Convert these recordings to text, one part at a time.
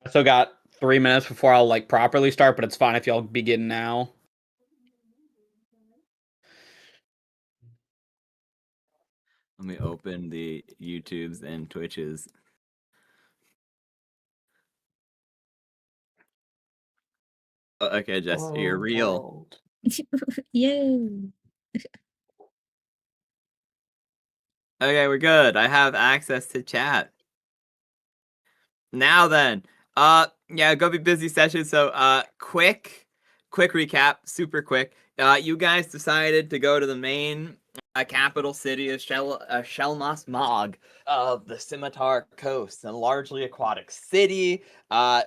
I still got 3 minutes before I'll like properly start, but it's fine if y'all begin now. Let me open the YouTubes and Twitches. Okay, Jester, you're real. Yay. Okay, we're good. I have access to chat. Now then, yeah, go be busy session. So, quick recap, super quick. You guys decided to go to the main capital city of Shelmas Mog of the Scimitar Coast, a largely aquatic city.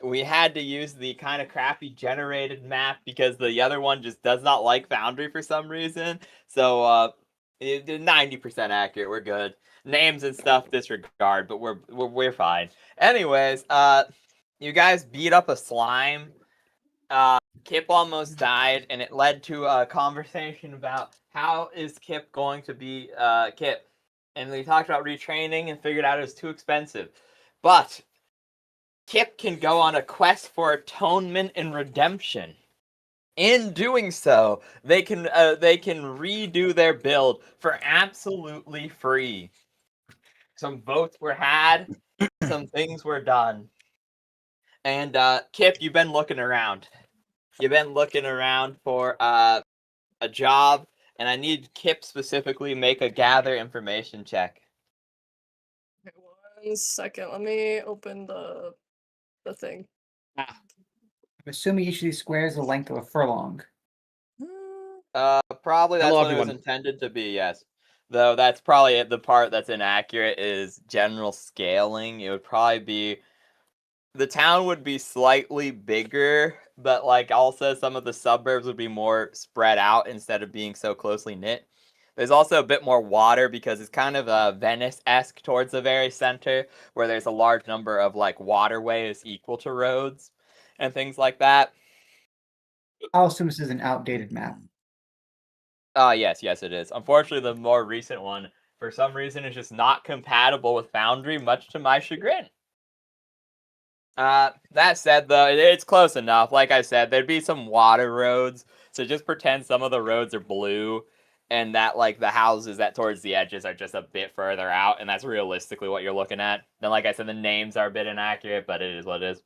We had to use the kind of crappy generated map because the other one just does not like Foundry for some reason. So, 90% accurate. We're good. Names and stuff disregard, but we're fine. Anyways, you guys beat up a slime. Kipp almost died, and it led to a conversation about how is Kipp going to be Kipp. And we talked about retraining and figured out it was too expensive. But Kipp can go on a quest for atonement and redemption. In doing so, they can redo their build for absolutely free. Some votes were had, some things were done. And Kipp, you've been looking around. You've been looking around for a job, and I need Kipp specifically make a gather information check. Okay, 1 second. Let me open the thing. I'm assuming each of these squares is the length of a furlong. Probably that's Hello, what everyone. it was intended to be, yes. Though that's probably the part that's inaccurate is general scaling. It would probably be... The town would be slightly bigger, but like also some of the suburbs would be more spread out instead of being so closely knit. There's also a bit more water because it's kind of Venice-esque towards the very center, where there's a large number of like waterways equal to roads and things like that. I'll assume this is an outdated map. Yes, it is. Unfortunately, the more recent one, for some reason, is just not compatible with Foundry, much to my chagrin. That said, though, it's close enough. Like I said, there'd be some water roads, so just pretend some of the roads are blue, and that, like, the houses that towards the edges are just a bit further out, and that's realistically what you're looking at. Then, like I said, the names are a bit inaccurate, but it is what it is.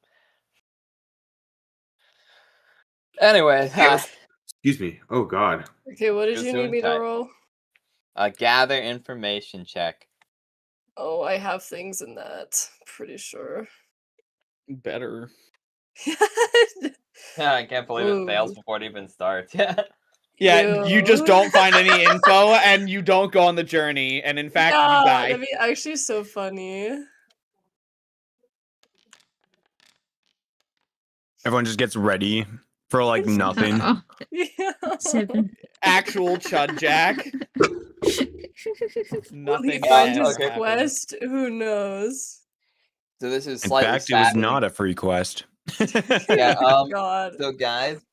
Anyway, Excuse me. Oh, God. Okay, what did you need me to Gesundheit. roll? Gather information check. Oh, I have things in that. Pretty sure. Better. I can't believe it fails Ooh. before it even starts. Yeah, you just don't find any info, and you don't go on the journey, and in fact, you die. That'd be actually so funny. Everyone just gets ready for like nothing. Yeah. 7. Actual Chud Jack. Will he Nothing find bad his happens. quest? Who knows? So this is In slightly fact, it was saddening. not a free quest. Yeah, God. so guys,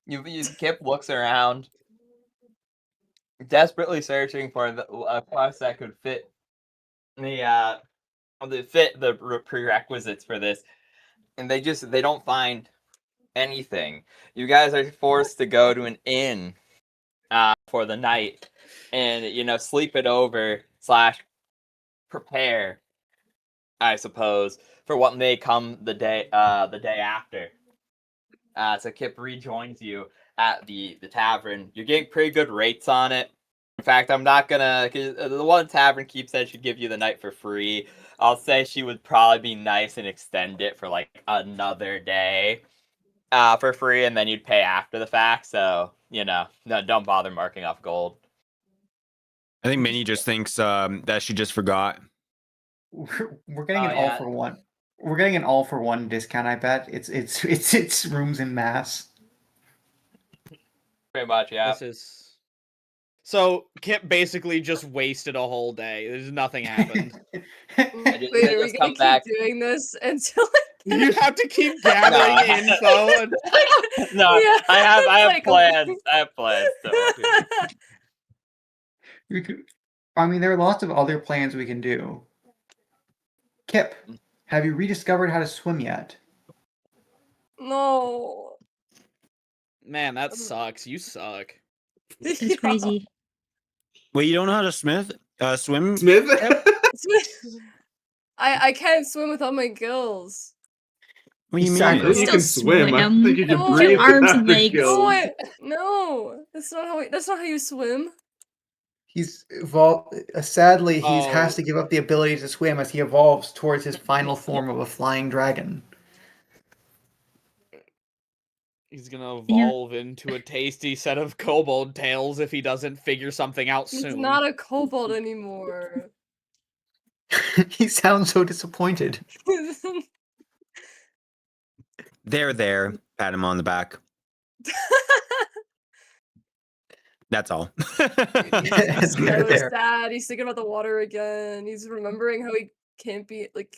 Kipp looks around, desperately searching for a quest that could fit the prerequisites for this, and they don't find anything. You guys are forced to go to an inn for the night, and sleep it over / prepare, I suppose, for what may come the day after. So Kipp rejoins you at the tavern. You're getting pretty good rates on it. In fact, I'm not gonna... Cause the one tavern Kipp said she'd give you the night for free. I'll say she would probably be nice and extend it for like another day for free, and then you'd pay after the fact. So, no, don't bother marking off gold. I think Minnie just thinks that she just forgot. We're getting an all for one. We're getting an all for one discount. I bet it's rooms in mass. Pretty much, yeah. This is... So, Kipp basically just wasted a whole day. There's nothing happened. Wait, are we gonna keep doing this until you have to keep gathering info? And... No, Yeah, I have like- plans. I have plans. I mean, there are lots of other plans we can do. Kipp, have you rediscovered how to swim yet? No. Man, that sucks. You suck. That's Yeah. crazy. Wait, you don't know how to swim? Smith? I can't swim without my gills. What do you Exactly. mean? I think you Still can swim. I swim. think you can No. Your breathe arms without and the legs. gills. No, that's not how you swim. He's sadly he has Oh. to give up the ability to swim as he evolves towards his final form of a flying dragon. He's gonna Yeah. evolve into a tasty set of kobold tails if he doesn't figure something out He's soon. not a kobold anymore. He sounds so disappointed. There. Pat him on the back. That's all. He's There, so there. sad. He's thinking about the water again. He's remembering how he can't be like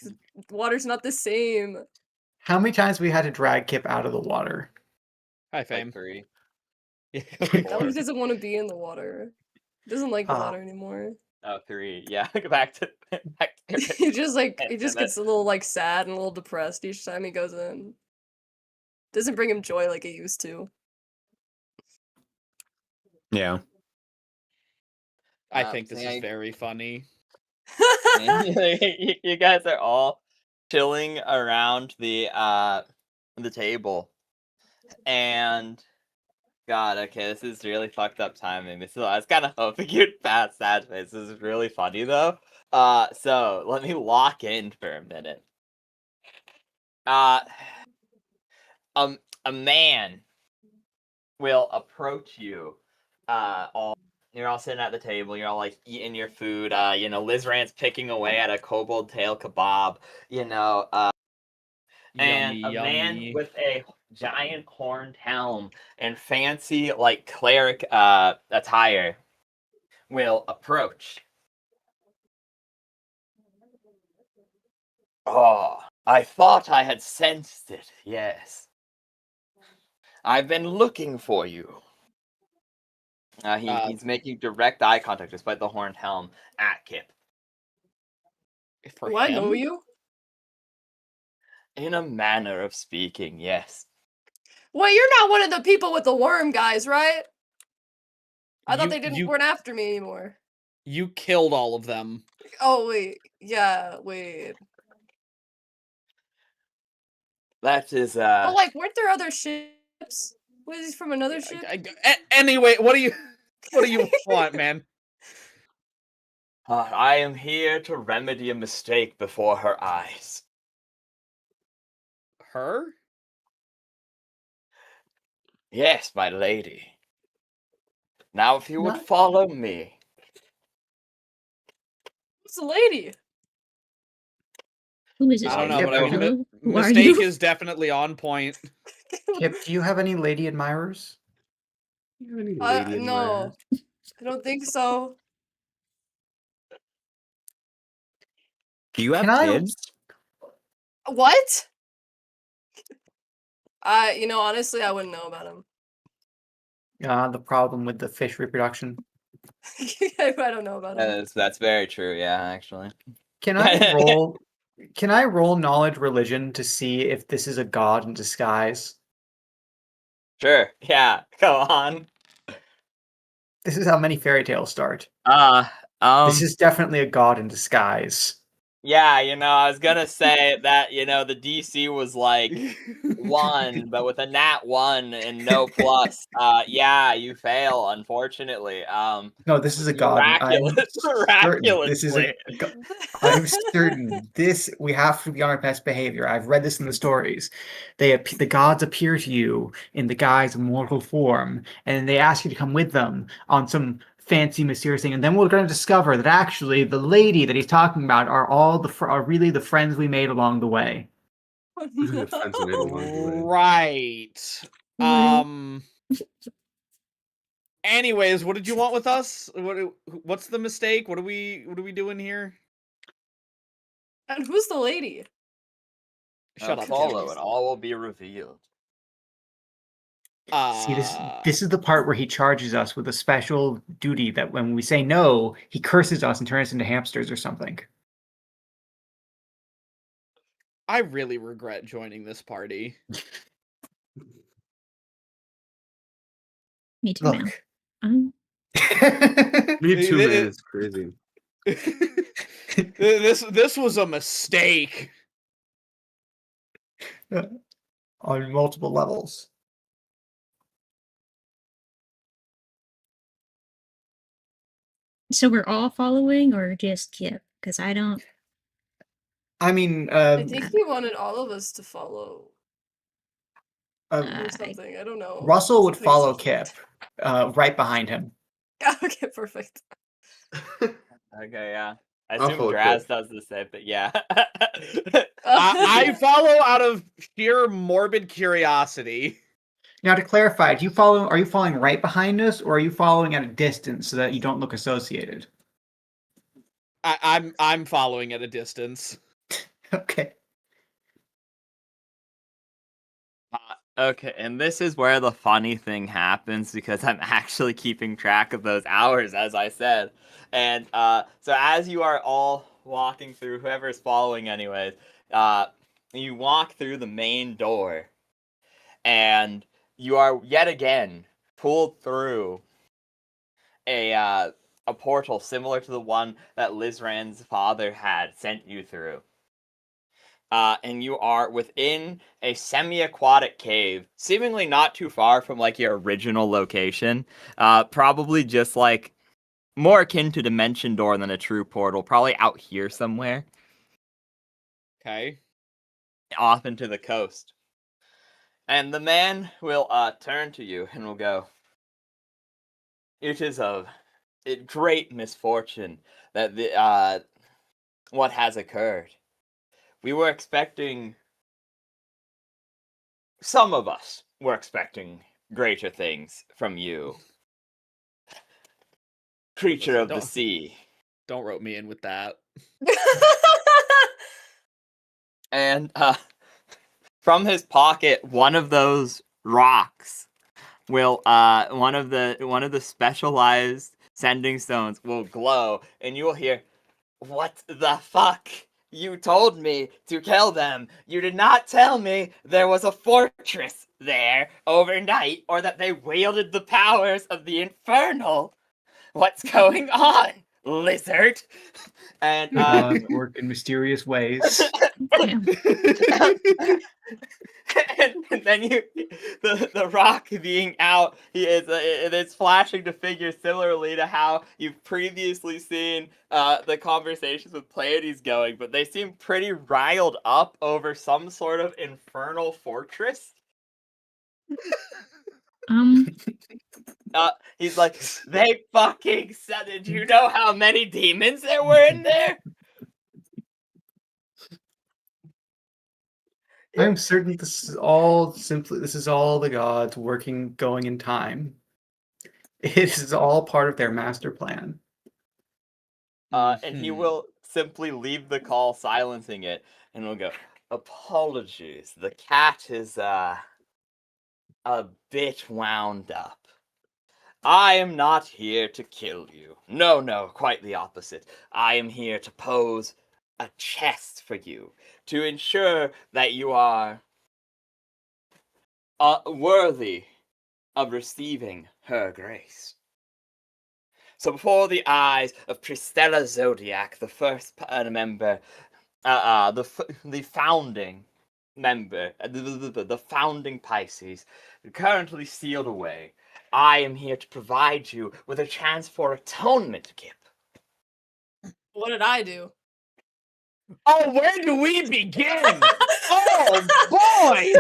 water's not the same. How many times we had to drag Kipp out of the water? Hi, Fame. Like 3. Now he doesn't want to be in the water. He doesn't like the Ah. water anymore. Oh, 3. Yeah, back to he just And gets a little like sad and a little depressed each time he goes in. Doesn't bring him joy like it used to. Yeah. I think this see, is very funny. you guys are all chilling around the table, and God, okay, this is really fucked up timing. I was kind of hoping you'd pass that face. This is really funny though. So let me lock in for a minute. A man will approach you. You're all sitting at the table. You're all like eating your food. Liz Rand's picking away at a kobold tail kebab. And Yummy, a man yummy. with a giant horned helm and fancy like cleric attire will approach. Oh, I thought I had sensed it. Yes, I've been looking for you. He's making direct eye contact despite the horned helm at Kipp. For Do I know him? you? In a manner of speaking, yes. Well, you're not one of the people with the worm guys, right? I thought You- they you- weren't after me anymore. You killed all of them. Oh wait, yeah, wait. That is But like, weren't there other ships? Was he from another ship? Anyway, what do you want, man? I am here to remedy a mistake before her eyes. Her? Yes, my lady. Now, if you would Not- follow me. Who's the lady? Who is this? I don't know, Kipp, but I mean, Hello? Who are mistake you? is definitely on point. Kipp, do you have any lady admirers? You have any lady No, admirers? I don't think so. Do you have Can I- kids? What? Honestly, I wouldn't know about him. The problem with the fish reproduction. I don't know about him. That's very true, yeah, actually. Can I roll? Can I roll knowledge religion to see if this is a god in disguise? Sure, yeah, go on. This is how many fairy tales start. This is definitely a god in disguise. Yeah, I was gonna say that, the DC was like 1, but with a nat 1 and no plus, yeah, you fail, unfortunately. No, this is a god. Miraculously. I'm certain we have to be on our best behavior. I've read this in the stories. The gods appear to you in the guise of mortal form, and they ask you to come with them on some fancy mysterious thing, and then we're going to discover that actually the lady that he's talking about are really the friends we made along the way. The friends we made along the way. Right. Right. Anyways, what did you want with us? What's the mistake? What are we doing here? And who's the lady? Shut up, Follow, Jimmy. and all will be revealed. See, this is the part where he charges us with a special duty that when we say no, he curses us and turns us into hamsters or something. I really regret joining this party. Me too, man. Look. Me too, man. It- It's crazy. this was a mistake. On multiple levels. So we're all following, or just Kipp? Because I don't. I mean, I think he wanted all of us to follow or something. I don't know. Russell would Something follow specific. Kipp, right behind him. Okay, perfect. Okay, yeah. I I'll assume follow Draz Kipp. does the same, but yeah. I follow out of sheer morbid curiosity. Now, to clarify, are you following right behind us, or are you following at a distance so that you don't look associated? I'm following at a distance. Okay. Okay, and this is where the funny thing happens because I'm actually keeping track of those hours, as I said. And so as you are all walking through, whoever's following anyways, you walk through the main door, and you are yet again pulled through a portal similar to the one that Lizran's father had sent you through. And you are within a semi-aquatic cave, seemingly not too far from like your original location. Probably just like more akin to Dimension Door than a true portal. Probably out here somewhere, Okay. off into the coast. And the man will turn to you and will go, "It is of great misfortune that what has occurred. We were expecting. Some of us were expecting greater things from you. Creature of the sea." Don't rope me in with that. And from his pocket, one of those rocks will one of the specialized sending stones will glow, and you will hear, "What the fuck? You told me to kill them. You did not tell me there was a fortress there overnight, or that they wielded the powers of the infernal. What's going on, lizard?" And Gods work in mysterious ways. Yeah. and then the rock being out, it's flashing to figures similarly to how you've previously seen the conversations with Pleiades going, but they seem pretty riled up over some sort of infernal fortress. He's like, "They fucking said it. Do you know how many demons there were in there?" I'm certain this is all the gods working, going in time. It is all part of their master plan. And he will simply leave the call, silencing it, and will go, "Apologies, the cat is a bit wound up. I am not here to kill you. No, quite the opposite. I am here to pose a chest for you, to ensure that you are worthy of receiving her grace. So before the eyes of Pristella Zodiac, the first member, the founding member, the founding Pisces, currently sealed away, I am here to provide you with a chance for atonement, Kipp." What did I do? Oh, where do we begin? Oh boy!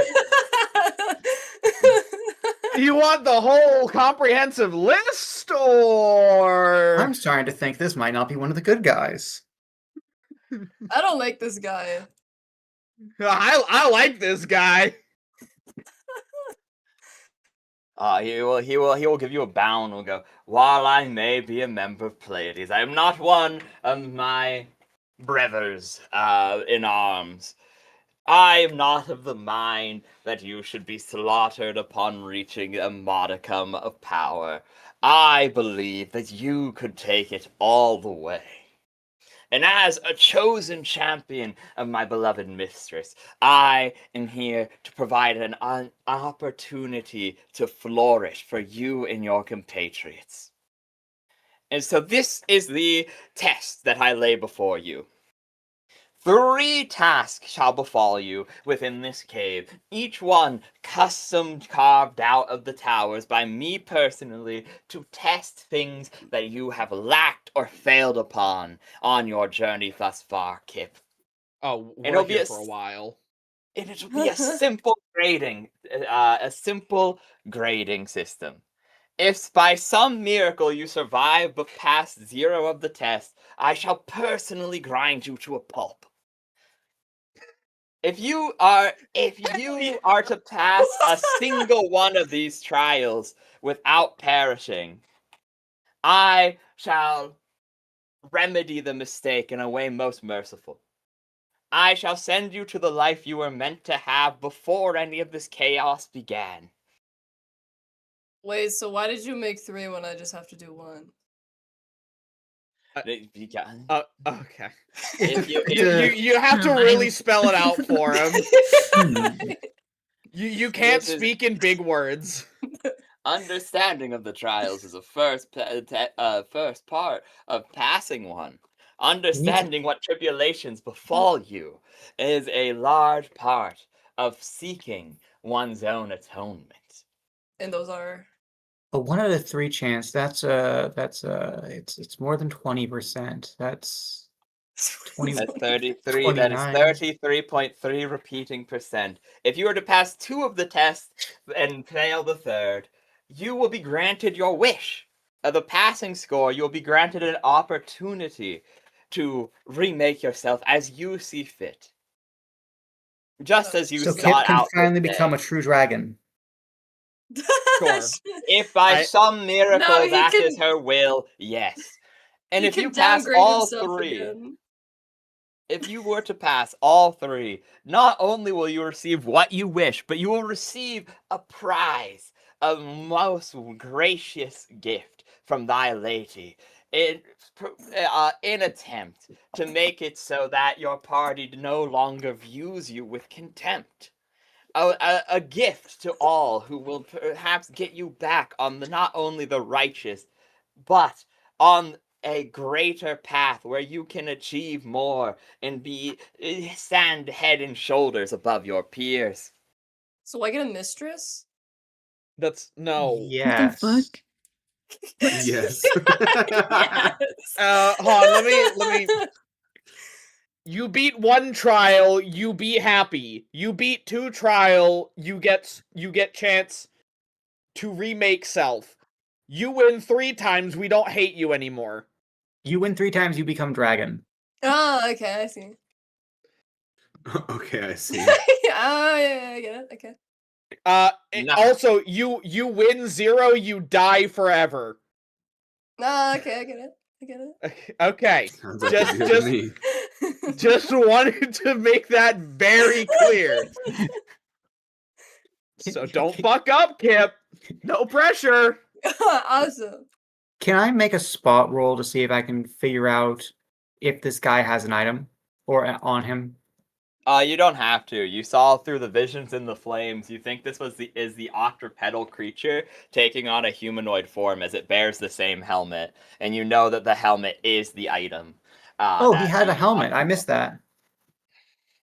You want the whole comprehensive list, or I'm starting to think this might not be one of the good guys. I don't like this guy. I like this guy. He will give you a bow and will go, "While I may be a member of Pleiades, I am not one of my brothers in arms. I am not of the mind that you should be slaughtered upon reaching a modicum of power. I believe that you could take it all the way. And as a chosen champion of my beloved mistress, I am here to provide an opportunity to flourish for you and your compatriots. And so this is the test that I lay before you. 3 tasks shall befall you within this cave, each one custom carved out of the towers by me personally to test things that you have lacked or failed upon on your journey thus far, Kipp. Oh, It'll we're be here a for a while. It'll be a simple grading, system. If by some miracle you survive but pass 0 of the test, I shall personally grind you to a pulp. If you are to pass a single one of these trials without perishing, I shall remedy the mistake in a way most merciful. I shall send you to the life you were meant to have before any of this chaos began. Wait, so why did you make 3 when I just have to do 1? Okay. If You have to really spell it out for him. You can't This is- speak in big words. Understanding of the trials is a first part of passing one. Understanding what tribulations befall you is a large part of seeking one's own atonement. And those are A 1 out of 3 chance. It's more than 20%. That's 20. That's 33. That is 33.3 repeating percent. If you were to pass 2 of the tests and fail the 3rd, you will be granted your wish. The passing score, you'll be granted an opportunity to remake yourself as you see fit. Just as you So Kipp sought can out. finally this become day. a true dragon. Sure. If by some miracle No, he that is can- her will, yes. And he if can you pass downgrade all himself 3, again. if you were to pass all 3, not only will you receive what you wish, but you will receive a prize, a most gracious gift from thy lady, in attempt to make it so that your party no longer views you with contempt. A gift to all who will perhaps get you back on not only the righteous, but on a greater path where you can achieve more and stand head and shoulders above your peers. So I get a mistress? That's no. Yes. What the fuck? Yes. Yes. Hold on, let me. You beat 1 trial, you be happy. You beat 2 trial, you get chance to remake self. You win 3 times, we don't hate you anymore. You win 3 times, you become dragon. Oh, okay, I see. Okay, I see. Oh, yeah, I get it. Okay. Nah. Also, you win 0, you die forever. No, okay, I get it. I get it. Okay. Sounds like Just- a deal just- to me. Just wanted to make that very clear. So don't fuck up, Kipp. No pressure. Awesome. Can I make a spot roll to see if I can figure out if this guy has an item or on him? You don't have to. You saw through the visions in the flames. You think this is the octopedal creature taking on a humanoid form as it bears the same helmet, and you know that the helmet is the item. Oh, he had a helmet. I missed that.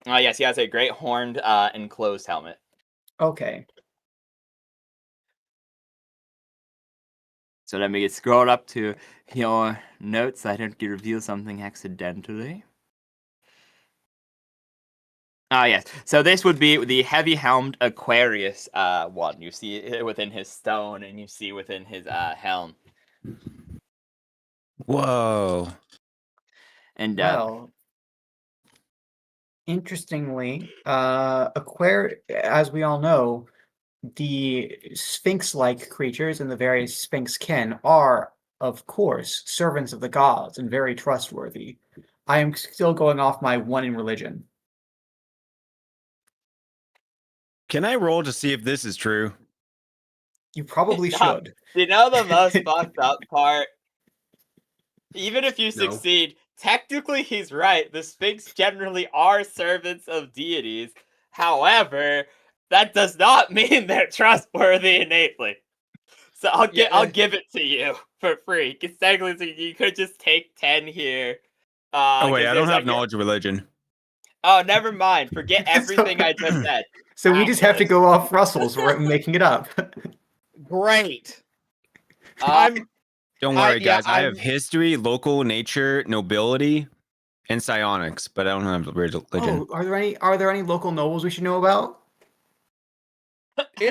Yes, he has a great horned enclosed helmet. Okay. So let me scroll up to your notes so I don't reveal something accidentally. Yes. So this would be the heavy-helmed Aquarius one. You see it within his stone, and you see within his helm. Whoa. And Well, interestingly, as we all know, the Sphinx-like creatures and the various Sphinx kin are, of course, servants of the gods and very trustworthy. I am still going off my 1 in religion. Can I roll to see if this is true? You probably Stop. should. you know the most fucked up part? Even if you No. succeed, technically he's right. The Sphinx generally are servants of deities. However, that does not mean they're trustworthy innately. So I'll give it to you for free. Because technically, you could just take 10 here. Oh wait, 'cause I don't there's, have like, knowledge of religion. Oh, never mind. Forget everything I just said. So we just have to Calculus. go off Russell's. We're making it up. Great. Uh, Don't worry, yeah, guys. I have I'm- history, local nature, nobility, and psionics, but I don't have religion. Oh, are there any local nobles we should know about?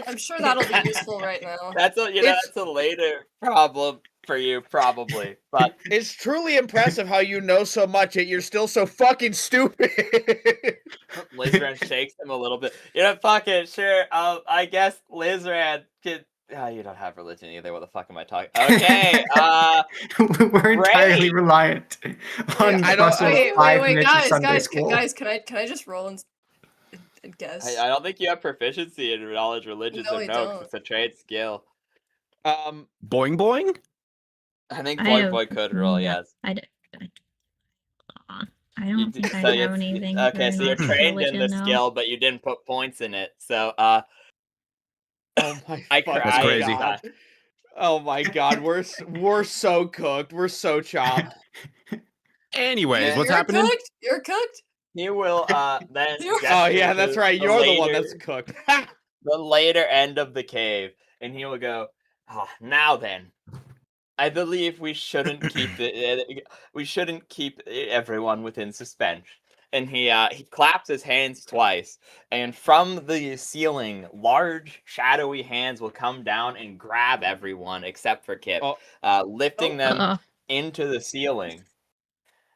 I'm sure that'll be useful right now. that's a later problem for you, probably. But It's truly impressive how you know so much, yet you're still so fucking stupid. Lizran shakes him a little bit. Fuck it, sure. I guess Lizran could. You don't have religion either. What the fuck am I talking? Okay. We're entirely Great. reliant on I don't- Russell's Wait, 5 wait, minutes of guys, Sunday guys, school. guys, can I just roll and guess? I don't think you have proficiency in knowledge, religions, No, or I no, 'cause don't. it's a trade skill. Um, Boing boing? I think I Boy have Boy could roll, no- yes. I don't do- think so I have it's- anything. Okay, for so you're knowledge of trained in the religion, no. skill, but you didn't put points in it. So, oh my I fucking cried. crazy. God. Oh my god, we're so cooked. We're so chopped. Anyways, what's You're happening? Cooked? You're cooked? he will then. You're- gesture Oh yeah, that's to right. the You're the one later- that's cooked. the later end of the cave, and he will go. Now then, I believe we shouldn't keep everyone within suspense. And he claps his hands twice, and from the ceiling, large shadowy hands will come down and grab everyone except for Kipp, lifting them Uh-oh. into the ceiling.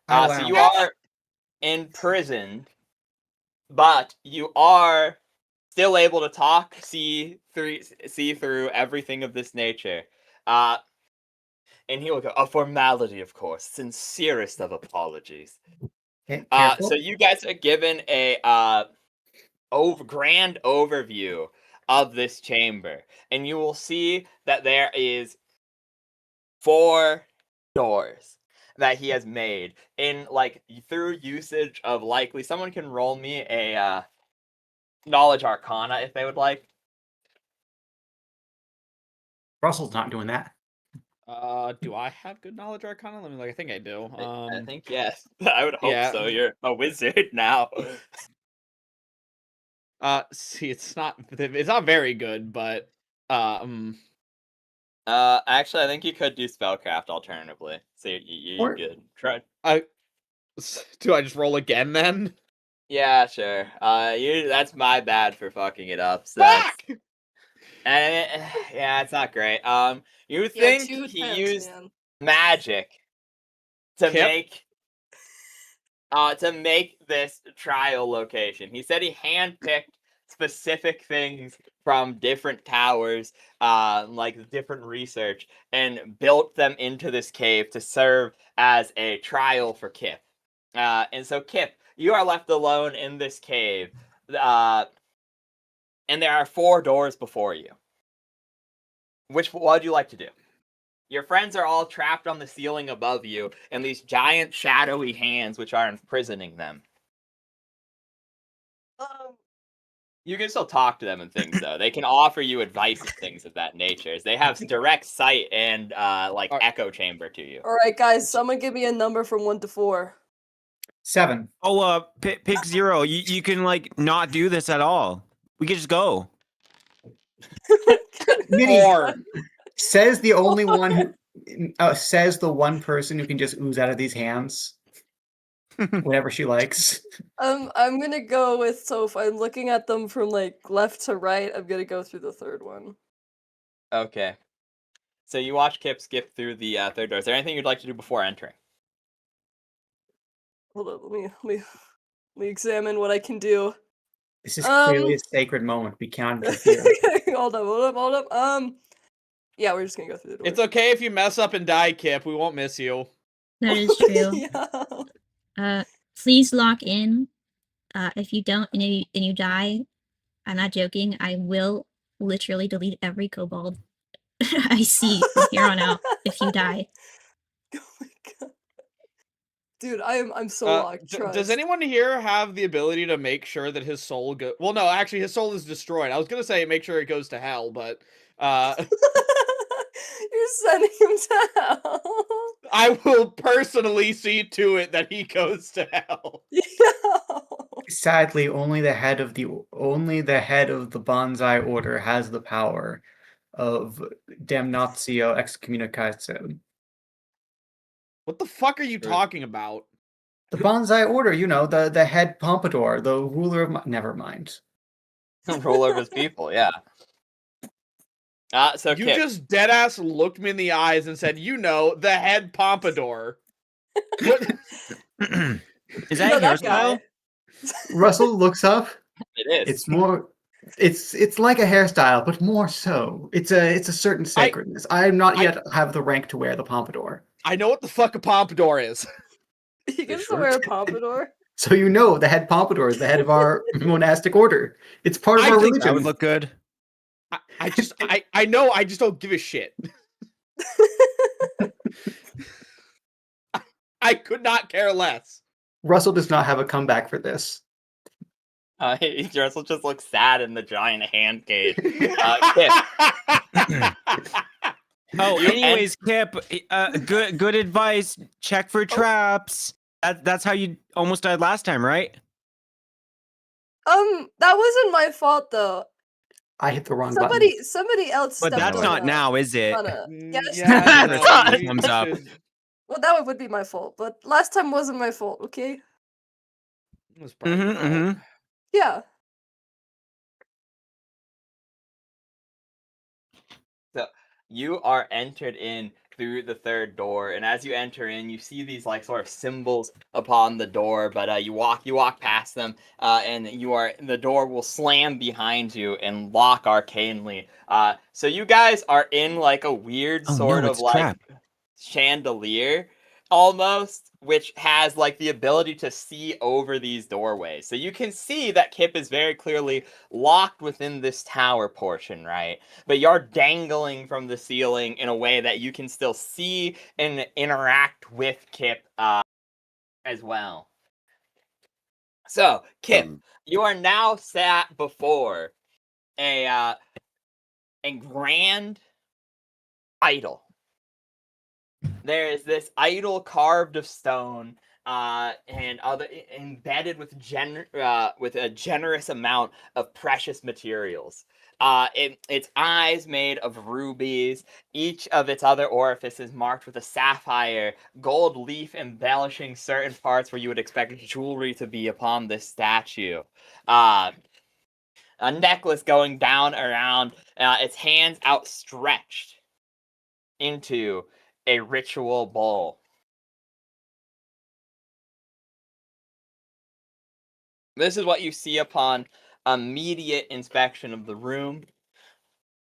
I'll So you allow are imprisoned, but you are still able to talk, see through everything of this nature. And he will go, a formality, of course, sincerest of apologies. Careful. So you guys are given a grand overview of this chamber, and you will see that there is 4 doors that he has made in through usage of likely. Someone can roll me a knowledge arcana if they would like. Russell's not doing that. Do I have good knowledge arcana? Let me I think I do. I think yes. I would hope yeah. so. You're a wizard now. See, it's not very good, but Actually, I think you could do spellcraft alternatively. So you're good. Try. do I just roll again then? Yeah, sure. That's my bad for fucking it up. So Fuck! yeah, it's not great. You Yeah, think 2 he attempts, used man. magic to Kipp? make this trial location. He said he handpicked specific things from different towers, different research, and built them into this cave to serve as a trial for Kipp. And so Kipp, you are left alone in this cave, and there are 4 doors before you. What would you like to do? Your friends are all trapped on the ceiling above you, and these giant shadowy hands which are imprisoning them. You can still talk to them and things, though. They can offer you advice and things of that nature. They have direct sight and echo chamber to you. All right, guys, someone give me a number from 1 to 4. 7. Oh, pick 0. You can not do this at all. We can just go. Minnie 4. says the only one who says the one person who can just ooze out of these hands whenever she likes. I'm gonna go with, so if I'm looking at them from left to right, I'm gonna go through the 3rd one. Okay. So you watch Kipp skip through the 3rd door. Is there anything you'd like to do before entering? Hold on, let me examine what I can do. This is clearly a sacred moment. We cannot interfere. hold up. Yeah, we're just gonna go through the door. It's okay if you mess up and die, Kipp. We won't miss you. That is true. Yeah. Please lock in. If you don't and you die, I'm not joking. I will literally delete every kobold I see from here on out if you die. Oh my god. Dude, I'm so locked. Does Trust. anyone here have the ability to make sure that his soul go? Well, no, actually, his soul is destroyed. I was gonna say make sure it goes to hell, but You're sending him to hell. I will personally see to it that he goes to hell. Yo. Sadly, only the head of the bonsai order has the power of damnatio excommunicatio. What the fuck are you Sure. talking about? The bonsai order, you know, the head pompadour, the ruler of. Never mind. Ruler of his people, yeah. So You Kipp, just deadass looked me in the eyes and said, "You know, the head pompadour." What? Is You know that a that guy. hairstyle? Russell looks up. it is. It's more. It's like a hairstyle, but more so. It's a certain sacredness. I am not yet have the rank to wear the pompadour. I know what the fuck a pompadour is. He gets to sure? wear a pompadour. So you know the head pompadour is the head of our monastic order. It's part of I our think religion. That would look good. I know. I just don't give a shit. I could not care less. Russell does not have a comeback for this. Russell just looks sad in the giant hand cage. Kipp, Oh, You anyways, Kipp, good advice. Check for traps. That's how you almost died last time, right? That wasn't my fault though. I hit the wrong button. Somebody else. But stepped that's on not a- now, is it? on a- Yes. Yeah, That's no, not- you Thumbs up. should- Well, that would be my fault, but last time wasn't my fault. Okay. It was probably your fault. Yeah. So you are entered in through the third door, and as you enter in, you see these like sort of symbols upon the door. But you walk past them, and the door will slam behind you and lock arcanely. So you guys are in like a weird Oh, sort no, of it's like trap. chandelier almost, which has like the ability to see over these doorways. So you can see that Kipp is very clearly locked within this tower portion, right? But you're dangling from the ceiling in a way that you can still see and interact with Kipp as well. So, Kipp, you are now sat before a grand idol. There is this idol carved of stone, and embedded with a generous amount of precious materials. Its eyes made of rubies. Each of its other orifices marked with a sapphire, gold leaf embellishing certain parts where you would expect jewelry to be upon this statue. A necklace going down around its hands outstretched into a ritual bowl. This is what you see upon immediate inspection of the room.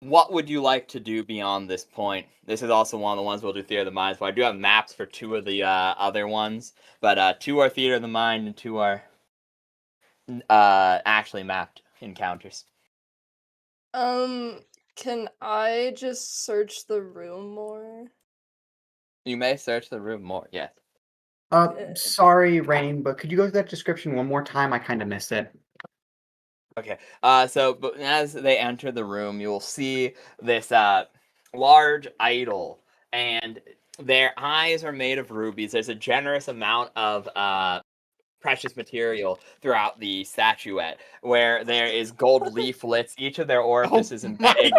What would you like to do beyond this point? This is also one of the ones we'll do Theater of the Mind. So I do have maps for two of the other ones, but two are Theater of the Mind and two are actually mapped encounters. Can I just search the room more? You may search the room more, yes. Sorry, Rain, but could you go through that description one more time? I kind of missed it. Okay. But as they enter the room, you'll see this large idol, and their eyes are made of rubies. There's a generous amount of precious material throughout the statuette, where there is gold leaflets. Each of their orifices embedded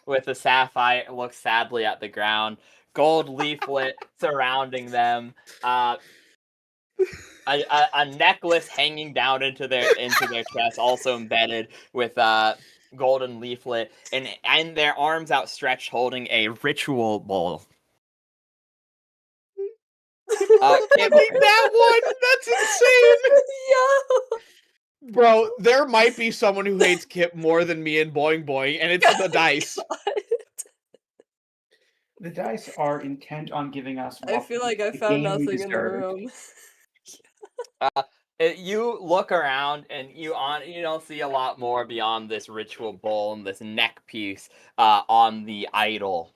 with a sapphire. Looks sadly at the ground. Gold leaflet surrounding them. A necklace hanging down into their chest, also embedded with golden leaflet, and their arms outstretched, holding a ritual bowl. That one! That's insane! Yo! Bro, there might be someone who hates Kipp more than me and Boing Boing, and it's the dice. The dice are intent on giving us. I feel like I found nothing in the room. You look around and you don't see a lot more beyond this ritual bowl and this neck piece on the idol.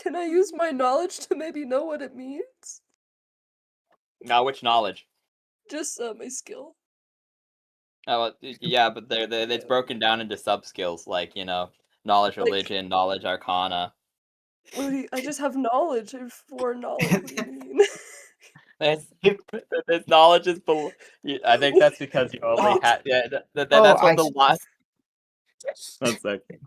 Can I use my knowledge to maybe know what it means? Now, which knowledge? Just my skill. Oh, yeah, but it's broken down into sub skills, like knowledge, Like- religion, knowledge, arcana. What do you, I just have knowledge. I have 4 knowledge. What do you mean? This knowledge is I think that's because you only What? had. Yeah, that's Oh, what the last. One second.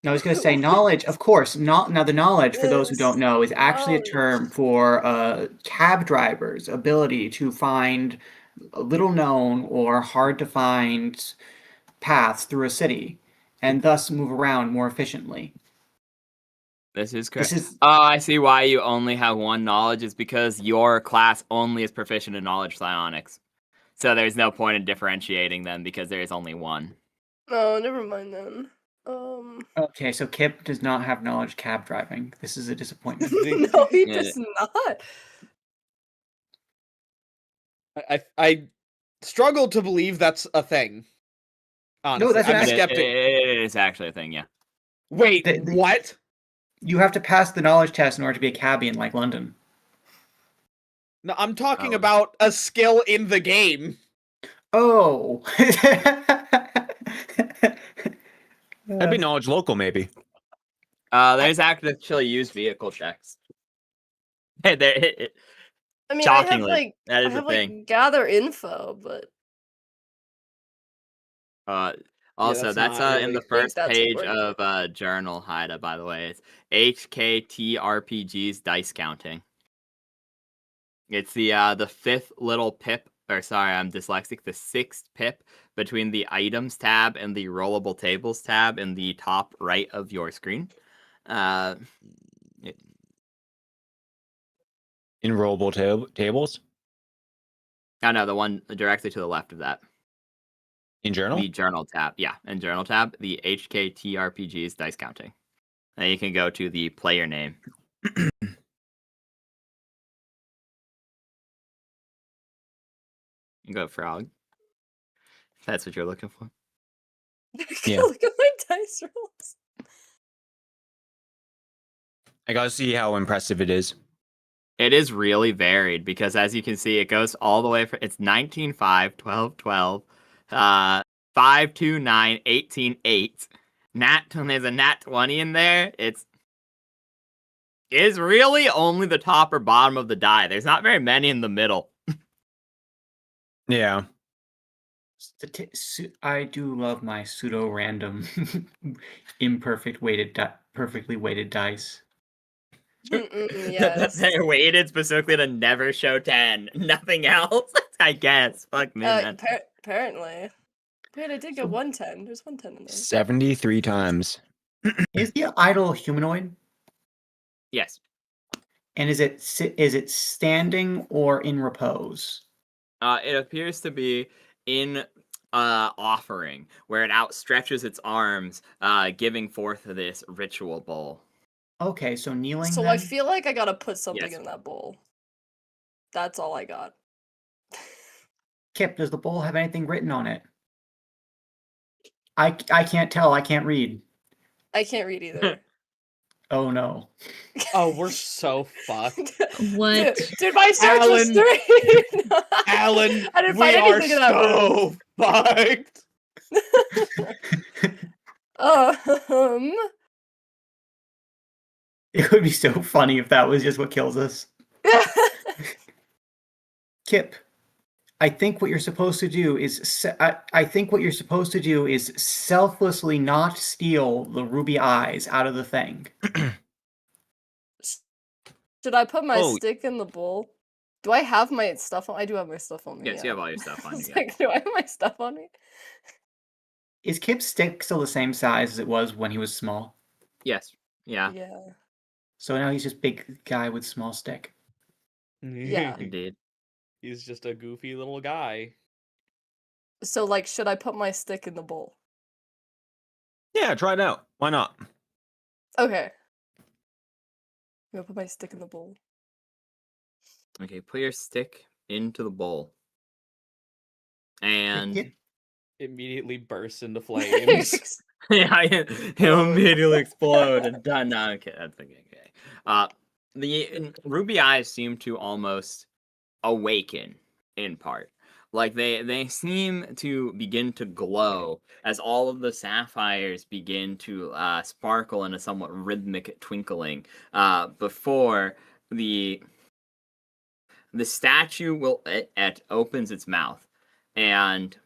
I was going to say knowledge, of course. Now, the knowledge, for those who Yes, don't know, is actually a knowledge. term for cab drivers' ability to find little known or hard to find paths through a city and thus move around more efficiently. This is correct. This is Oh, I see why you only have 1 knowledge is because your class only is proficient in knowledge psionics. So there's no point in differentiating them because there is only 1. Oh, never mind then. okay. So Kipp does not have knowledge cab driving. This is a disappointment. No, he Yeah. does not. I struggle to believe that's a thing. Honestly, that's I'm an a act- skeptic. It is actually a thing, yeah. Wait, The- what? You have to pass the knowledge test in order to be a cabbie in like London. No, I'm talking Oh. about a skill in the game. Oh. That'd be knowledge local, maybe. There's actually used vehicle checks. I mean, Shockingly, that I is a have thing. like gather info, but Also, that's that's not in really- the I think first that's page worth of Journal Haida, by the way. It's HKTRPG's dice counting. It's the 5th little pip, or sorry, I'm dyslexic, the 6th pip between the items tab and the rollable tables tab in the top right of your screen. Enrollable tables Oh no, the one directly to the left of that. in journal. The journal tab, yeah, and journal tab, the HKTRPG's dice counting. Then you can go to the player name. You go frog. If that's what you're looking for. Yeah. Look at my dice rolls. I gotta see how impressive it is. It is really varied because, as you can see, it goes all the way from it's 19, 5, 12, 12, 5, 2, 9, 18, 8. When there's a nat 20 in there, it's really only the top or bottom of the die. There's not very many in the middle. Yeah. I do love my pseudo-random, perfectly weighted dice. Yes. They're weighted specifically to never show 10. Nothing else, I guess. Fuck me, man. Apparently. Wait, I did get 110. There's 110 in there. 73 times. Is the idol humanoid? Yes. And is it standing or in repose? It appears to be in offering, where it outstretches its arms, giving forth this ritual bowl. Okay, so kneeling. So then? I feel like I gotta put something Yes. in that bowl. That's all I got. Kipp, does the bowl have anything written on it? I can't tell. I can't read. I can't read either. Oh no. Oh, we're so fucked. What? Dude, my search was Alan. 3! Alan, I didn't we find are anything in that room. so fucked. It would be so funny if that was just what kills us. Kipp, I think what you're supposed to do is selflessly not steal the ruby eyes out of the thing. Should I put my Oh. stick in the bowl? Do I have my stuff on? I do have my stuff on me. Yes, you have all your stuff on you. It's yeah. like, do I have my stuff on me? Is Kipp's stick still the same size as it was when he was small? Yes. Yeah. Yeah. So now he's just big guy with small stick. Yeah. Indeed. He's just a goofy little guy. So, like, should I put my stick in the bowl? Yeah, try it out. Why not? Okay. I'm gonna put my stick in the bowl. Okay, put your stick into the bowl. And Immediately bursts into flames. Yeah, he'll immediately explode and done. No, okay, that's okay. The ruby eyes seem to almost awaken in part. Like they seem to begin to glow as all of the sapphires begin to sparkle in a somewhat rhythmic twinkling. Before the statue will it opens its mouth and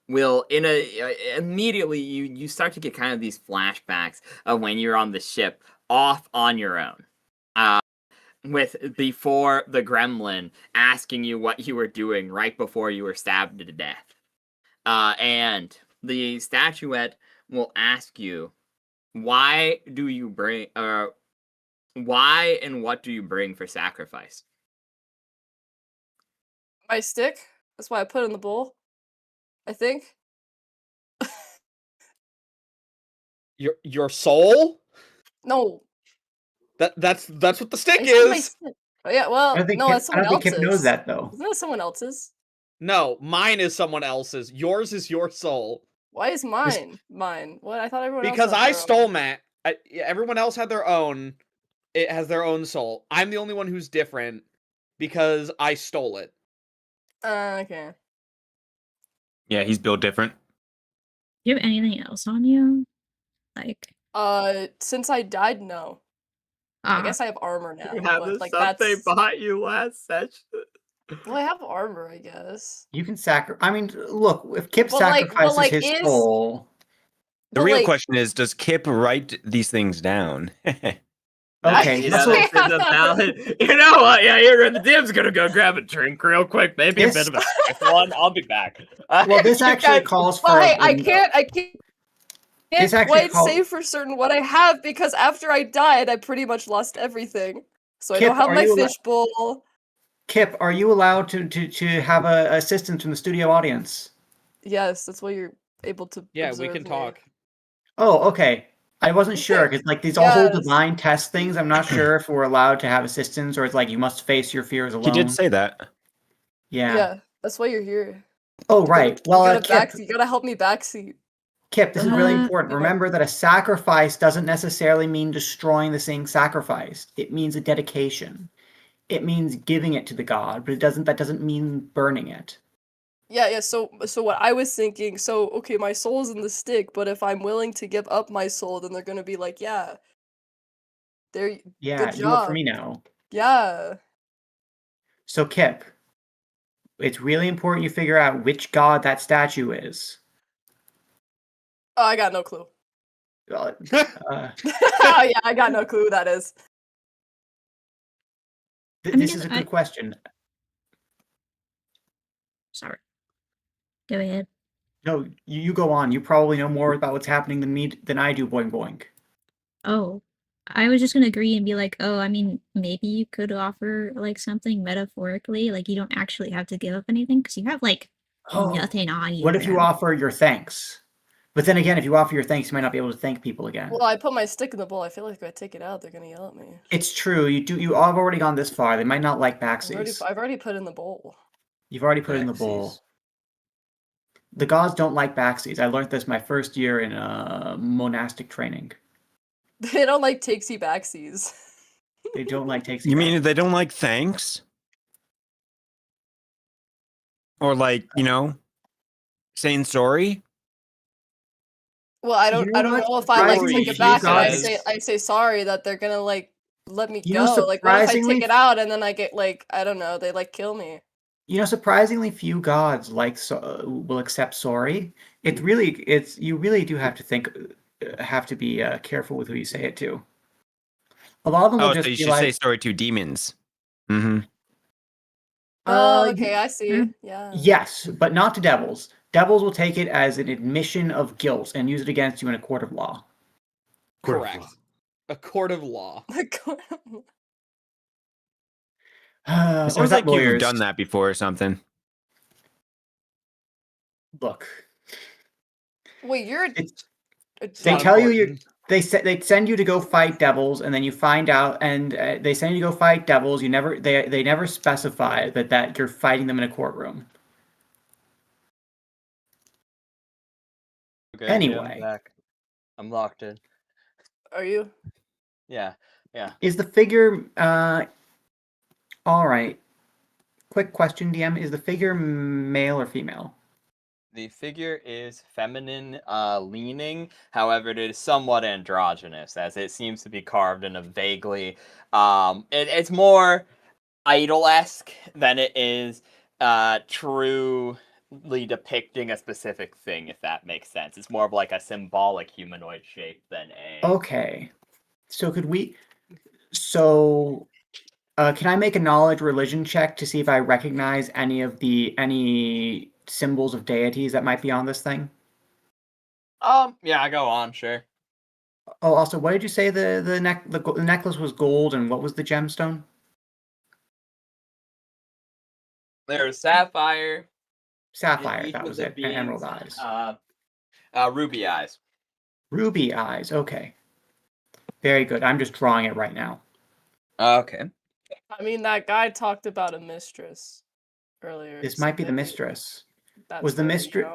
will immediately you start to get kind of these flashbacks of when you're on the ship off on your own. With before the gremlin asking you what you were doing right before you were stabbed to death. And the statuette will ask you, why and what do you bring for sacrifice? My stick? That's why I put it in the bowl. I think. Your soul? No. That's what the stick I said my is. stick. Oh, yeah, well, no, that's I don't someone think Kipp knows else's. that though. Isn't that someone else's? No, mine is someone else's. Yours is your soul. Why is mine mine? What? I thought everyone Because else had I their stole own. Matt. Everyone else had their own. It has their own soul. I'm the only one who's different because I stole it. Okay. Yeah, he's built different. Do you have anything else on you? Like, Since I died, no. I guess I have armor now. You have but, the like, stuff they that's... bought you last session. Well, I have armor, I guess. You can sacrifice. I mean, look, if Kipp But, like- sacrifices but, like, his is- soul. The But, real like- question is, does Kipp write these things down? Okay, You that's know, what- this is a valid. You know what? Yeah, the DM's gonna go grab a drink real quick. Maybe This- a bit of a stiff one. I'll be back. well, this You actually guys- calls for. Well, hey, a- I can't This actually quite call- say for certain what I have because after I died, I pretty much lost everything. So I Kip, don't have are my you fishbowl. Kipp, are you allowed to have a assistance from the studio audience? Yes, that's why you're able to. Yeah, we observe can me. talk. Oh, okay. I wasn't sure because like these whole Yes. divine test things. I'm not sure if we're allowed to have assistance or it's like you must face your fears alone. He did say that. Yeah. That's why you're here. Oh, right. You Well, you gotta help me backseat. Kipp, this is really important. Okay. Remember that a sacrifice doesn't necessarily mean destroying the thing sacrificed. It means a dedication. It means giving it to the god, but that doesn't mean burning it. Yeah. So what I was thinking. So okay, my soul's in the stick, but if I'm willing to give up my soul, then they're gonna be like, yeah. There. Yeah, Good you work for job. me now. Yeah. So, Kipp, it's really important you figure out which god that statue is. Oh, I got no clue. Uh, Oh yeah, I got no clue who that is. I mean, this is a good question. sorry. Go ahead. No, you go on. You probably know more about what's happening than I do, boing boing. Oh, I was just gonna agree and be like, oh, I mean, maybe you could offer like something metaphorically, like you don't actually have to give up anything because you have like nothing on you. What if you man. offer your thanks? But then again, if you offer your thanks, you might not be able to thank people again. Well, I put my stick in the bowl. I feel like if I take it out, they're gonna yell at me. It's true. You have already gone this far. They might not like backsies. I've already put in the bowl. You've already put it in the bowl. The gods don't like backsies. I learned this my first year in monastic training. They don't like takesy backsies. They don't like takes. You mean they don't like thanks? Or like, saying sorry? Well, I don't You know I don't what? know if I like Surprisingly take it few back and gods- I say sorry that they're gonna like let me You know, go. Like what if I surprisingly- take it out and then I get like I don't know, they like kill me. Surprisingly few gods will accept sorry. You really do have to be careful with who you say it to. A lot of them will Oh, just so you be should like, say sorry to demons. Mm-hmm. Oh, okay, I see. mm. Yeah. yes, but not to devils. Devils will take it as an admission of guilt and use it against you in a court of law. Correct. A court of law. It Or is sounds that like you've lawyers? done that before or something. Look, Wait, you're it's, a they not tell you important. they send you to go fight devils, and then you find out, and they send you to go fight devils. They never specify that you're fighting them in a courtroom. good. Yeah, I'm Anyway. back. I'm locked in. Are you? Yeah. Is the figure all right? Quick question, DM: is the figure male or female? The figure is feminine leaning, however, it is somewhat androgynous, as it seems to be carved in a vaguely it's more idol-esque than it is truly depicting a specific thing, if that makes sense. It's more of like a symbolic humanoid shape than a Okay. So could we? So, can I make a knowledge religion check to see if I recognize any symbols of deities that might be on this thing? Yeah, go on, sure. Oh, also, what did you say the necklace was gold, and what was the gemstone? There's sapphire. Sapphire. Each That of was the it. And emerald beings, eyes. ruby eyes. Ruby eyes. Okay. Very good. I'm just drawing it right now. Okay. I mean, that guy talked about a mistress earlier. This so might be the maybe mistress. That's Was the her, mistress?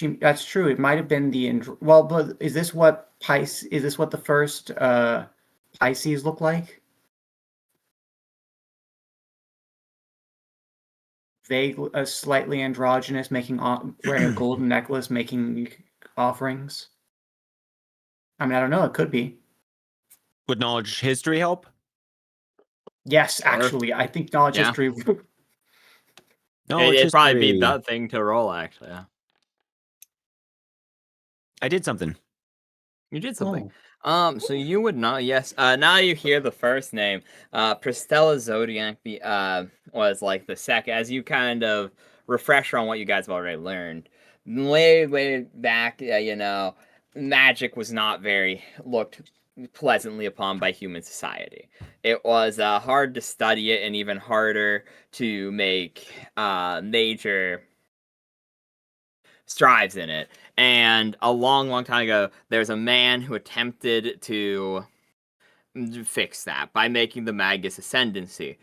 you know? That's true. It might have been well, but is this what the first Pisces look like? Vague, slightly androgynous, wearing a golden necklace, making offerings. I mean, I don't know. It could be. Would knowledge history help? Yes, Sure. actually, I think knowledge Yeah. history. Knowledge It'd probably be history. the thing to roll, actually. Yeah. I did something. You did something. Oh. So you would not. Yes. Now you hear the first name. Pristella Zodiac. Was like the second. As you kind of refresher on what you guys have already learned. Way back, magic was not very looked pleasantly upon by human society. It was hard to study it, and even harder to make major strives in it. And a long time ago, there's a man who attempted to fix that by making the Magus Ascendancy.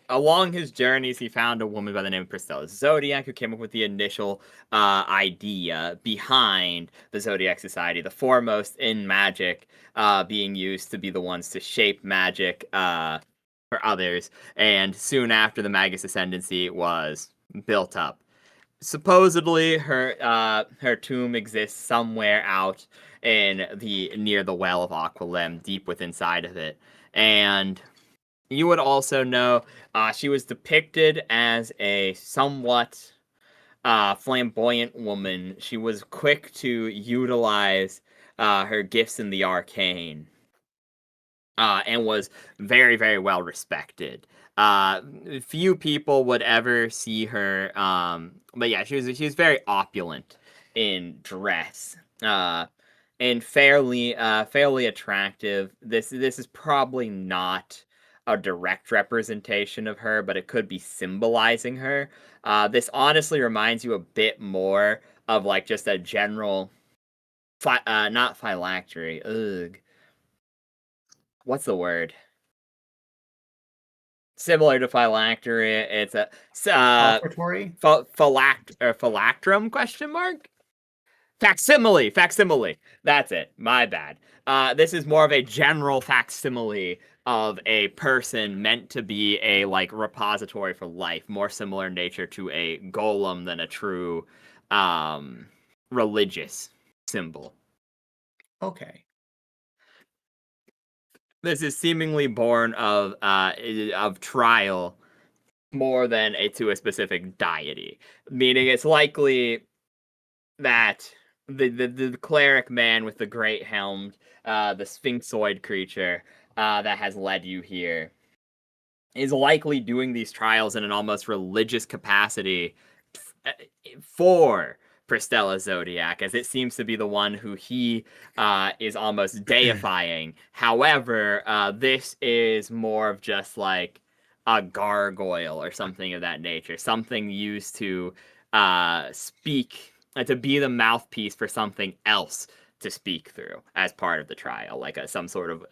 Along his journeys, he found a woman by the name of Pristella Zodiac, who came up with the initial idea behind the Zodiac Society, the foremost in magic, being used to be the ones to shape magic for others. And soon after, the Magus Ascendancy was built up. Supposedly, her tomb exists somewhere out in near the well of Aqualem, deep within inside of it. And you would also know she was depicted as a somewhat flamboyant woman. She was quick to utilize her gifts in the arcane. And was very, very well respected. Few people would ever see her, but yeah, she was very opulent in dress, and fairly attractive. This is probably not a direct representation of her, but it could be symbolizing her. This honestly reminds you a bit more of like just a general, not phylactery. Ugh. What's the word? Similar to phylactery, it's a Offertory? phylactrum question mark? Facsimile. That's it. My bad. This is more of a general facsimile of a person meant to be a like repository for life, more similar in nature to a golem than a true religious symbol. Okay. This is seemingly born of trial more than to a specific deity, meaning it's likely that the cleric man with the great helm, the sphinxoid creature that has led you here, is likely doing these trials in an almost religious capacity for Pristella Zodiac, as it seems to be the one who he is almost deifying. However, this is more of just like a gargoyle or something of that nature, something used to speak, to be the mouthpiece for something else to speak through as part of the trial, like some sort of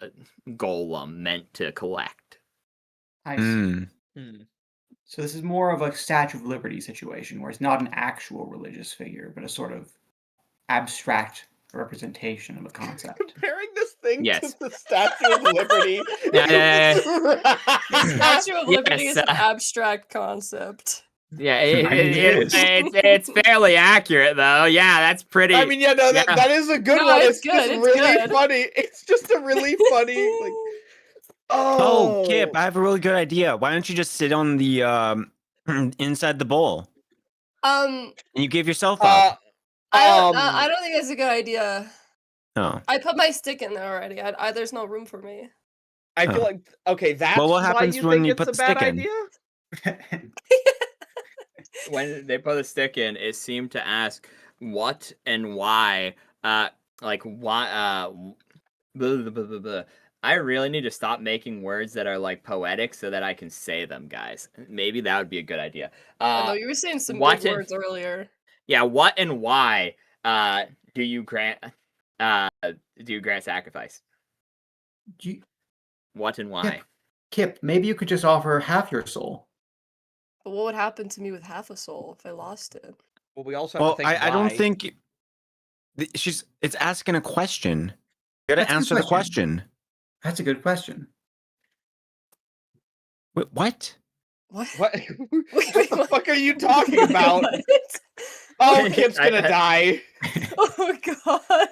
golem meant to collect. I see. So this is more of a Statue of Liberty situation, where it's not an actual religious figure, but a sort of abstract representation of a concept. Comparing this thing Yes. to the Statue of Liberty. Yeah. The Statue of Liberty Yes, is an abstract concept. Yeah, I mean, it is. it's fairly accurate though. Yeah, that's pretty. I mean, yeah, no, Yeah. that is a good No, one. it's It's just good, it's really good. funny. It's just a really funny, like, Oh, Kipp, I have a really good idea. Why don't you just sit on the inside the bowl Um, and you give yourself up? I don't think that's a good idea. Oh. I put my stick in there already. There's no room for me. I feel Oh. like, okay, that's what why happens you when think you it's put a the bad stick in? idea? When they put a stick in, it seemed to ask what and why. Like why. Blah, blah, blah, blah, blah. I really need to stop making words that are like poetic so that I can say them, guys. Maybe that would be a good idea. I know you were saying some what big if- words earlier. Yeah, what and why do you grant sacrifice? You- What and why? Kipp, maybe you could just offer half your soul. But what would happen to me with half a soul if I lost it? Well, we also have Well, to think I don't why. think it's asking a question. You gotta That's a good answer the question. That's a good question. Wait, what? What? What? Wait, What the what? fuck are you talking about? What? Oh, Kip's gonna die. Oh god.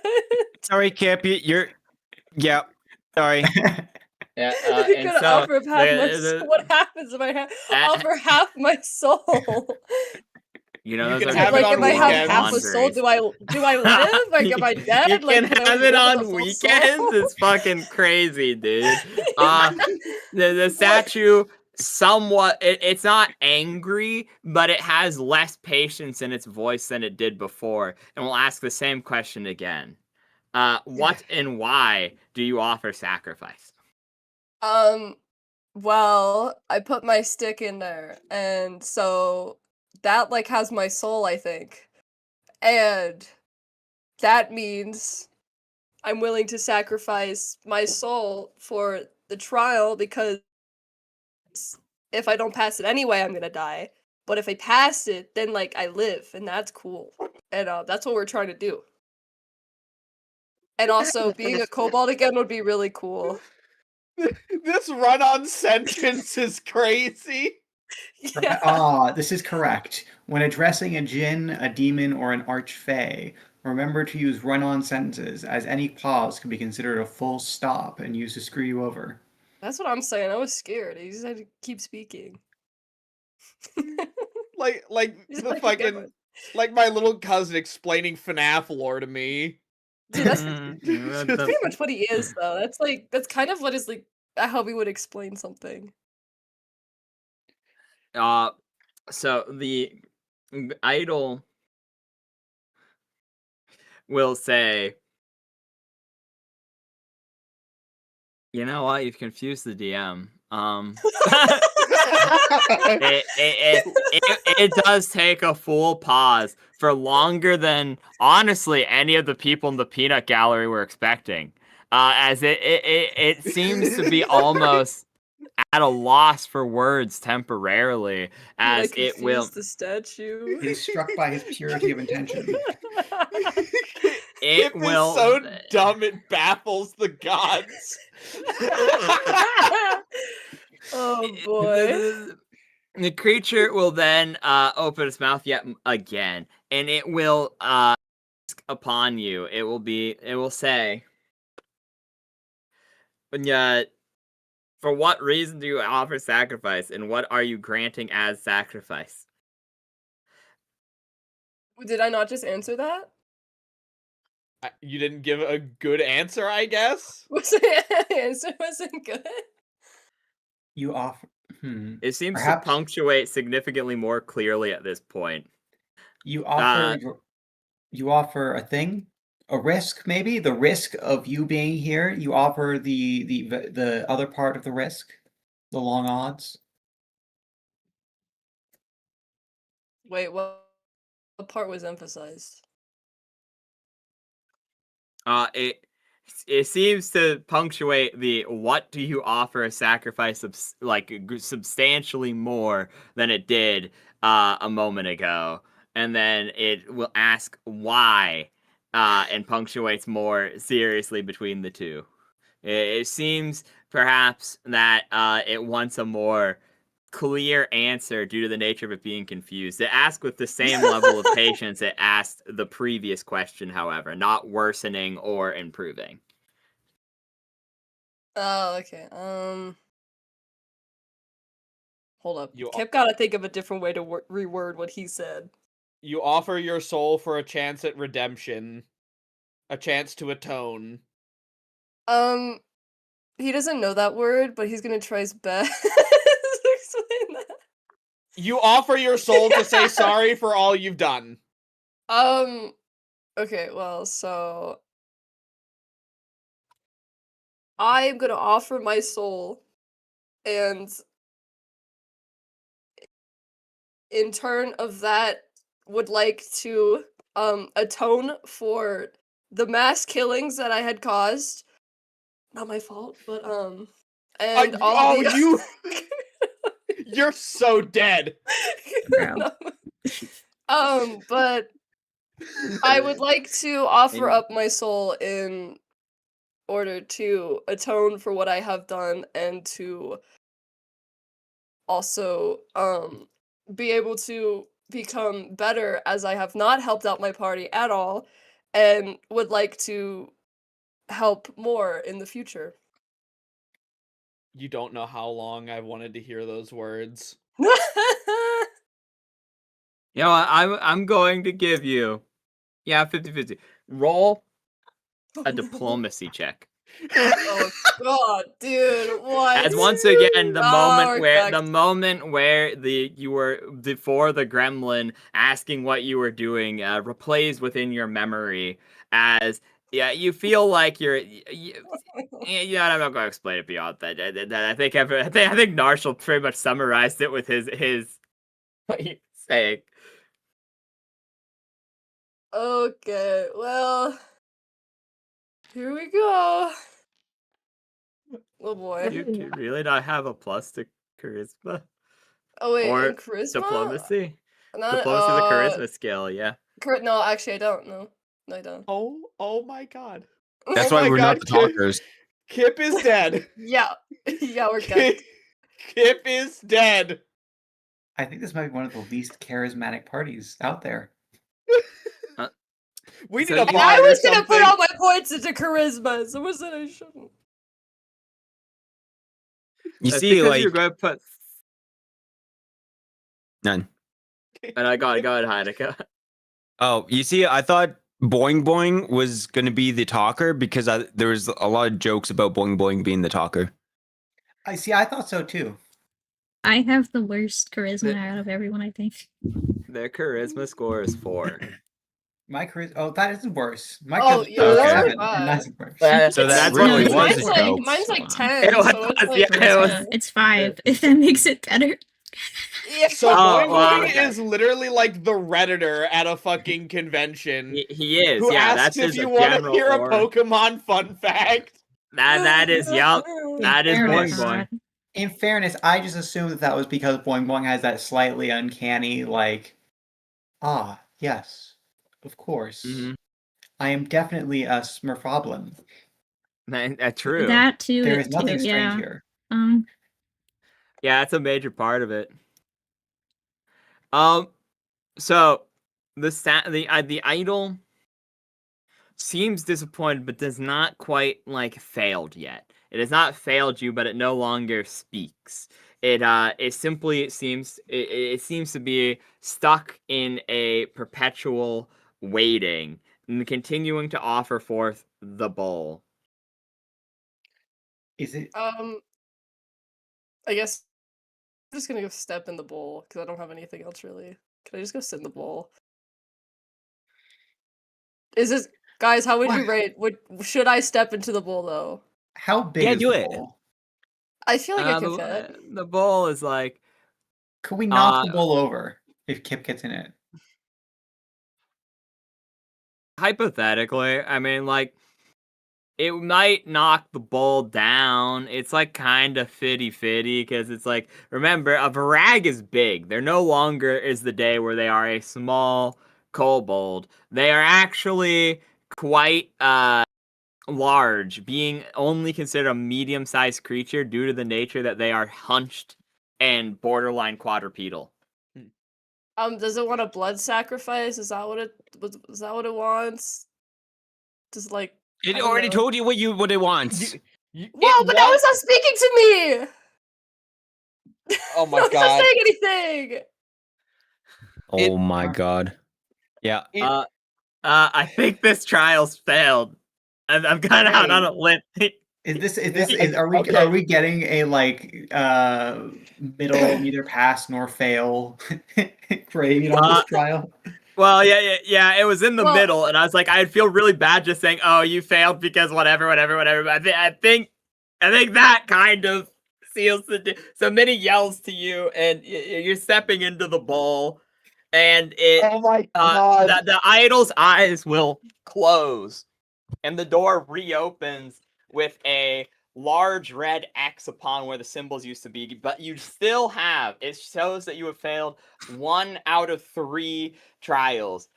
Sorry, Kipp, you're yeah. Sorry. Yeah, I'm and gonna so offer half my the- soul. What happens if I Uh, offer half my soul? you know, You those can are have it Like on if I have weekends. half a soul, do I live? Like am I dead? You Like, can do I have give it up on the full weekends. soul? It's fucking crazy, dude. The statue somewhat it's not angry, but it has less patience in its voice than it did before, and we'll ask the same question again. What and why do you offer sacrifice? Well, I put my stick in there, and so that like has my soul, I think. And that means I'm willing to sacrifice my soul for the trial because if I don't pass it anyway, I'm gonna die. But if I pass it, then like I live, and that's cool. And that's what we're trying to do. And also, being a kobold again would be really cool. This run-on sentence is crazy. Yeah. This is correct. When addressing a djinn, a demon, or an archfey, remember to use run-on sentences, as any pause could be considered a full stop and used to screw you over. That's what I'm saying. I was scared. I just had to keep speaking. Like He's the like a good fucking, one. like my little cousin explaining FNAF lore to me. Dude, that's Mm, pretty much what he is, though. That's kind of what is like how we would explain something. So the idol will say, you know what, you've confused the DM. It does take a full pause for longer than honestly any of the people in the peanut gallery were expecting. As it seems to be almost at a loss for words temporarily, as Did I it will. confuse the statue. He's struck by his purity of intention. It Kip will. is so dumb it baffles the gods. Oh boy. The creature will then open its mouth yet again, and it will ask upon you. It will say, for what reason do you offer sacrifice, and what are you granting as sacrifice? Did I not just answer that? You didn't give a good answer, I guess. Was the answer wasn't good? You offer. It seems Perhaps- to punctuate significantly more clearly at this point. You offer. You offer a thing, a risk, maybe the risk of you being here. You offer the other part of the risk, the long odds. Wait, what part was emphasized? It seems to punctuate the what do you offer a sacrifice of substantially more than it did a moment ago, and then it will ask why and punctuates more seriously between the two. It seems perhaps that it wants a more clear answer due to the nature of it being confused. It asked with the same level of patience it asked the previous question, however, not worsening or improving. Oh, okay. Hold up. You- Kip gotta think of a different way to reword what he said. You offer your soul for a chance at redemption, a chance to atone. He doesn't know that word, but he's gonna try his best to explain that. You offer your soul to say sorry for all you've done. Okay, well, so I'm gonna offer my soul, and in turn of that, would like to atone for the mass killings that I had caused. Not my fault, but and all the you you're so dead. Bro. But I would like to offer up my soul in order to atone for what I have done and to also be able to become better, as I have not helped out my party at all and would like to help more in the future. You don't know how long I've wanted to hear those words. You know what? I'm going to give you, 50-50. Roll a diplomacy check. Oh god, dude, what? As once again, the Oh, moment where you were before the gremlin asking what you were doing replays within your memory as you feel like I'm not going to explain it beyond that. I think Narshall pretty much summarized it with his what he's saying. Okay, well, here we go. Oh boy. Do you really not have a plus to charisma Oh wait, or in charisma? diplomacy? Not, Diplomacy is a charisma skill, yeah. No, actually I don't. No, I don't. Oh my god. That's Oh why my we're god, not the talkers. Kip is dead. Yeah, yeah, we're good. Kip is dead. I think this might be one of the least charismatic parties out there. We So need a you- bot I or was gonna put something. all my points into charisma. Someone said I shouldn't. You That's see, because like you're going to put. none. And I got it, Heineke. Oh, you see, I thought Boing Boing was going to be the talker because there was a lot of jokes about Boing Boing being the talker. I see. I thought so too. I have the worst charisma out of everyone, I think. Their charisma score is 4. My charisma. Oh, that is worse. My Oh, charisma yeah, is that's 7, bad. and that's worse. So that That's really what- was mine's a like, joke. mine's like Hold on. 10, It was- so it's like yeah, it was- Charisma, it's 5, if that makes it better. Yeah. So Oh, Boing wow, Boing okay. is literally like the Redditor at a fucking convention. He is, Who yeah. asks That's if his you want to general hear a aura. Pokemon fun fact. That is, yup. That is Boing fairness, Boing. In fairness, I just assumed that was because Boing Boing has that slightly uncanny, like, yes, of course. Mhm. I am definitely a Smurfoblin. True. That too. There it is nothing too, strange yeah. here. Yeah, that's a major part of it. So the idol seems disappointed, but does not quite like failed yet. It has not failed you, but it no longer speaks. It simply seems to be stuck in a perpetual waiting and continuing to offer forth the bowl. Is it? I guess I'm just gonna go step in the bowl because I don't have anything else really. Can I just go sit in the bowl? Is this, guys? How would you What? rate? Should I step into the bowl though? How big Yeah, is do the it. bowl? I feel like I can fit. The bowl is like Could we knock the bowl over if Kip gets in it? hypothetically. I mean, like. It might knock the bowl down. It's like kind of fitty because it's like, remember, a Varag is big. There no longer is the day where they are a small kobold. They are actually quite large, being only considered a medium-sized creature due to the nature that they are hunched and borderline quadrupedal. Does it want a blood sacrifice? Is that what it wants? Just like I It don't already know. told you what it wants. Whoa, but that was not speaking to me. Oh my It's not god. saying anything. Oh my god. Yeah. I think this trial's failed. I'm kind of out on a limb. Are we getting a like middle neither pass nor fail grade on this trial? Well, yeah. It was in the middle, and I was like, I'd feel really bad just saying, "Oh, you failed because whatever." But I think that kind of seals the. So Minnie yells to you, and you're stepping into the bowl, and it. Oh my god. The idol's eyes will close, and the door reopens with a large red X upon where the symbols used to be, but you still have, it shows that you have failed 1 out of 3 trials.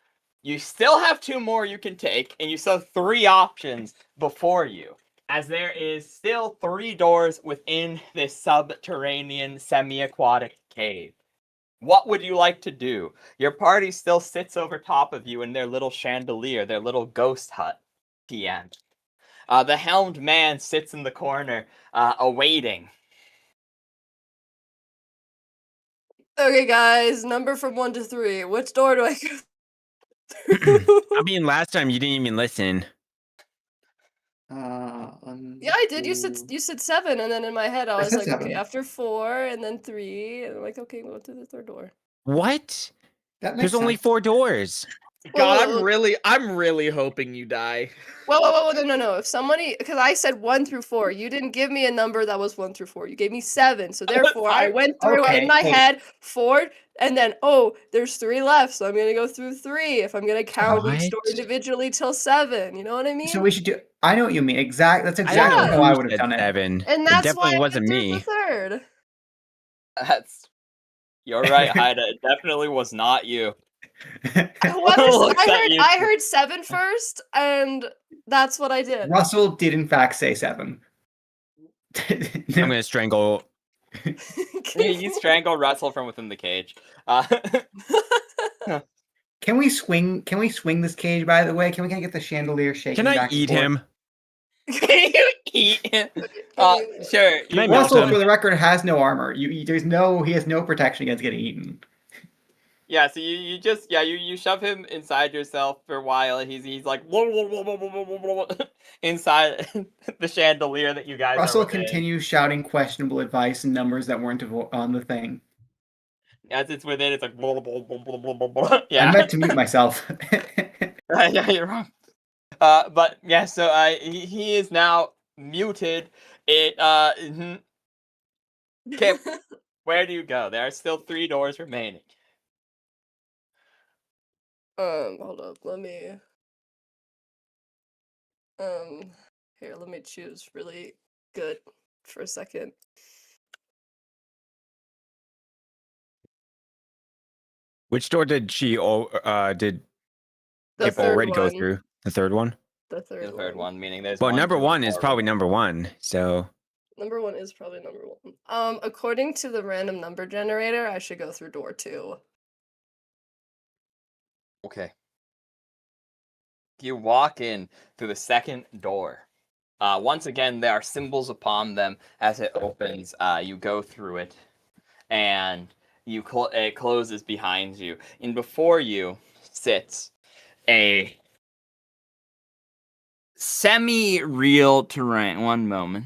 You still have 2 more you can take, and you still have 3 options before you, as there is still 3 doors within this subterranean semi-aquatic cave. What would you like to do? Your party still sits over top of you in their little chandelier, their little ghost hut, TM. The helmed man sits in the corner, awaiting. Okay, guys, number from 1 to 3. Which door do I go through? I mean, last time you didn't even listen. Yeah, I did. You said 7, and then in my head I was like, okay, after 4, and then 3, and I'm like, okay, go to the 3rd door. What? That makes There's only sense. 4 doors. God, Whoa. I'm really hoping you die. Whoa, no. If somebody, because I said 1 through 4, you didn't give me a number that was 1 through 4. You gave me 7, so therefore I went through in my head 4, and then there's 3 left, so I'm gonna go through 3 if I'm gonna count each door What? individually till 7. You know what I mean? So we should do. I know what you mean. That's I exactly don't know how I who would have said done it. 7. And It that's why definitely I wasn't went through me. the 3rd. You're right, Haida. It definitely was not you. I heard 7 first, and that's what I did. Russell did in fact say 7. I'm gonna strangle. You strangle Russell from within the cage. Can we swing this cage, by the way? Can we get the chandelier shaking Can I back and eat forth? him? Can you eat him? Sure. Can I melt Russell, him? for the record, has no armor. He has no protection against getting eaten. Yeah, so you just you shove him inside yourself for a while, and he's like inside the chandelier that you guys Russell are within. continues shouting questionable advice and numbers that weren't on the thing. As it's within, it's like blah, blah, blah, blah, blah, blah, blah. Yeah. I meant to mute myself. Yeah, you're wrong. But yeah, so he is now muted. Kipp, where do you go? There are still 3 doors remaining. Hold up, let me here, let me choose really good for a second. Which door did she? Did The Kipp 3rd already go one. through? The 3rd one. The third, The third one, meaning there's Well, one, number 2, 1 is 4 probably remaining. number 1. So Number 1 is probably number 1. According to the random number generator, I should go through door 2. Okay. You walk in through the 2nd door. Once again, there are symbols upon them as it opens. You go through it, and it closes behind you. And before you sits a semi-real terrain. One moment.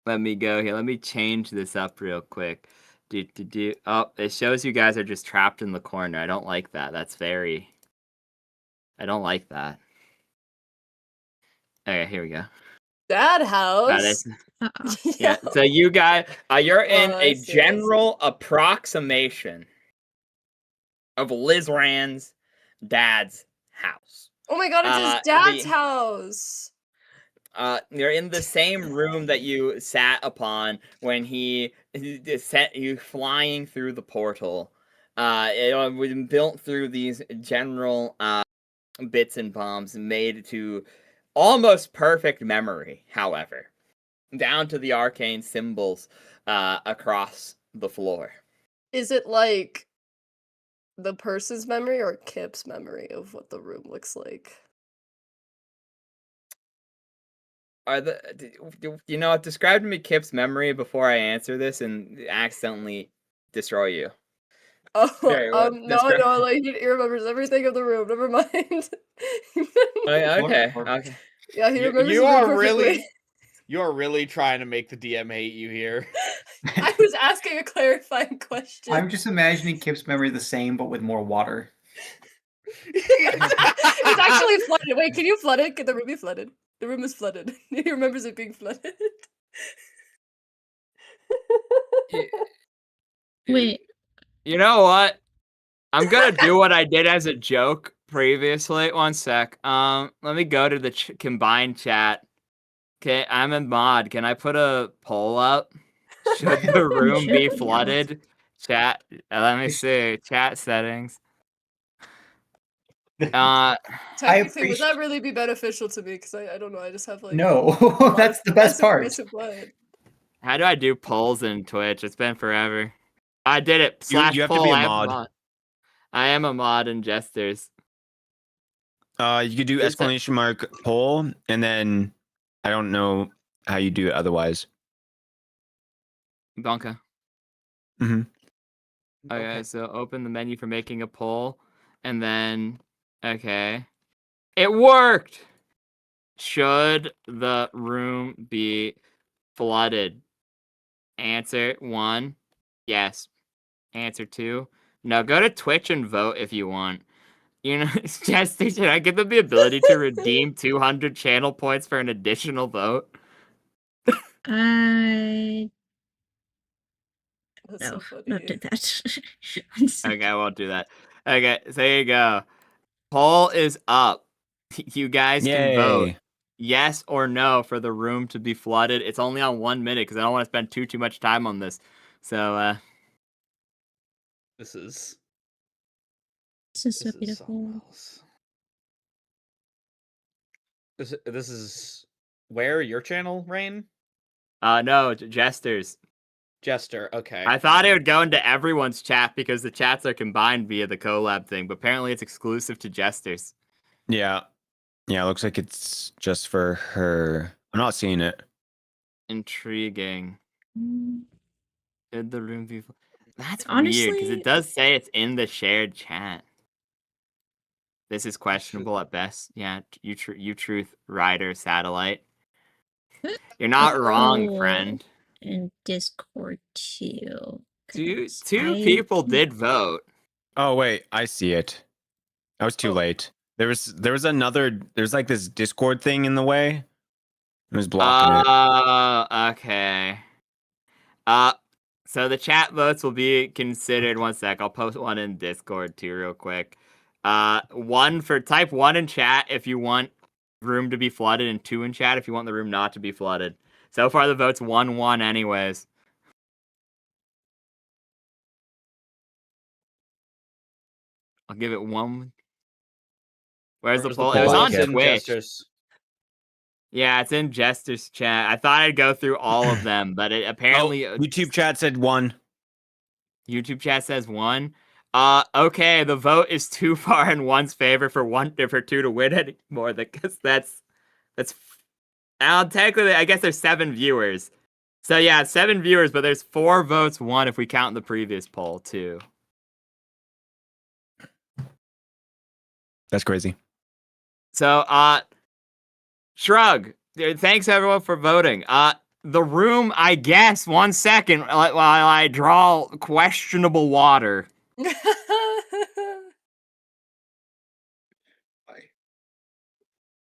Let me go here. Let me change this up real quick. Oh, it shows you guys are just trapped in the corner. I don't like that. I don't like that. Okay, here we go. That house. Yeah. So you guys, you're in I a see. general approximation of Liz Rand's dad's house. Oh my god, it's his dad's house. You're in the same room that you sat upon when he sent you flying through the portal. It was built through these general bits and bombs made to almost perfect memory, however, down to the arcane symbols across the floor. Is it like the person's memory or Kipp's memory of what the room looks like? You know what? Describe to me Kipp's memory before I answer this and accidentally destroy you. Oh, Sorry, what? no, like he remembers everything of the room. Never mind. Oh, yeah, okay, Or- okay. Yeah, he remembers You the room are perfectly. really, you are really trying to make the DM hate you here. I was asking a clarifying question. I'm just imagining Kip's memory the same, but with more water. It's actually flooded. Wait, can you flood it? Can the room be flooded? The room is flooded. He remembers it being flooded. Wait, You know what? I'm gonna do what I did as a joke previously. One sec. Let me go to the combined chat. Okay, I'm a mod. Can I put a poll up? Should the room should, be yes. flooded? Chat. Let me see. Chat settings. Technically, would that really be beneficial to me? Because I don't know. I just have like No, that's the best part. Blood. How do I do polls in Twitch? It's been forever. I did it. You Slash have to poll. be a I am mod. I am a mod in Jesters. You could do Is that- exclamation mark poll, and then I don't know how you do it otherwise. Donka. Mhm. Okay, so open the menu for making a poll, and then okay, it worked. Should the room be flooded? Answer 1, yes. Answer 2, no. Go to Twitch and vote if you want. You know, Jester, should I give them the ability to redeem 200 channel points for an additional vote? I That's no, so funny. not did that. One second. Okay, I won't do that. Okay, so there you go. Poll is up. You guys can vote Yay! yes or no for the room to be flooded. It's only on 1 minute because I don't want to spend too much time on this. So This is This is so this is beautiful. something else. This is where your channel, Rain? no, Jesters. Jester. Okay. I thought it would go into everyone's chat because the chats are combined via the collab thing, but apparently it's exclusive to Jesters. Yeah, yeah. Looks like it's just for her. I'm not seeing it. Intriguing. Mm, Did the room be? That's weird Honestly, because it does say it's in the shared chat. This is questionable at best. Yeah, you truth rider satellite. You're not wrong, poll friend. in Discord too. Two 'cause people did vote. Oh wait, I see it. I was too Oh. late. There's another. There's like this Discord thing in the way. It was blocking it. Okay. So the chat votes will be considered. One sec, I'll post one in Discord too, real quick. One for type 1 in chat if you want room to be flooded, and 2 in chat if you want the room not to be flooded. So far, the vote's 1-1, anyways. I'll give it 1. Where's the poll? It was poll? on It's in Twitch. Jesters. Yeah, it's in Jester's chat. I thought I'd go through all of them, but it apparently YouTube chat said 1. YouTube chat says 1. Okay, the vote is too far in one's favor for 2 to win anymore. Because that's technically I guess there's 7 viewers. So yeah, 7 viewers, but there's 4 votes, 1 if we count the previous poll too. That's crazy. So shrug. Thanks everyone for voting. The room, I guess, 1 second while I draw questionable water.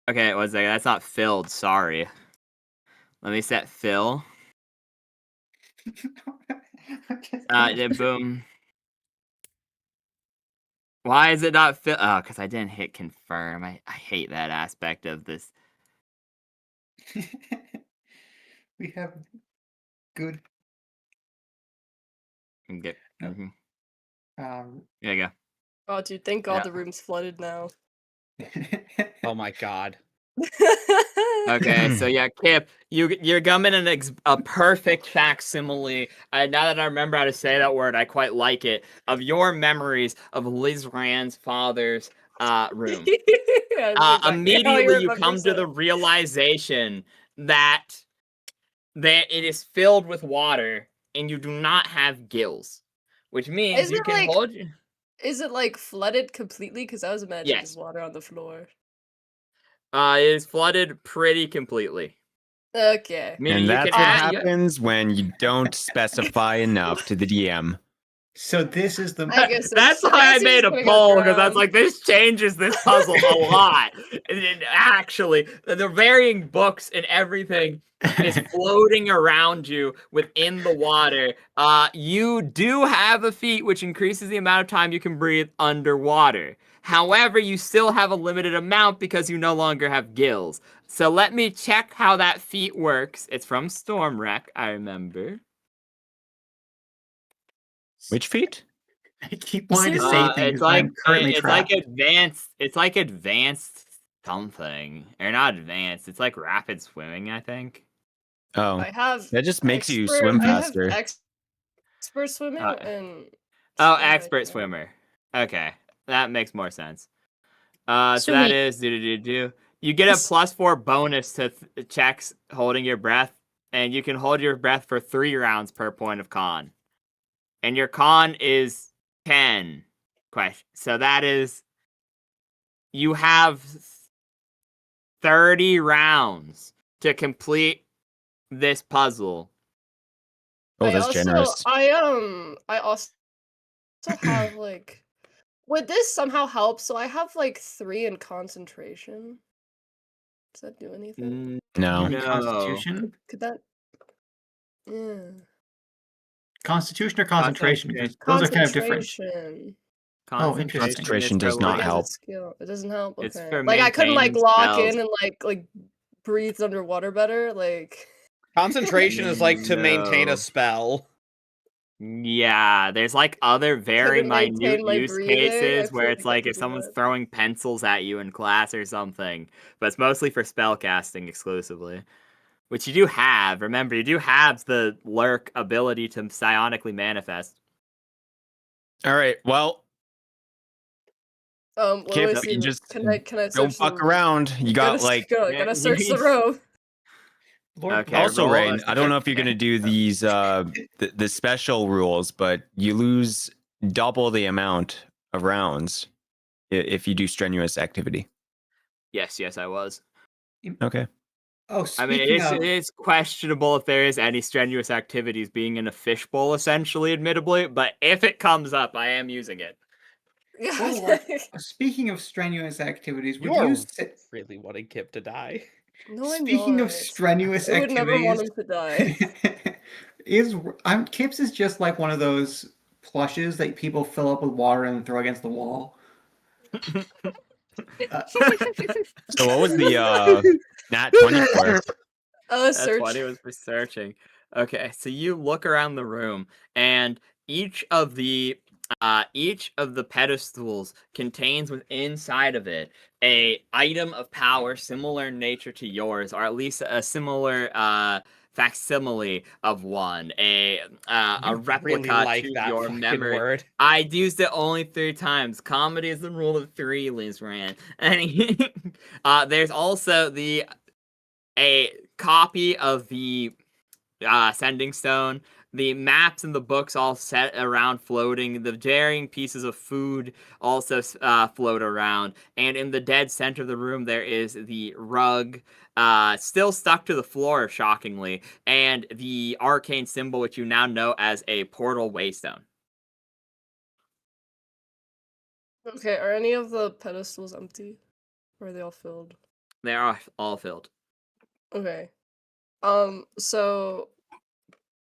Okay, 1 second. That's not filled. Sorry. Let me set fill. Boom. Why is it not fill? Oh, because I didn't hit confirm. I hate that aspect of this. We have good. Okay. Nope. There you go. Oh, dude, thank God Yeah. the room's flooded now. Oh my god. Okay, so yeah, Kipp, you're gumming a perfect facsimile. Now that I remember how to say that word, I quite like it. Of your memories of Liz Rand's father's room. Yeah, that's exactly how Immediately you remember come to the it. realization that it is filled with water and you do not have gills, which means Is you it can like- hold. Is it like flooded completely? Because I was imagining Yes. just water on the floor. It is flooded pretty completely. Okay. Meaning And you that's can what add. happens when you don't specify enough to the DM. So this is the I guess That's it's- why I guess you're made just a gonna go poll, because I was drown. like, this changes this puzzle a lot. Actually, the varying books and everything is floating around you within the water. You do have a feat which increases the amount of time you can breathe underwater. However, you still have a limited amount because you no longer have gills. So let me check how that feat works. It's from Stormwreck, I remember. Which feat? I keep wanting to say Uh, things, It's but like I'm currently it's trapped. like advanced. It's like advanced something, or not advanced. It's like rapid swimming, I think. Oh, I have that just makes you expert- swim I have faster. expert swimming and Oh, swim right expert now. swimmer. Okay, that makes more sense. So So that wait. is You get a This- +4 bonus to checks holding your breath, and you can hold your breath for 3 rounds per point of con. And your con is 10. So that is you have 30 rounds to complete this puzzle. Oh, I that's also, generous. I also have like. Would this somehow help? So I have like 3 in concentration. Does that do anything? No. You mean No. Constitution? Could that? Yeah. Constitution or concentration? Because those are kind of different. Concentration. Oh, interesting. Concentration is does for, not Like, as a help. skill. It doesn't help. It's Okay. for Like I couldn't like maintaining lock spells. in and like breathe underwater better. Like Concentration is like to maintain No. a spell. Yeah, there's like other very couldn't maintain minute my use breathing. I cases where feel it's like I like could if do someone's that. throwing pencils at you in class or something, but it's mostly for spell casting exclusively. Which you do have. Remember, you do have the lurk ability to psionically manifest. All right. Well, What do Kipp, I you see? just Can I don't search fuck the around. You got gotta, like. gotta search the room. Lord, Okay, Also, roll Rain, a- I don't know if you're gonna do these the special rules, but you lose double the amount of rounds if you do strenuous activity. Yes, I was. Okay. Oh, I mean, speaking of, it is questionable if there is any strenuous activities being in a fishbowl, essentially, admittably, but if it comes up, I am using it. well, speaking of strenuous activities, would You're you say, really wanting Kipp to die. No, I'm speaking not. of strenuous I would never want activities, him to die. Kips is just like one of those plushes that people fill up with water and throw against the wall. So what was the nat 20 for? That's Search. what he was researching. Okay, so you look around the room, and each of the pedestals contains inside of it a item of power similar in nature to yours, or at least a similar facsimile of one, a You replica really like to that your fucking memory. word. I used it only 3 times. Comedy is the rule of 3, Liz Rand. There's also a copy of the Sending Stone, the maps and the books all set around floating, the varying pieces of food also float around, and in the dead center of the room there is the rug, still stuck to the floor, shockingly, and the arcane symbol which you now know as a portal waystone. Okay, are any of the pedestals empty? Or are they all filled? They are all filled. Okay. So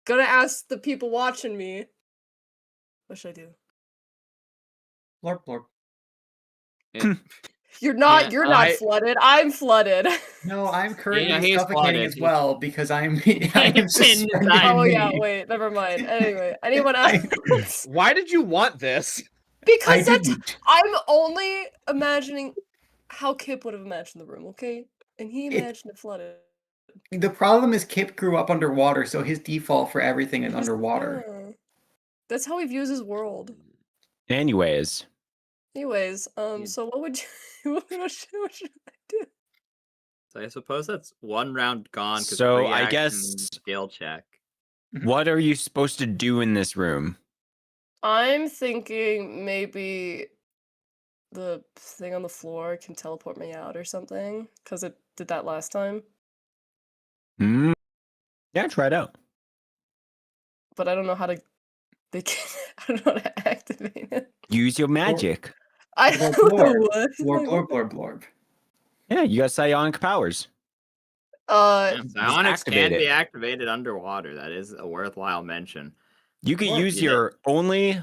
gonna ask the people watching me. What should I do? Blurp, blurp. You're not Yeah, you're not flooded. I'm flooded. No, I'm currently Yeah, he's suffocating flooded. as well because I am suspended Oh, Oh in yeah, me. wait, never mind. Anyway, anyone I- else? Why did you want this? I Because didn't. I'm only imagining how Kipp would have imagined the room, okay? And he imagined it flooded. The problem is Kipp grew up underwater, so his default for everything is Just- underwater. yeah. That's how he views his world. Anyways, Anyways, so what would you what should I do? So I suppose that's one round gone. 'Cause So, free I action guess- skill check. what are you supposed to do in this room? I'm thinking maybe the thing on the floor can teleport me out or something, because it did that last time. Hmm? Yeah, try it out. But I don't know how to. I don't know how to activate it. Use your magic. I Blorb, don't know blorb. what. Blorb, blorb, blorb, blorb. Yeah, you got psionic powers. Yeah, Just psionics activate can be it. activated underwater. That is a worthwhile mention. You could Or use you your only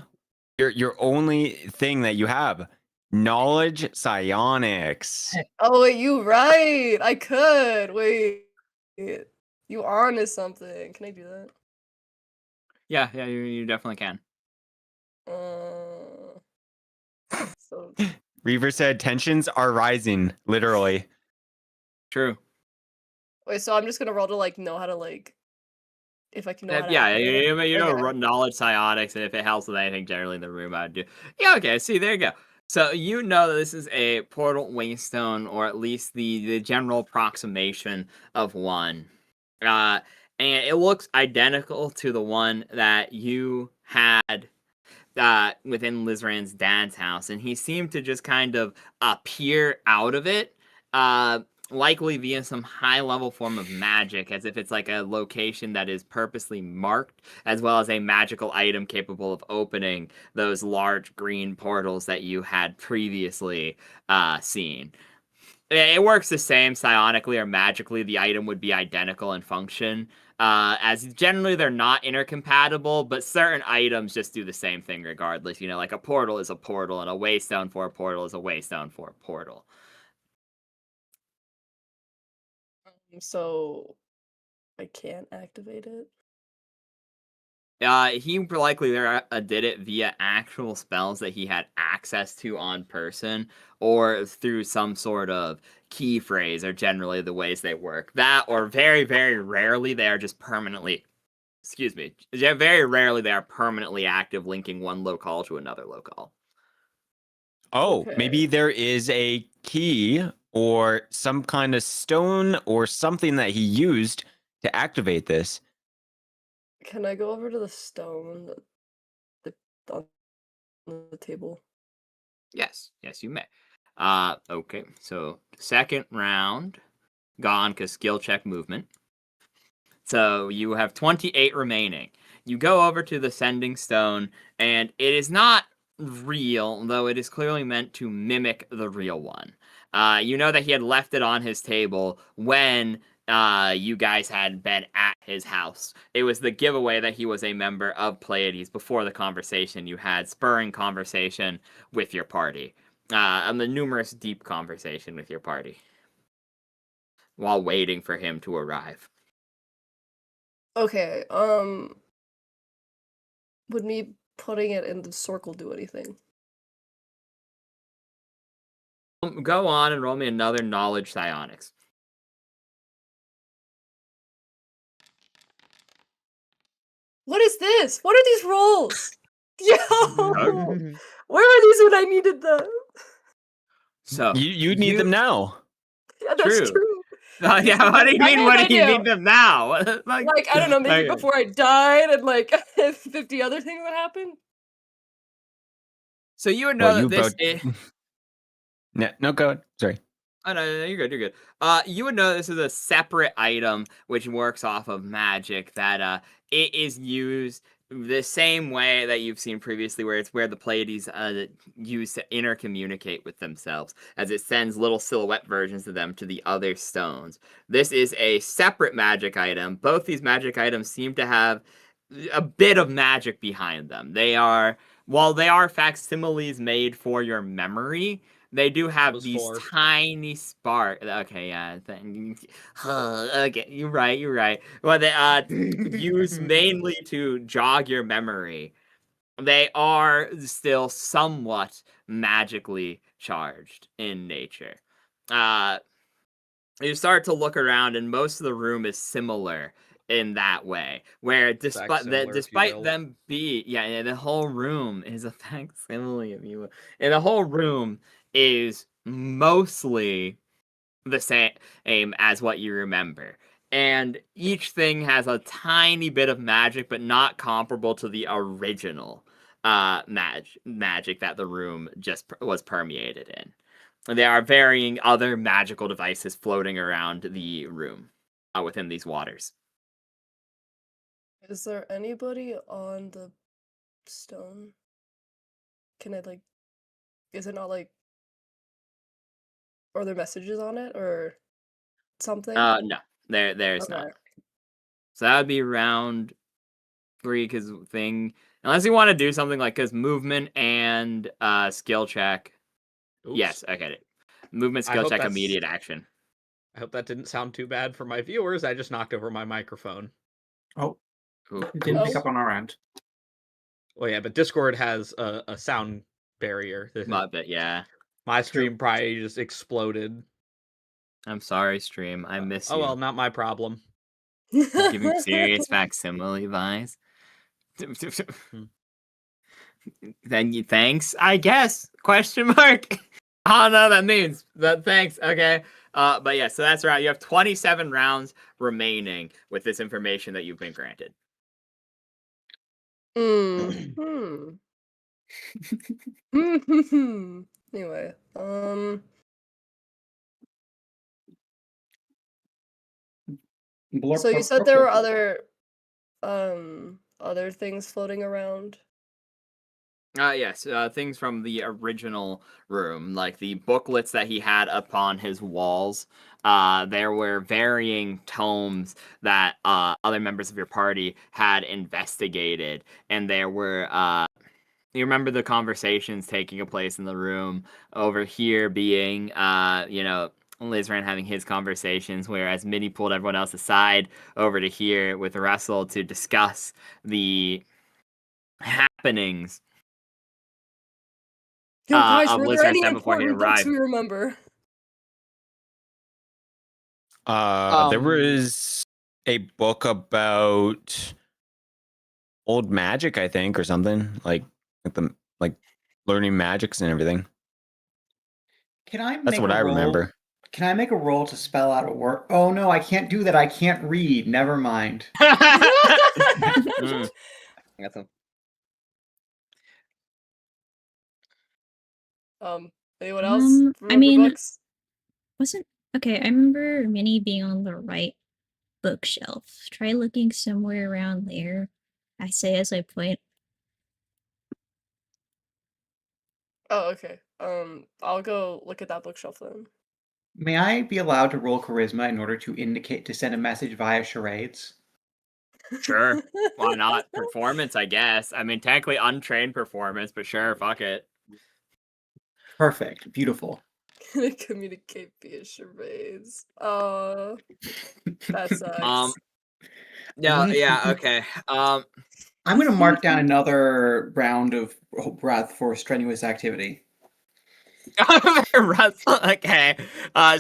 thing that you have. Knowledge psionics. Oh wait, you right. I could. Wait. You on something. Can I do that? Yeah, you definitely can. So Reaver said tensions are rising, literally. True. wait, so I'm just gonna roll to like know how to like if I can know how to Yeah, activate it? you know, Okay. knowledge psionics, and if it helps with anything generally in the room, I'd do. Yeah, okay, see, there you go. So you know that this is a portal waystone, or at least the general approximation of one. And it looks identical to the one that you had within Lizran's dad's house, and he seemed to just kind of appear out of it, likely via some high-level form of magic, as if it's like a location that is purposely marked, as well as a magical item capable of opening those large green portals that you had previously seen. It works the same psionically or magically. The item would be identical in function. As generally they're not intercompatible, but certain items just do the same thing regardless. You know, like a portal is a portal, and a waystone for a portal is a waystone for a portal. So I can't activate it. He likely did it via actual spells that he had access to on person, or through some sort of key phrase, are generally the ways they work. That, or very, very rarely, they are just permanently, very rarely they are permanently active, linking one locale to another locale. Oh, Okay. maybe there is a key or some kind of stone or something that he used to activate this. Can I go over to the stone on the table? Yes, you may. Okay, so second round gone because skill check movement. So you have 28 remaining. You go over to the sending stone, and it is not real, though it is clearly meant to mimic the real one. You know that he had left it on his table when you guys had been at his house. It was the giveaway that he was a member of Pleiades before the conversation you had, spurring conversation with your party. And the numerous deep conversation with your party while waiting for him to arrive. Okay, would me putting it in the circle do anything? Go on and roll me another knowledge psionics. What is this? What are these rolls? Yo! Where are these when I needed them? So You need them now. Yeah, that's True. true. Yeah, what do you I mean? mean, What I do you do. need them now? Like, I don't know, maybe Okay. before I died and like 50 other things would happen? So you would know Well, that you this both. is. No, go ahead. Sorry. Oh, no, you're good, you're good. You would know this is a separate item which works off of magic, that it is used the same way that you've seen previously, where it's where the Pleiades use to intercommunicate with themselves, as it sends little silhouette versions of them to the other stones. This is a separate magic item. Both these magic items seem to have a bit of magic behind them. While they are facsimiles made for your memory, they do have Was these four. tiny spark. Okay, yeah. Okay, you're right. Well, they use mainly to jog your memory. They are still somewhat magically charged in nature. you start to look around, and most of the room is similar in that way. Where Facsimilar, if you despite will. them the whole room is a facsimile, if you will. And the whole room is mostly the same as what you remember. And each thing has a tiny bit of magic, but not comparable to the original magic that the room just was permeated in. There are varying other magical devices floating around the room within these waters. Is there anybody on the stone? Can I like? Is it not like? Are there messages on it or something? No, there's not. Okay. So that would be round 3, because unless you want to do something like movement and skill check. Oops. Yes, okay. Movement, I skill hope check, that's- immediate action. I hope that didn't sound too bad for my viewers. I just knocked over my microphone. Oh, Ooh. didn't pick Oh. up on our end. Well, yeah, but Discord has a sound barrier. But yeah. My stream probably just exploded. I'm sorry, stream. I miss you. Oh well, not my problem. Giving serious facsimile vibes. Then you thanks, I guess. Question mark. I don't know what that means, but thanks. Okay. But yeah, so that's right. You have 27 rounds remaining with this information that you've been granted. Anyway, so you said there were other things floating around? Yes, things from the original room, like the booklets that he had upon his walls. There were varying tomes that other members of your party had investigated, and there were you remember the conversations taking place in the room over here being Lizran having his conversations, whereas Minnie pulled everyone else aside over to here with Russell to discuss the happenings. Yo, guys, Of were there Lizran any said before he important books arrived. we remember? There was a book about old magic, I think, or something like learning magics and everything. Can I That's make what a I roll? remember. Can I make a roll to spell out a word? Oh no, I can't do that. I can't read. Never mind. Mm. Got some. Anyone else I remember mean, books? okay, I remember Minnie being on the right bookshelf. Try looking somewhere around there. I say as I point. Oh, okay. I'll go look at that bookshelf then. May I be allowed to roll charisma in order to send a message via charades? Sure. Why not? Performance, I guess. I mean, technically untrained performance, but sure, fuck it. Perfect. Beautiful. Gonna communicate via charades. Oh, that sucks. Yeah, okay. I'm going to mark down another round of breath for strenuous activity. Russell, okay.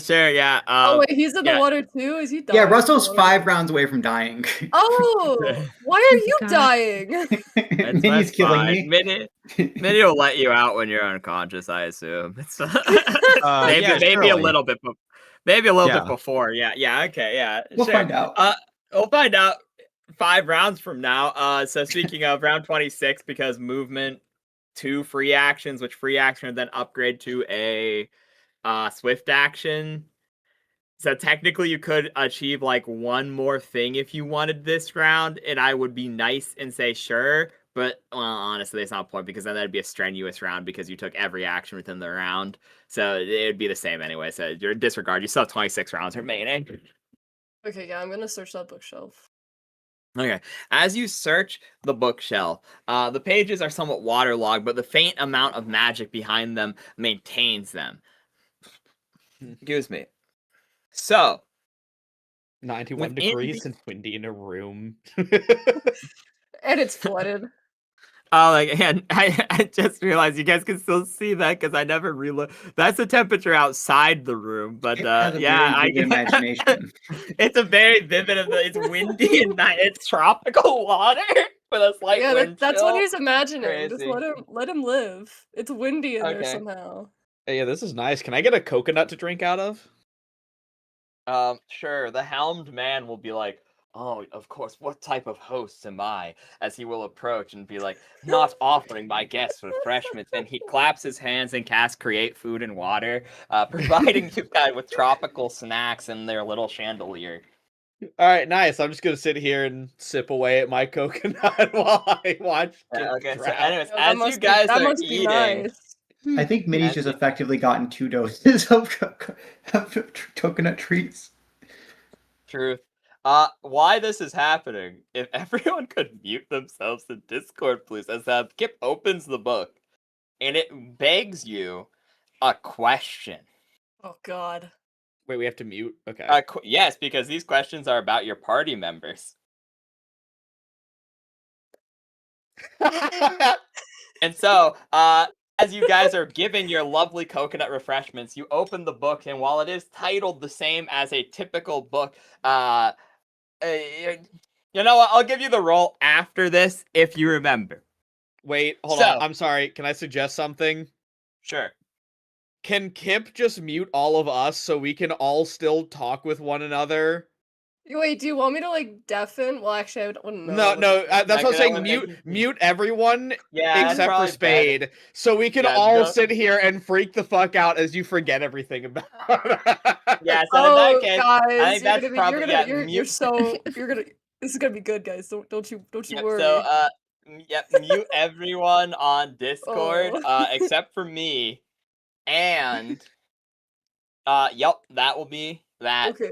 Sure, yeah. Oh wait, he's in the yeah. water too? Is he dying? Yeah, in the Russell's water? 5 rounds away from dying. Oh, why are you God. dying? Minnie's killing me. Minnie will let you out when you're unconscious, I assume. It's maybe a little bit bit before. Yeah, okay, yeah. We'll sure. find out. We'll find out 5 rounds from now. So speaking of round 26, because movement, 2 free actions, which free action would then upgrade to a swift action. So technically you could achieve like one more thing if you wanted this round, and I would be nice and say sure, but well, honestly, it's not a point, because then that'd be a strenuous round because you took every action within the round. So it would be the same anyway. So you're disregard. You still have 26 rounds remaining. Okay, yeah, I'm gonna search that bookshelf. Okay. As you search the bookshelf, the pages are somewhat waterlogged, but the faint amount of magic behind them maintains them. Excuse me. So, 91 within degrees and windy in a room. And it's flooded. Oh, like, and I just realized you guys can still see that because I never reload. That's the temperature outside the room, but It has a yeah, very vivid imagination. It's a very vivid. It's windy and it's tropical water with a slight Yeah, wind that's what chill. he's imagining. Just Crazy. let him live. It's windy in there Okay. somehow. Hey, yeah, this is nice. Can I get a coconut to drink out of? Sure. The helmed man will be like, "Oh, of course. What type of host am I?" As he will approach and be like, "Not offering my guests refreshments." And he claps his hands and casts create food and water, providing you guys with tropical snacks in their little chandelier. All right, nice. I'm just gonna sit here and sip away at my coconut while I watch. Yeah, Kip okay. So, drown. anyways, Yeah, as you guys that are must be eating, nice. I think Minnie's As just you- effectively gotten 2 doses of coconut treats. Truth. Why this is happening? If everyone could mute themselves in Discord, please, as Kipp opens the book, and it begs you a question. Oh God. Wait, we have to mute. Okay. Yes, because these questions are about your party members. And so, as you guys are given your lovely coconut refreshments, you open the book, and while it is titled the same as a typical book, you know what? I'll give you the roll after this if you remember. Wait, hold So- on. I'm sorry. Can I suggest something? Sure. Can Kip just mute all of us so we can all still talk with one another? Wait, do you want me to like deafen? Well, actually, I wouldn't know. No, what no. to- That's what I'm could saying. only Mute everyone Yeah, that's except for probably better. Spade, so we can Yeah, all go- sit here and freak the fuck out as you forget everything about. Yeah, so in that Oh, case, guys, I think that's probably you're mute. so you're gonna. This is gonna be good, guys. Don't you Yep, worry. so mute everyone on Discord Oh. except for me, and yep, that will be that. Okay.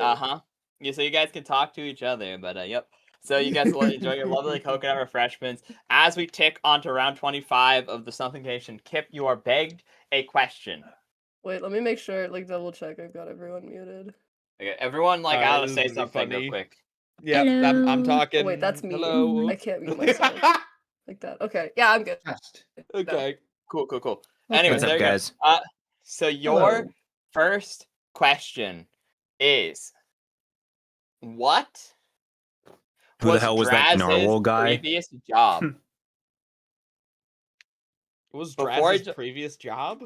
Yeah, so you guys can talk to each other, but yep. So you guys will enjoy your lovely coconut refreshments. As we tick onto round 25 of the Something Nation, Kipp, you are begged a question. Wait, let me make sure. Like double check. I've got everyone muted. Okay, everyone, gotta This is say gonna be something real funny. quick. Yeah, Hello. I'm talking. Oh wait, that's me. Hello. I can't mute myself like that. Okay, yeah, I'm good. Test. Okay. Cool. Okay. Anyways, What's up, there you guys? go. So your Hello. first question is, what Who the hell was that Draz's narwhal guy? previous job? What was Before Draz's I- previous job?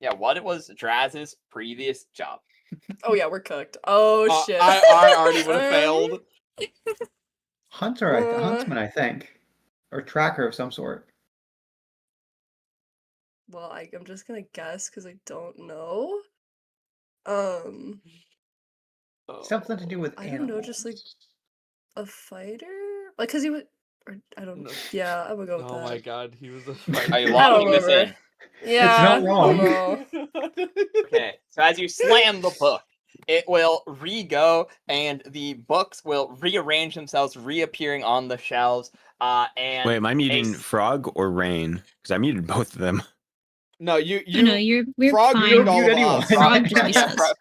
Yeah, what was Draz's previous job? Oh yeah, we're cooked. Oh shit. I already would have failed. Huntsman, I think. Or tracker of some sort. Well, I'm just gonna guess because I don't know. Something to do with I don't know, just, like, animals. a fighter? Like, cause he would, or I don't know. Yeah, I would go with Oh that. my god, he was a Are you I don't locking this in? remember. Yeah, not wrong. I don't know. Okay, so as you slam the book, it will re-go, and the books will rearrange themselves, reappearing on the shelves. And Wait, am I muting s- Frog or Rain? Because I muted both of them. No, you No, we're Frog fine. muted all Mute of anyone. us. Frog just mutes yeah, us.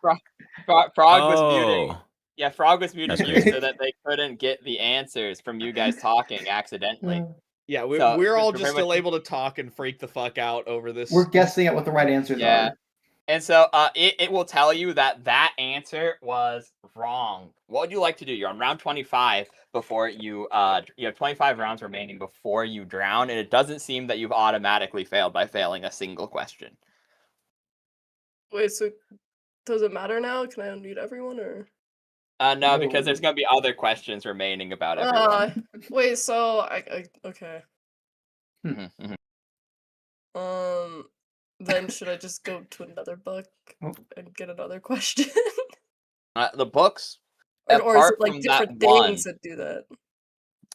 Frog was muting. Oh, Yeah, Frog was muting That's you weird. so that they couldn't get the answers from you guys talking accidentally. Yeah, So, we're all pretty just much- still able to talk and freak the fuck out over this. We're guessing at what the right answers Yeah. are. And so it will tell you that that answer was wrong. What would you like to do? You're on round 25 before you have 25 rounds remaining before you drown, and it doesn't seem that you've automatically failed by failing a single question. Wait, so does it matter now? Can I unmute everyone or? No, because there's gonna be other questions remaining about everyone. Wait, so I okay. Mhm, mhm. Then should I just go to another book and get another question? The books, Or is apart it like from that different one, things that do that?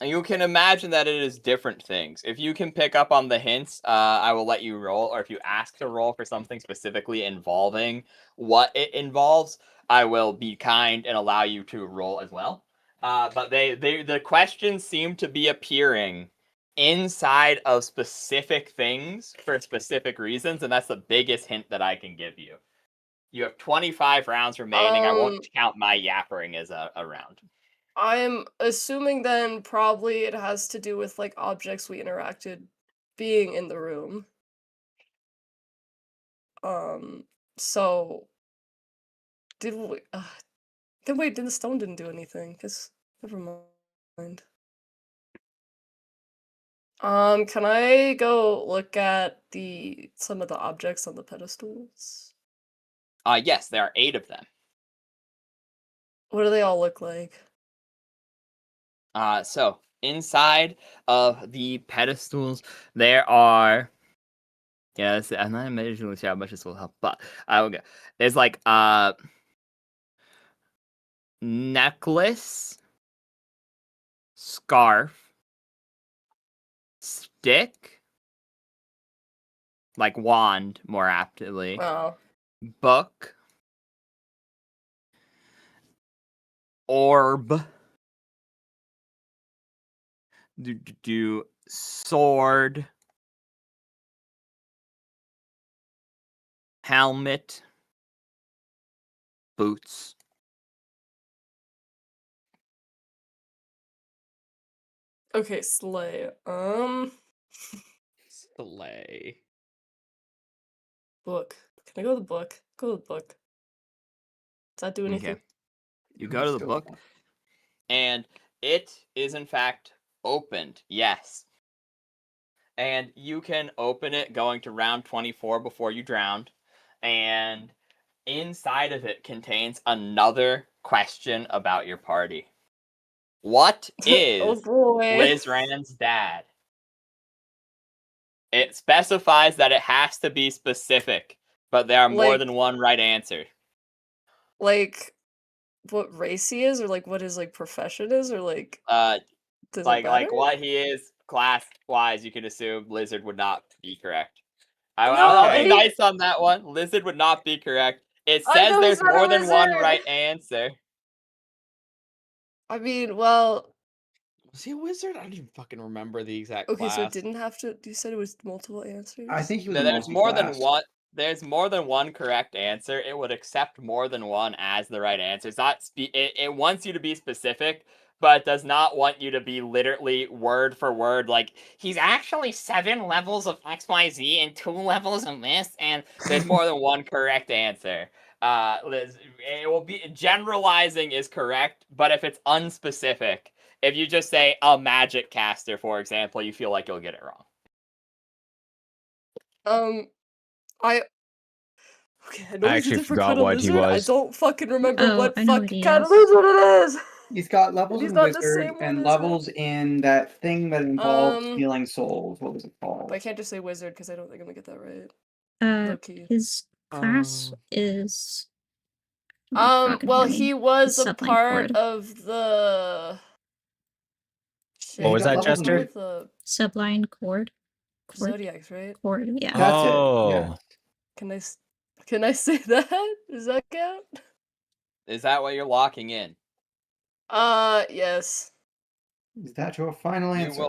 you can imagine that it is different things. If you can pick up on the hints, I will let you roll. Or if you ask to roll for something specifically involving what it involves, I will be kind and allow you to roll as well. But the questions seem to be appearing inside of specific things for specific reasons, and that's the biggest hint that I can give you. You have 25 rounds remaining. I won't count my yappering as a round. I'm assuming then probably it has to do with like objects we interacted being in the room. So did we? Then wait, then the stone didn't do anything. Guess never mind. Can I go look at some of the objects on the pedestals? Yes, there are 8 of them. What do they all look like? So inside of the pedestals, there are. Yeah, I'm not imagining how much this will help, but I will go. There's like necklace, scarf, stick, like wand, more aptly, Oh, book, orb, sword, helmet, boots. okay, slay. Slay. Book. Can I go to the book? Go to the book. Does that do anything? Okay. You go to the book, and it is in fact opened. Yes. And you can open it going to round 24 before you drowned. And inside of it contains another question about your party. What is Oh boy. Liz Rand's dad? It specifies that it has to be specific, but there are more Like- than one right answer. Like what race he is, or like what his like profession is, or like does Like it matter? what he is class wise, you can assume Lizard would not be correct. No, I'll be he- nice on that one. Lizard would not be correct. It I says know he's there's not a more than one wizard. right answer. I mean, well, Was he a wizard? I don't even fucking remember the exact okay, so it class. didn't have to. You said it was multiple answers. I think he was. There's more than multi-class. one. There's more than one correct answer. It would accept more than one as the right answer. It's not. It wants you to be specific, but it does not want you to be literally word for word. Like he's actually 7 levels of XYZ and 2 levels of this, and there's more than one correct answer. Liz, it will be generalizing is correct, but if it's unspecific, if you just say a magic caster, for example, you feel like you'll get it wrong. Okay, I know I he's a actually different forgot kind of what he lizard. I was. don't fucking remember Oh, what I know what fucking he kind of is. lizard it is. He's got levels He's in not the wizard same one and as levels in that thing that involves Um, stealing souls. What was it called? But I can't just say wizard because I don't think I'm gonna get that right. Uh, Low key. his class is. oh my fucking Well, brain. he was a Subline part cord. of the. What was Shit, that, what was Jester? with the Subline cord. Zodiacs, right? Cord, yeah. That's it. Oh. Yeah. Can I say that? Does that count? Is that what you're locking in? Yes. Is that your final You answer?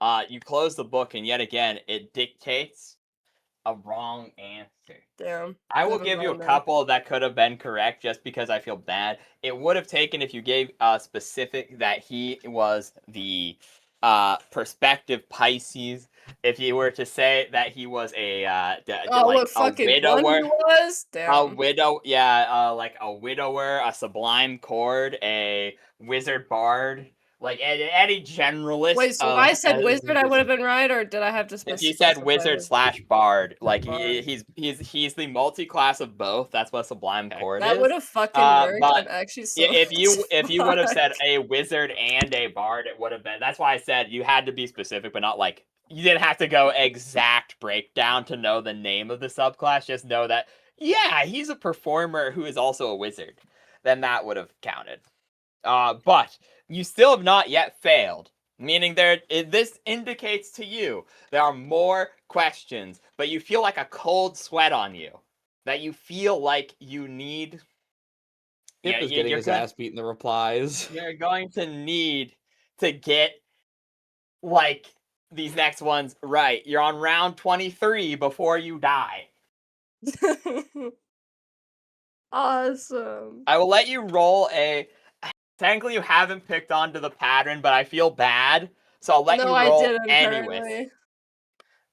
will. You close the book, and yet again, it dictates a wrong answer. Damn. I will Never give you a mind then. couple that could have been correct just because I feel bad. It would have taken if you gave specific that he was the prospective Pisces. If you were to say that he was a Oh, like what a fucking one widower, he was? a Damn. widow, like a widower, a sublime cord, a wizard bard, like any generalist. Wait, so if I said wizard, I would have been right, or did I have to If you said wizard / bard, like Bard. he's the multi-class of both. That's what sublime cord That is. would have fucking worked. but I'm actually so. if you would have said fuck. a wizard and a bard, it would have been. That's why I said you had to be specific, but not like you didn't have to go exact breakdown to know the name of the subclass. Just know that he's a performer who is also a wizard. Then that would have counted. But you still have not yet failed. Meaning this indicates to you there are more questions, but you feel like a cold sweat on you. That you feel like you need. Kipp is getting his ass beat in the replies. You're going to need to get like these next ones right. You're on round 23 before you die. Awesome. I will let you roll a. Technically, you haven't picked onto the pattern, but I feel bad, so I'll let you roll I didn't anyways. currently.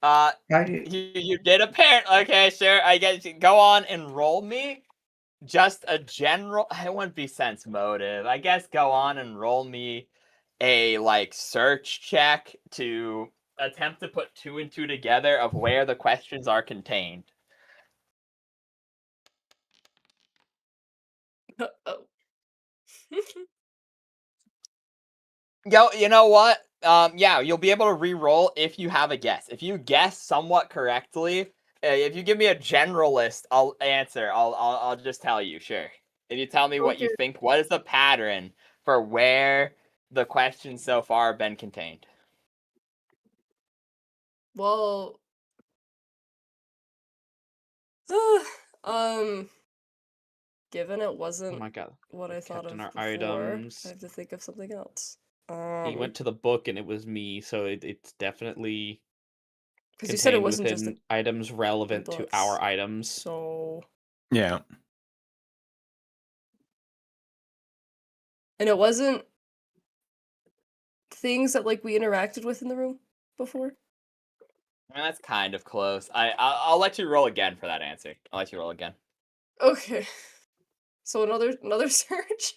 You did apparently. Okay, sure. I guess you go on and roll me. Just a general. It wouldn't be sense motive. I guess go on and roll me a like search check to attempt to put 2 and 2 together of where the questions are contained. Oh. You know what? Yeah, you'll be able to re-roll if you have a guess. If you guess somewhat correctly, if you give me a generalist, I'll answer. I'll just tell you, sure. If you tell me what you Okay. think, what is the pattern for where the questions so far have been contained? Well, given it Oh wasn't my god. what I thought Kept of in our before, items. I have to think of something else. He went to the book and it was me, so it's definitely because you said it contained wasn't just within items relevant to books. our items. So, Yeah. and it wasn't things that like we interacted with in the room before. That's kind of close. I'll let you roll again for that answer. I'll let you roll again. Okay. So another search.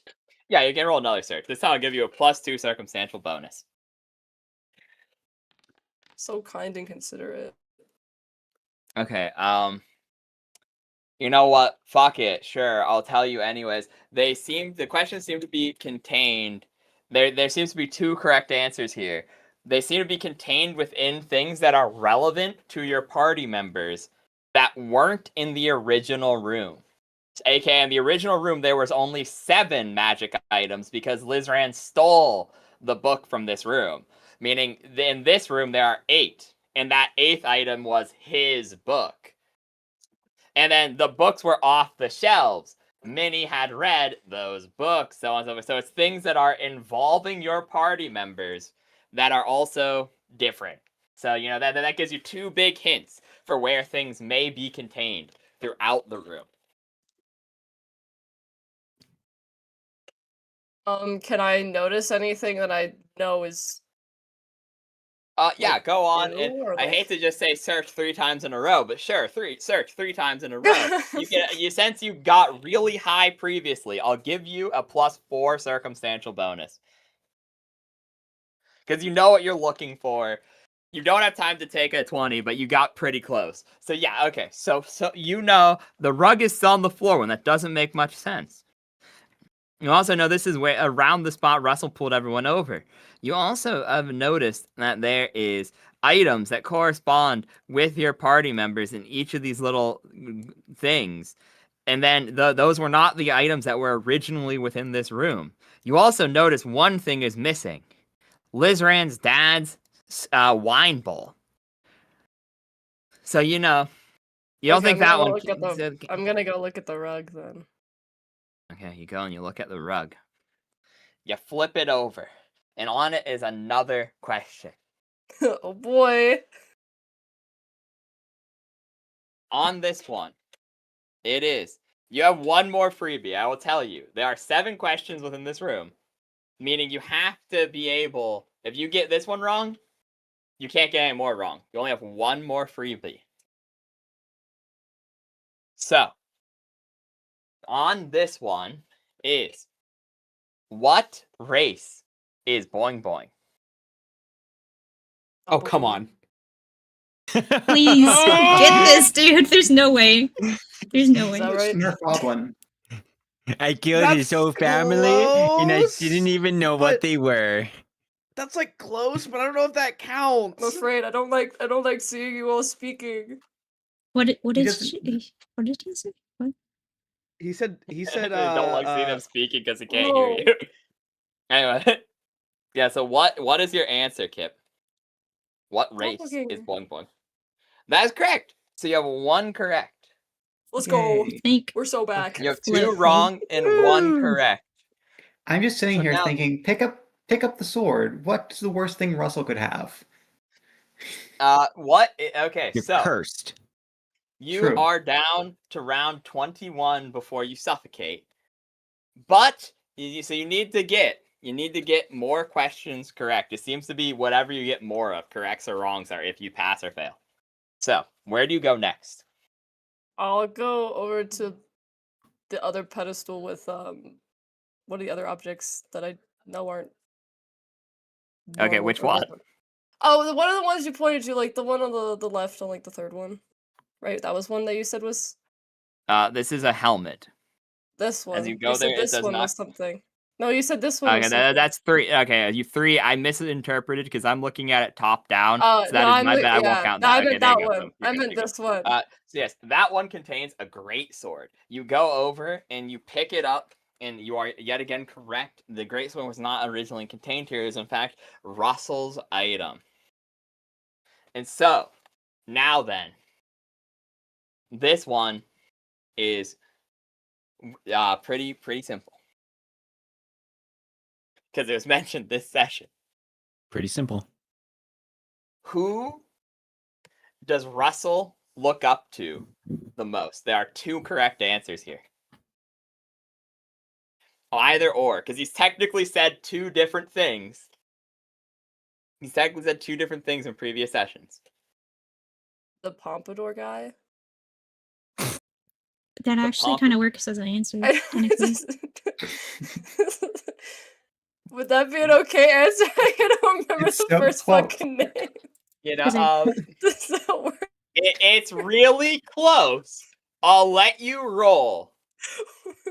Yeah, you can roll another search. This time I'll give you a +2 circumstantial bonus. So kind and considerate. Okay, you know what? Fuck it. Sure, I'll tell you anyways. The questions seem to be contained. There seems to be 2 correct answers here. They seem to be contained within things that are relevant to your party members that weren't in the original room. AKA in the original room, there was only 7 magic items because Lizran stole the book from this room. Meaning, in this room, there are 8. And that 8th item was his book. And then the books were off the shelves. Minnie had read those books, so on and so forth. So it's things that are involving your party members that are also different. So, you know, that gives you 2 big hints for where things may be contained throughout the room. Can I notice anything that I know is Yeah, like, go on. new, And or, I like- hate to just say search 3 times in a row, but sure, search 3 times in a row. You since you got really high previously, I'll give you a +4 circumstantial bonus. Because you know what you're looking for. You don't have time to take a 20, but you got pretty close. So yeah, okay. So you know the rug is still on the floor when that doesn't make much sense. You also know this is where around the spot Russell pulled everyone over. You also have noticed that there is items that correspond with your party members in each of these little things. And then those were not the items that were originally within this room. You also notice one thing is missing. Lizran's dad's wine bowl. So you know, you don't Okay, think that one. I'm gonna go look at the rug then. Okay, you go and you look at the rug. You flip it over, and on it is another question. Oh boy. On this one, it is. You have one more freebie. I will tell you. There are 7 questions within this room, meaning you have to be able. If you get this one wrong, you can't get any more wrong. You only have one more freebie. So, on this one is, what race is Boing Boing? Oh, come on. Please get this, dude. There's no way. There's no Is way. that right? Nerf goblin. I killed That's his whole family, and I close, didn't even know but- what they were. That's like close, but I don't know if that I'm counts. afraid I don't like seeing you all speaking. What He did doesn't- what did he say? What? He said They don't like seeing them speaking because they can't no. hear you. Anyway, yeah. So what is your answer, Kipp? What race looking. is Boing Boing? That is correct. So you have 1 correct. Let's go. Yay. Think. We're so back. You have Flip 2 me. wrong and 1 Woo! correct. I'm just sitting So here now- thinking, pick up the sword. What's the worst thing Russell could have? Okay, You're so cursed. you True. are down to round 21 before you suffocate. But so you need to get more questions correct. It seems to be whatever you get more of, corrects or wrongs, are if you pass or fail. So, where do you go next? I'll go over to the other pedestal with what are the other objects that I know aren't Okay, normal which or one? regular? Oh, one of the ones you pointed to, like the one on the left on like the third one. Right? That was one that you said was This is a helmet. this one. As you You go said there, it this says one not. was something. No, you said this one Okay, was something. that's 3. Okay, you 3. I misinterpreted because I'm looking at it top down. Oh, So no, that is my bad. I won't yeah, count no, I that. Okay, meant there that you go. one. So you're I good, meant you're good. this one. So yes, that one contains a great sword. You go over and you pick it up, and you are yet again correct. The great sword was not originally contained here. It was in fact Russell's item. And so, now then, this one is pretty simple. Because it was mentioned this session. Pretty simple. Who does Russell look up to the most? There are 2 correct answers here. Either or, because he's technically said 2 different things. He's technically said 2 different things in previous sessions. The pompadour guy. That actually kind of works as an answer, technically. Would that be an okay answer? I don't remember It's the so first close. fucking name. You Is it- know, Does that work? it's really close. I'll let you roll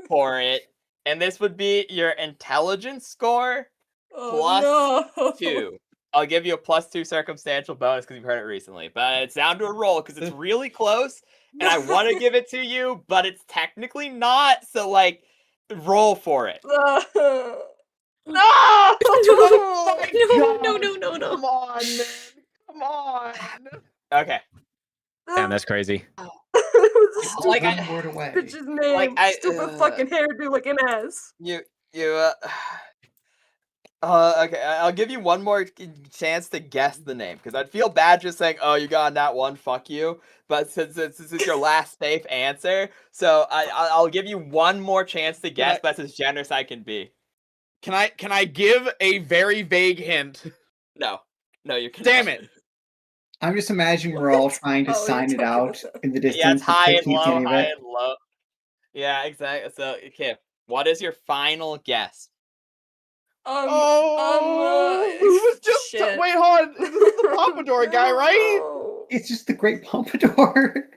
for it. And this would be your intelligence score Oh, no. 2. I'll give you a +2 circumstantial bonus because you've heard it recently. But it's down to a roll because it's really close. And I want to give it to you, but it's technically not. So, like, roll for it. No. No! Oh my No, God. no. Come on, man. Come on. Okay. Damn, that's crazy. Like, One word away. Bitch's name. Stupid fucking hairdo like an ass. Okay, I'll give you one more chance to guess the name because I'd feel bad just saying, "Oh, you got that one, fuck you." But since this is your last safe answer, so I'll give you one more chance to guess. That's as generous I can be. Can I give a very vague hint? No, you can. Damn it. I'm just imagining we're all trying to Oh, you're sign it talking out about- in the Yeah, distance. it's but high Kipp and keeps low, getting of high it. and low. Yeah, exactly. So, Kipp, what is your final guess? Who was just shit. wait, hold on. This is the Pompadour guy, right? No. It's just the Great Pompadour.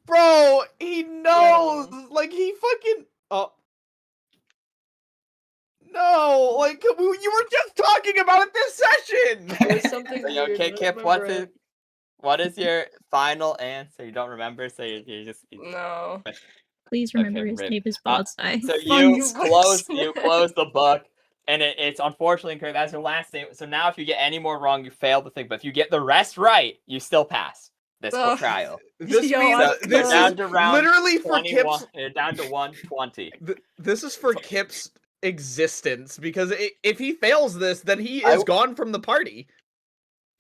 Bro, he knows. Like he fucking. Oh. No, like you were just talking about it this session. It was something So, weird. okay, I Kipp, don't remember what is your final answer? You don't remember, so you just. No. Please remember Okay, his rip. name is Baldsai. So Fun you close Smash. the book, and it's unfortunately incorrect. That's your last statement. So now, if you get any more wrong, you fail the thing. But if you get the rest right, you still pass this Ugh. trial. This Yo, means I So this you're is down to round literally for 21. Kipp's. You're down to 120. This is for Kipp's existence because if he fails this, then he I is gone from the party.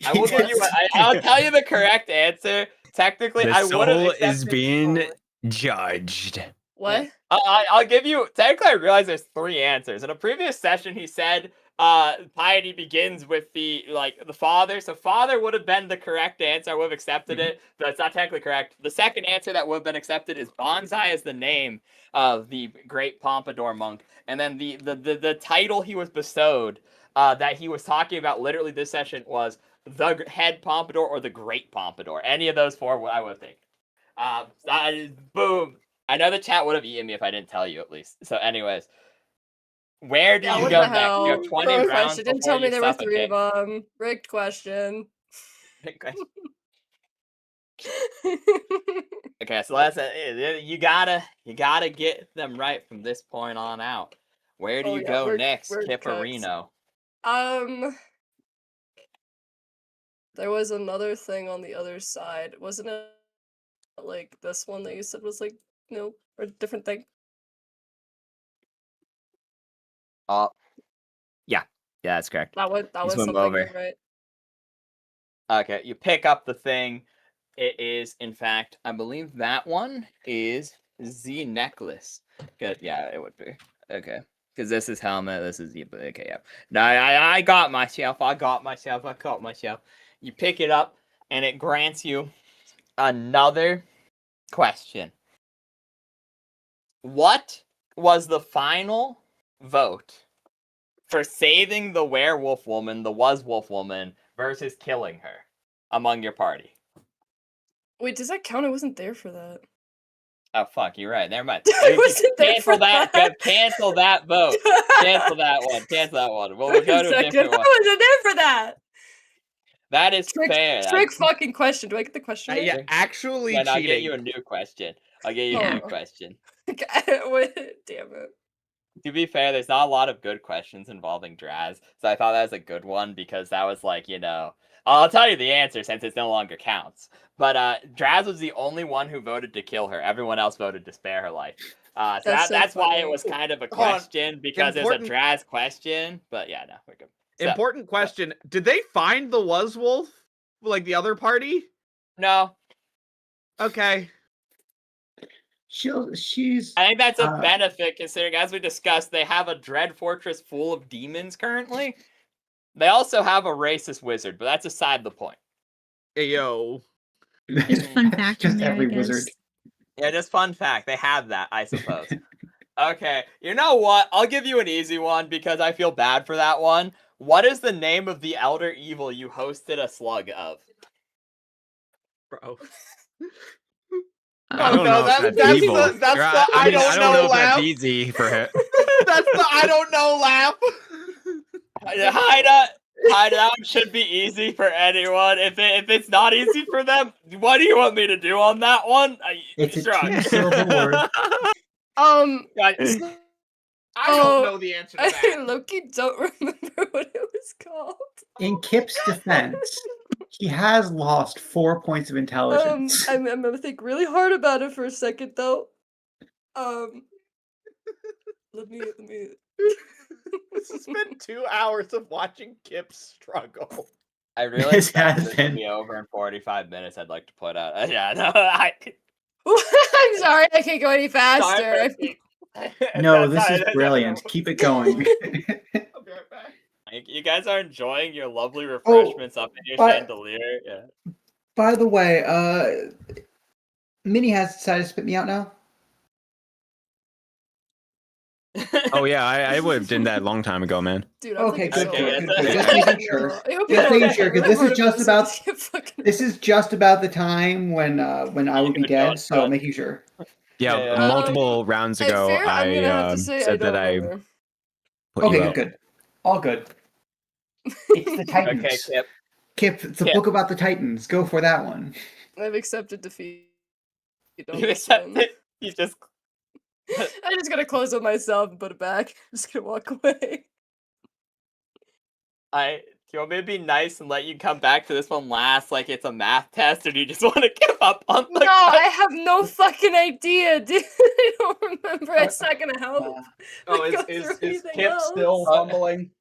I will give you. I'll tell you the correct answer. Technically, The I would have soul accepted. is being judged. What? I'll give you. Technically, I realize there's 3 answers. In a previous session, he said, piety begins with the father. So father would have been the correct answer. I would have accepted it, but it's not technically correct. The second answer that would have been accepted is bonsai is the name of the great pompadour monk, and then the title he was bestowed, that he was talking about literally this session was the head pompadour or the great pompadour. Any of those 4, I would think. Boom. I know the chat would have eaten me if I didn't tell you, at least. So, anyways, where do Yeah, you what go the next? hell? You have 20 Rigged rounds question. Didn't before tell me you there were 3 suffocate. of them. Rigged question. Okay, so that's you gotta get them right from this point on out. Where do Oh, you yeah, go we're next, cooked. Kipperino? There was another thing on the other side. Wasn't it like this one that you said was like, or a different thing? Yeah, that's correct. That was You swim something over. new, right? Okay, you pick up the thing. It is, in fact, I believe that one is the necklace. Good, yeah, it would be. Okay, because this is helmet, this is the. Okay, yeah. No, I got myself. You pick it up, and it grants you another question. What was the final vote for saving the werewolf woman, the was-wolf woman, versus killing her among your party? Wait, does that count? I wasn't there for that. Oh, fuck, you're right. Never mind. I wasn't there Cancel for that. that. Cancel that vote. Cancel that one. Cancel that one. We'll Wait go a to a second. different I one. wasn't there for that. That is fair. Trick fucking question. Do I get the question? Yeah, right? actually Then I'll get cheating. you a new question. I'll get you a new Oh. question. Wait, damn it. To be fair, there's not a lot of good questions involving Draz, so I thought that was a good one because that was like, I'll tell you the answer since it no longer counts. But Draz was the only one who voted to kill her. Everyone else voted to spare her life. So that's why it was kind of a Hold on. question because it's a Draz question. But yeah, no, we're good. So, Important question. Did they find the was-wolf? Like the other party? no, Okay. She's. I think that's a benefit considering, as we discussed, they have a dread fortress full of demons currently. They also have a racist wizard, but that's aside the point. Hey, yo. Just a fun fact in Just there, every I guess. wizard. Yeah, just fun fact. They have that, I suppose. Okay, you know what? I'll give you an easy one because I feel bad for that one. What is the name of the elder evil you hosted a slug of? Bro. I don't no, know if that's that's evil. the I mean, I don't know if laugh. that's easy for him. That's the I don't know laugh. Haida, that one should be easy for anyone. If it's not easy for them, what do you want me to do on that one? It's a Sure. 2-syllable word. I don't know the answer to I that. Loki don't remember what it was called. In Kipp's defense, he has lost 4 points of intelligence. I'm gonna think really hard about it for a second though. Let me. This has been 2 hours of watching Kipp struggle. I really This expect has this to been- be over in 45 minutes. I'd like to put out. Yeah, no, I'm sorry, I can't go any faster. No, this is brilliant. Keep it going. I'll be right back. You guys are enjoying your lovely refreshments up in your chandelier. Yeah. By the way, Minnie has decided to spit me out now. Oh yeah, I would have done that a long time ago, man. Dude, Okay, good, good, good. good. Just making sure. Just making sure, because this is just about the time when I would be dead. So making sure. Yeah, multiple rounds ago, I'm gonna have to say said I that I remember. put you Okay, out. good. All good. It's the Titans. Okay, Kipp. Kipp, it's a Kipp. book about the Titans. Go for that one. I've accepted defeat. You accept it. You just. I'm just gonna close it myself and put it back. I'm just gonna walk away. Do you want me to be nice and let you come back to this one last, like it's a math test, or do you just want to give up on the? No, I have no fucking idea, dude. I don't remember. It's not gonna help. Oh, Go is through anything Kipp else. still fumbling?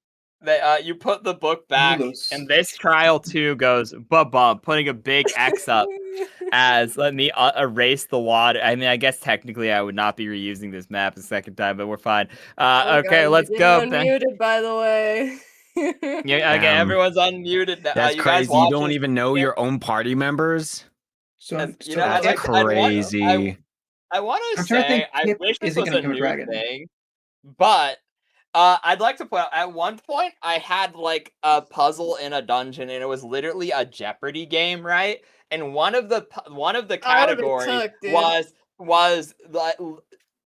You put the book back, Lose. and this trial too goes bub, putting a big X up as let me erase the water. I mean, I guess technically I would not be reusing this map a second time, but we're fine. Oh, Okay, guys, let's you're go. Ben. unmuted, by the way. Yeah, okay, Damn. everyone's unmuted now. That's you guys crazy. You don't watching- even know Yeah. your own party members. So, You know, That's I'd crazy. I want to I'm trying to say think I Kipp wish this isn't was gonna a become a new dragon. thing, but I'd like to point out at one point I had like a puzzle in a dungeon, and it was literally a Jeopardy game, right? And one of the categories cooked, dude. was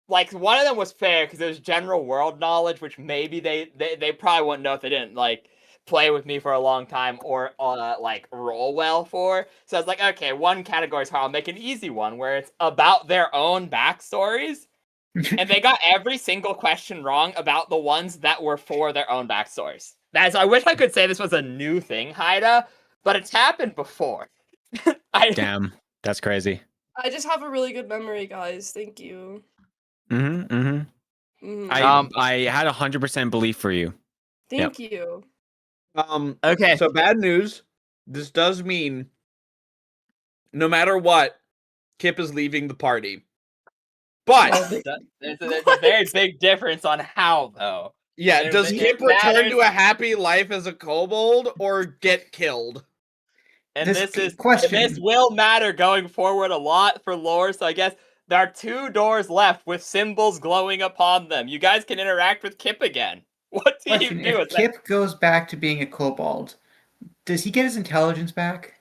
like one of them was fair because it was general world knowledge, which maybe they probably wouldn't know if they didn't like play with me for a long time or like roll well for. So I was like, okay, one category is hard. I'll make an easy one where it's about their own backstories. And they got every single question wrong about the ones that were for their own backstories. I wish I could say this was a new thing, Haida, but it's happened before. Damn, that's crazy. I just have a really good memory, guys. Thank you. Mm-hmm. Mhm. I had 100% belief for you. Thank you. Okay. So bad news. This does mean no matter what, Kipp is leaving the party. But There's a very big difference on how, though. yeah, does it Kipp return matters. to a happy life as a kobold or get killed? And This this question. will matter going forward a lot for lore, so I guess there are 2 doors left with symbols glowing upon them. You guys can interact with Kipp again. What do Question: you do If with that? Kipp goes back to being a kobold, does he get his intelligence back?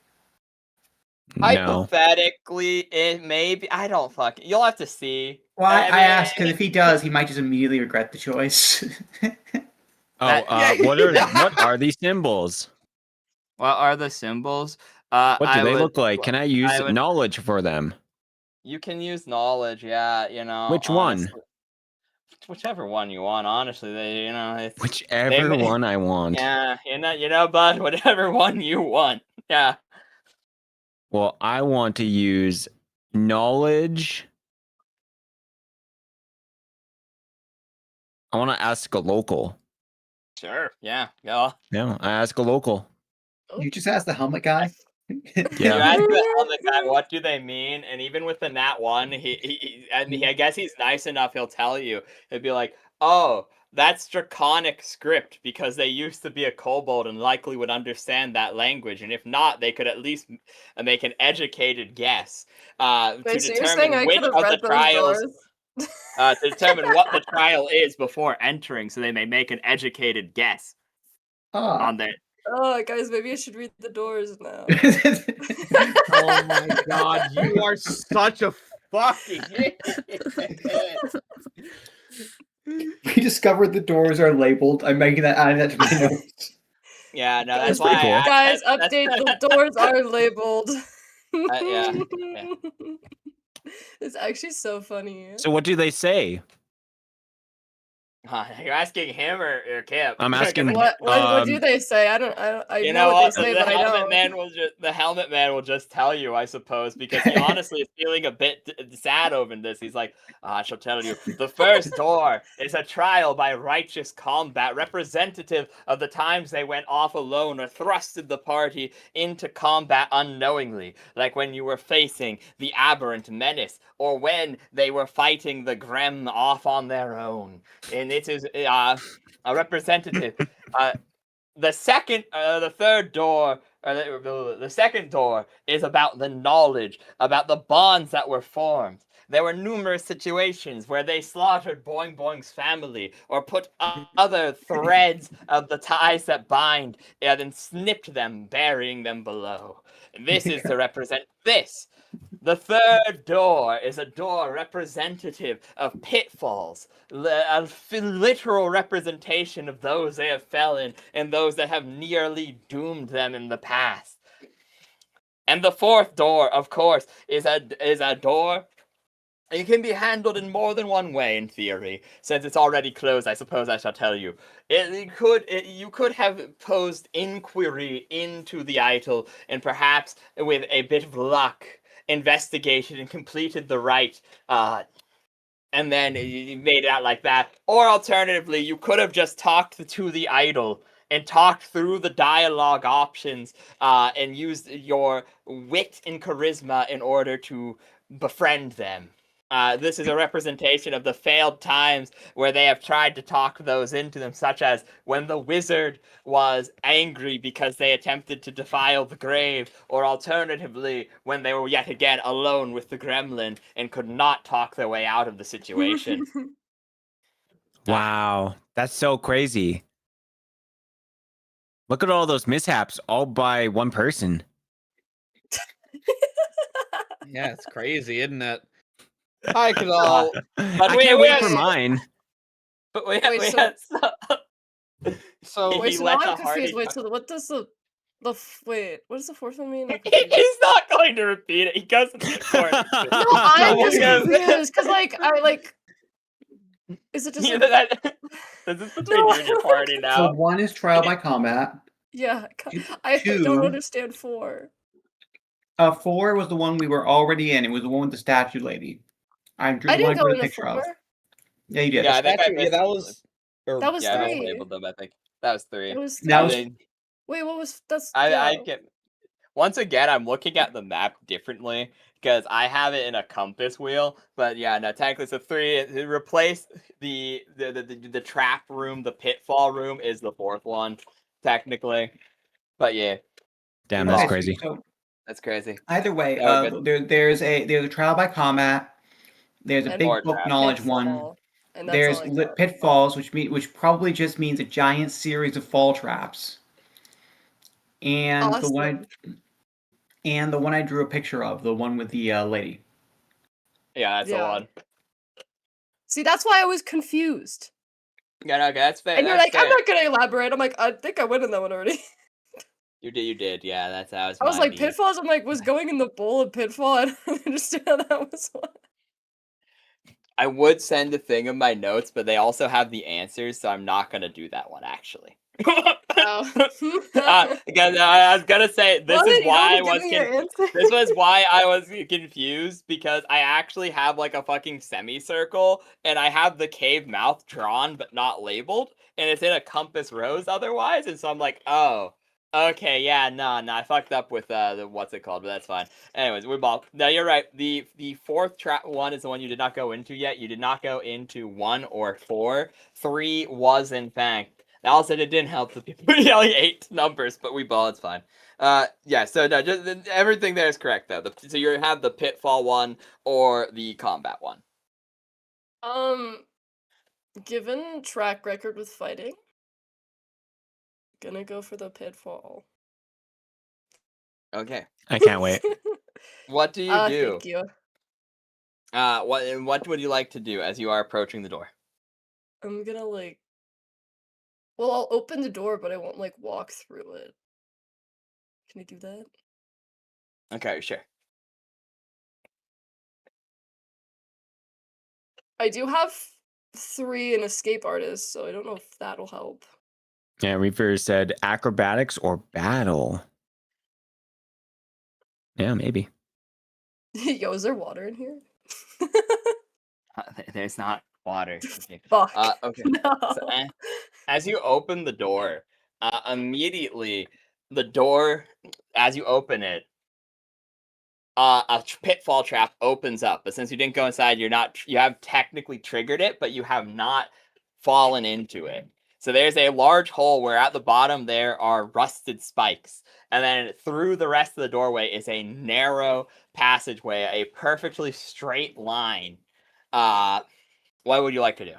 No. Hypothetically, it may be. I don't fucking. You'll have to see. Well, I mean, ask because if he does, he might just immediately regret the choice. Oh, what are these symbols? What are the symbols? What do I they would- look like? Can I use I would- knowledge for them? You can use knowledge, yeah. You know, Which one? honestly. Whichever one you want. Honestly, it's Whichever one I want. Yeah, bud. Whatever one you want. Yeah. Well, I want to use knowledge. I want to ask a local. Sure. Yeah. Go. Yeah, I ask a local. You just asked the helmet guy. You Yeah. ask the helmet guy, what do they mean? And even with the nat 1, I guess he's nice enough. He'll tell you. He'll be like, "Oh, that's draconic script because they used to be a kobold and likely would understand that language. And if not, they could at least make an educated guess to Wait, so you're saying determine I which could have of the read those trials." doors? To determine what the trial is before entering, so they may make an educated guess on the. Oh, guys, maybe I should read the doors now. Oh my god, you are such a fucking idiot. We discovered the doors are labeled. I'm making that adding that to my notes. Yeah, no, That's that's why. pretty cool. Guys, update, the doors are labeled. Yeah. It's actually so funny. So what do they say? You're asking him or Kipp? I'm asking- What do they say? I know what they say, but I don't. The helmet man will just tell you, I suppose, because he honestly is feeling a bit sad over this. He's like, I shall tell you, the first door is a trial by righteous combat, representative of the times they went off alone or thrusted the party into combat unknowingly, like when you were facing the aberrant menace, or when they were fighting the Grem off on their own. And it is a representative. The third door, the second door is about the knowledge, about the bonds that were formed. There were numerous situations where they slaughtered Boing Boing's family or put other threads of the ties that bind and then snipped them, burying them below. This is to represent this. The third door is a door representative of pitfalls, a literal representation of those they have fell in and those that have nearly doomed them in the past. And the fourth door, of course, is a door. It can be handled in more than one way, in theory. Since it's already closed, I suppose I shall tell you. You could have posed inquiry into the idol, and perhaps, with a bit of luck, investigated and completed the rite, and then you made it out like that. Or alternatively, you could have just talked to the idol and talked through the dialogue options, and used your wit and charisma in order to befriend them. This is a representation of the failed times where they have tried to talk those into them, such as when the wizard was angry because they attempted to defile the grave, or alternatively, when they were yet again alone with the gremlin and could not talk their way out of the situation. Wow, that's so crazy. Look at all those mishaps all by one person. Yeah, it's crazy, isn't it? I could all. I we- can't we wait have- for mine. But we Wait, had So Wait, He so let now the I'm confused. hardy- Wait, so what does wait, what does the fourth one mean? I'm he's confused. not going to repeat it. He goes to the court. No, I'm just Yeah. confused because, is it just This is between you and your party So now. one is trial by combat. yeah? I Two. don't understand 4. 4 was the one we were already in. It was the one with the statue lady. I didn't go into picture 4. of. Yeah, you did. Yeah, I think I Statue- yeah, missed that was. or- That was yeah, I 3. mislabeled them. I think that was 3. That was That I was- think- Wait, what was that's? I yeah. get. Once again, I'm looking at the map differently because I have it in a compass wheel. But yeah, no, technically it's a 3. It replaced the trap room, the pitfall room is the fourth one, technically. But yeah. Damn, Well, that's Okay, crazy. So That's crazy. either way, Oh, good. there's a trial by combat. There's a And big More book trap. knowledge one. Pitfall, and that's all There's I got. pitfalls, which probably just means a giant series of fall traps. And Awesome. the one I drew a picture of, the one with the lady. Yeah, that's the Yeah. one. See, that's why I was confused. Yeah, no, okay, that's fair. And you're that's like, fair. I'm not gonna elaborate. I'm like, I think I went in that one already. You did. Yeah, that was. I was my like, beat. pitfalls. I'm like, was going in the bowl of pitfall. I don't understand how that was one. I would send a thing of my notes, but they also have the answers, so I'm not gonna do that one actually. Again, I was gonna say this is why I was this was why I was confused, because I actually have like a fucking semicircle and I have the cave mouth drawn but not labeled, and it's in a compass rose otherwise, and so I'm like, oh, okay, yeah, no, I fucked up with the what's it called, but that's fine. Anyways, we ball. No, you're right. The fourth trap one is the one you did not go into yet. You did not go into 1 or 4. 3 was in fact. Also, it didn't help the people yelling 8 numbers, but we ball. It's fine. Yeah. So no, just everything there is correct though. So you have the pitfall one or the combat one. Given track record with fighting, gonna go for the pitfall. Okay. I can't wait. What do you do? Thank you. What would you like to do as you are approaching the door? I'm gonna like. Well, I'll open the door, but I won't like walk through it. Can I do that? Okay, sure. I do have 3 in escape artist, so I don't know if that'll help. Yeah, Reaper said acrobatics or battle. Yeah, maybe. Yo, is there water in here? There's not water. Okay. Fuck. Okay. No. So, as you open the door, immediately the door, as you open it, a pitfall trap opens up. But since you didn't go inside, you have technically triggered it, but you have not fallen into it. So there's a large hole where at the bottom there are rusted spikes. And then through the rest of the doorway is a narrow passageway, a perfectly straight line. What would you like to do?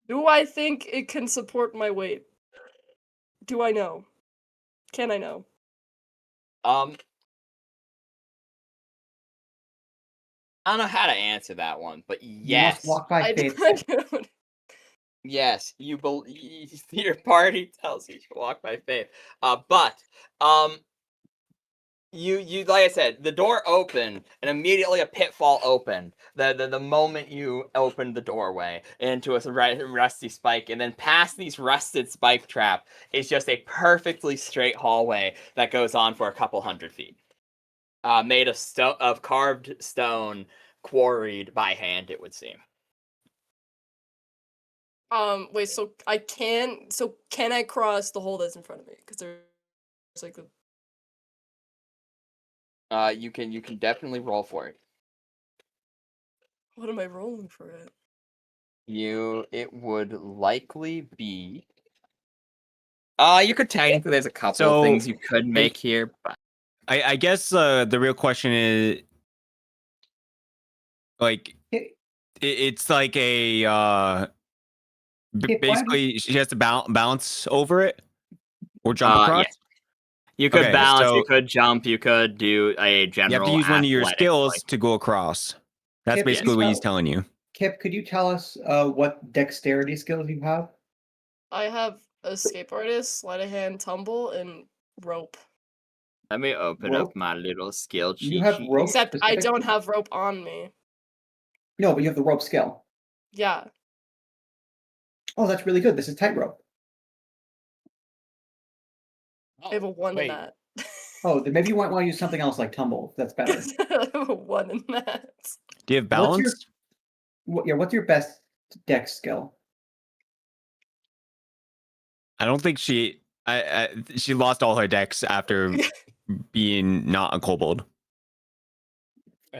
Do I think it can support my weight? Do I know? Can I know? I don't know how to answer that one, but You must yes. walk by I faith. don't. Yes, you believe your party tells you to walk by faith. But you like I said, the door opened and immediately a pitfall opened. The moment you opened the doorway into a rusty spike, and then past these rusted spike trap is just a perfectly straight hallway that goes on for a couple hundred feet. Made of carved stone, quarried by hand, it would seem. Wait, so can I cross the hole that's in front of me? Because there's like the. You can definitely roll for it. What am I rolling for it? It would likely be. You could technically. There's a couple of things you could make here, but I guess the real question is, like, it's like a basically she has to bounce over it or jump across. Yeah. You could bounce, so you could jump, you could do a general. You have to use one of your skills like, to go across. That's Kipp, basically what he's telling you. Kipp, could you tell us what dexterity skills you have? I have escape artist, sleight of hand, tumble, and rope. Let me open up my little skill cheat. You have rope. Except I don't have rope on me. No, but you have the rope skill. Yeah. Oh, that's really good. This is tightrope. I have a 1 in that. Oh, then maybe you might want to use something else like tumble. That's better. I have a 1 in that. Do you have balance? What's your best dex skill? I don't think she lost all her decks after being not a kobold.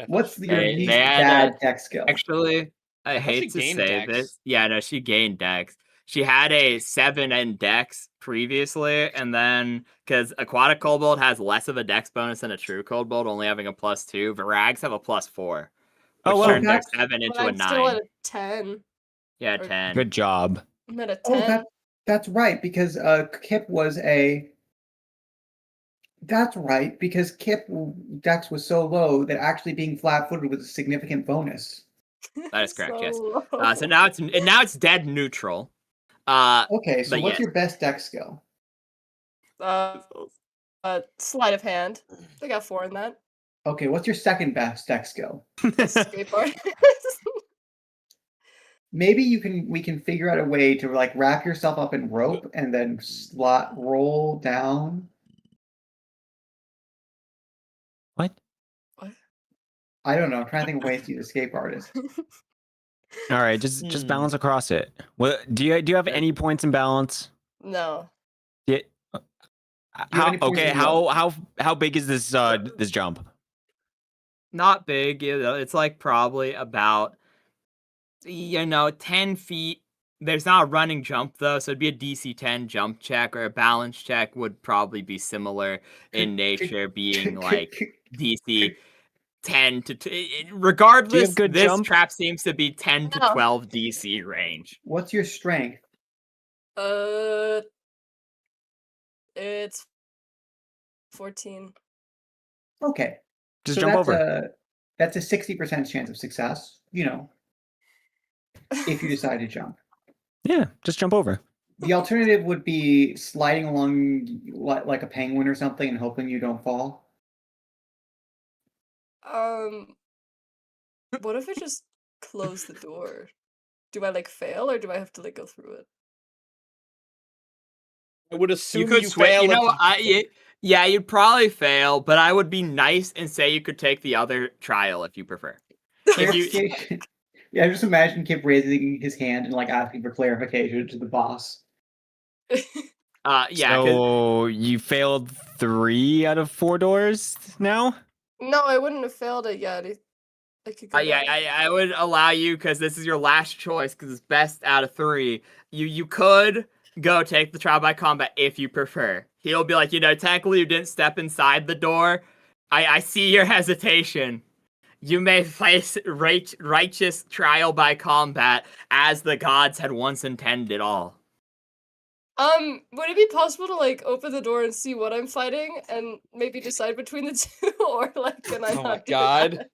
What's your least bad dex skill? Actually, I hate to say this. Yeah, no, she gained dex. she had a 7 in Dex previously, and then because Aquatic Kobold has less of a Dex bonus than a True Kobold, only having a +2, Virags have a +4, which Oh, well. turns their that's- 7 But into a I'm still 9. at a 10. Yeah, or- 10. Good job. I'm at a 10. Oh, that's right, because Kipp was a. That's right, because Kipp Dex was so low that actually being flat-footed was a significant bonus. That is correct. Yes. So So now it's dead neutral. Okay, so But what's yes. your best Dex skill? Sleight of hand. I got 4 in that. Okay, what's your second best Dex skill? Escape artist. Maybe we can figure out a way to like wrap yourself up in rope and then roll down. What? I don't know. I'm trying to think of ways to use escape artist. All right, just balance across it. What do you have any points in balance? No. Yeah. have any points in How big is this this jump? Not big, it's like probably about 10 feet. There's not a running jump though, so it'd be a DC 10 jump check, or a balance check would probably be similar in nature, being like DC 10 to regardless. good This jump? trap seems to be 10 to No. 12 DC range. What's your strength? It's 14. Okay. Just so jump that's over. That's a 60% chance of success, if you decide to jump. Yeah, just jump over. The alternative would be sliding along like a penguin or something and hoping you don't fall. What if I just close the door? Do I fail, or do I have to go through it? I would assume You could fail. yeah, you'd probably fail, but I would be nice and say you could take the other trial if you prefer. Clarification. Yeah, I just imagine Kipp raising his hand and asking for clarification to the boss. Yeah. So you failed 3 out of 4 doors now? No, I wouldn't have failed it yet. I could go Yeah, back. I would allow you, because this is your last choice, because it's best out of 3. You could go take the trial by combat if you prefer. He'll be like, technically you didn't step inside the door. I see your hesitation. You may face righteous trial by combat, as the gods had once intended all. Would it be possible to open the door and see what I'm fighting, and maybe decide between the two, or can I Oh not my do God. that?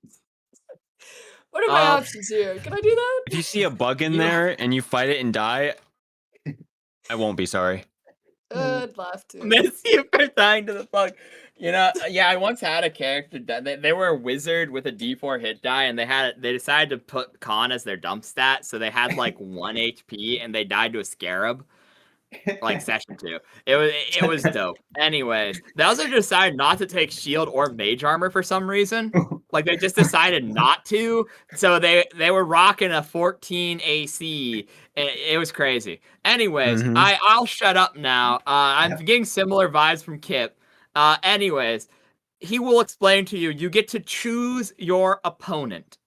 What are my options here? Can I do that? If you see a bug in there and you fight it and die, I won't be sorry. I'd laugh to. Miss you for dying to the bug. Yeah, I once had a character. They were a wizard with a D4 hit die, and they decided to put con as their dump stat, so they had 1 HP, and they died to a scarab. Session 2. It was dope. Anyways, they also decided not to take shield or mage armor for some reason. They just decided not to. So they were rocking a 14 AC. It was crazy. Anyways, I'll shut up now. I'm getting similar vibes from Kipp. Anyways, he will explain to you. You get to choose your opponent.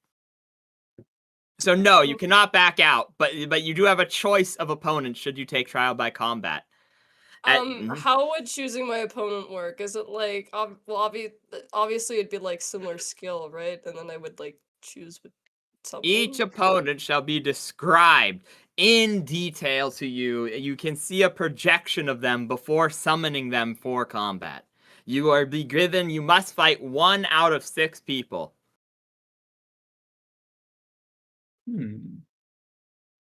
So no, you cannot back out, but you do have a choice of opponents should you take trial by combat. How would choosing my opponent work? Is it obviously it'd be similar skill, right? And then I would choose with something. Each opponent shall be described in detail to you. You can see a projection of them before summoning them for combat. You must fight 1 out of 6 people.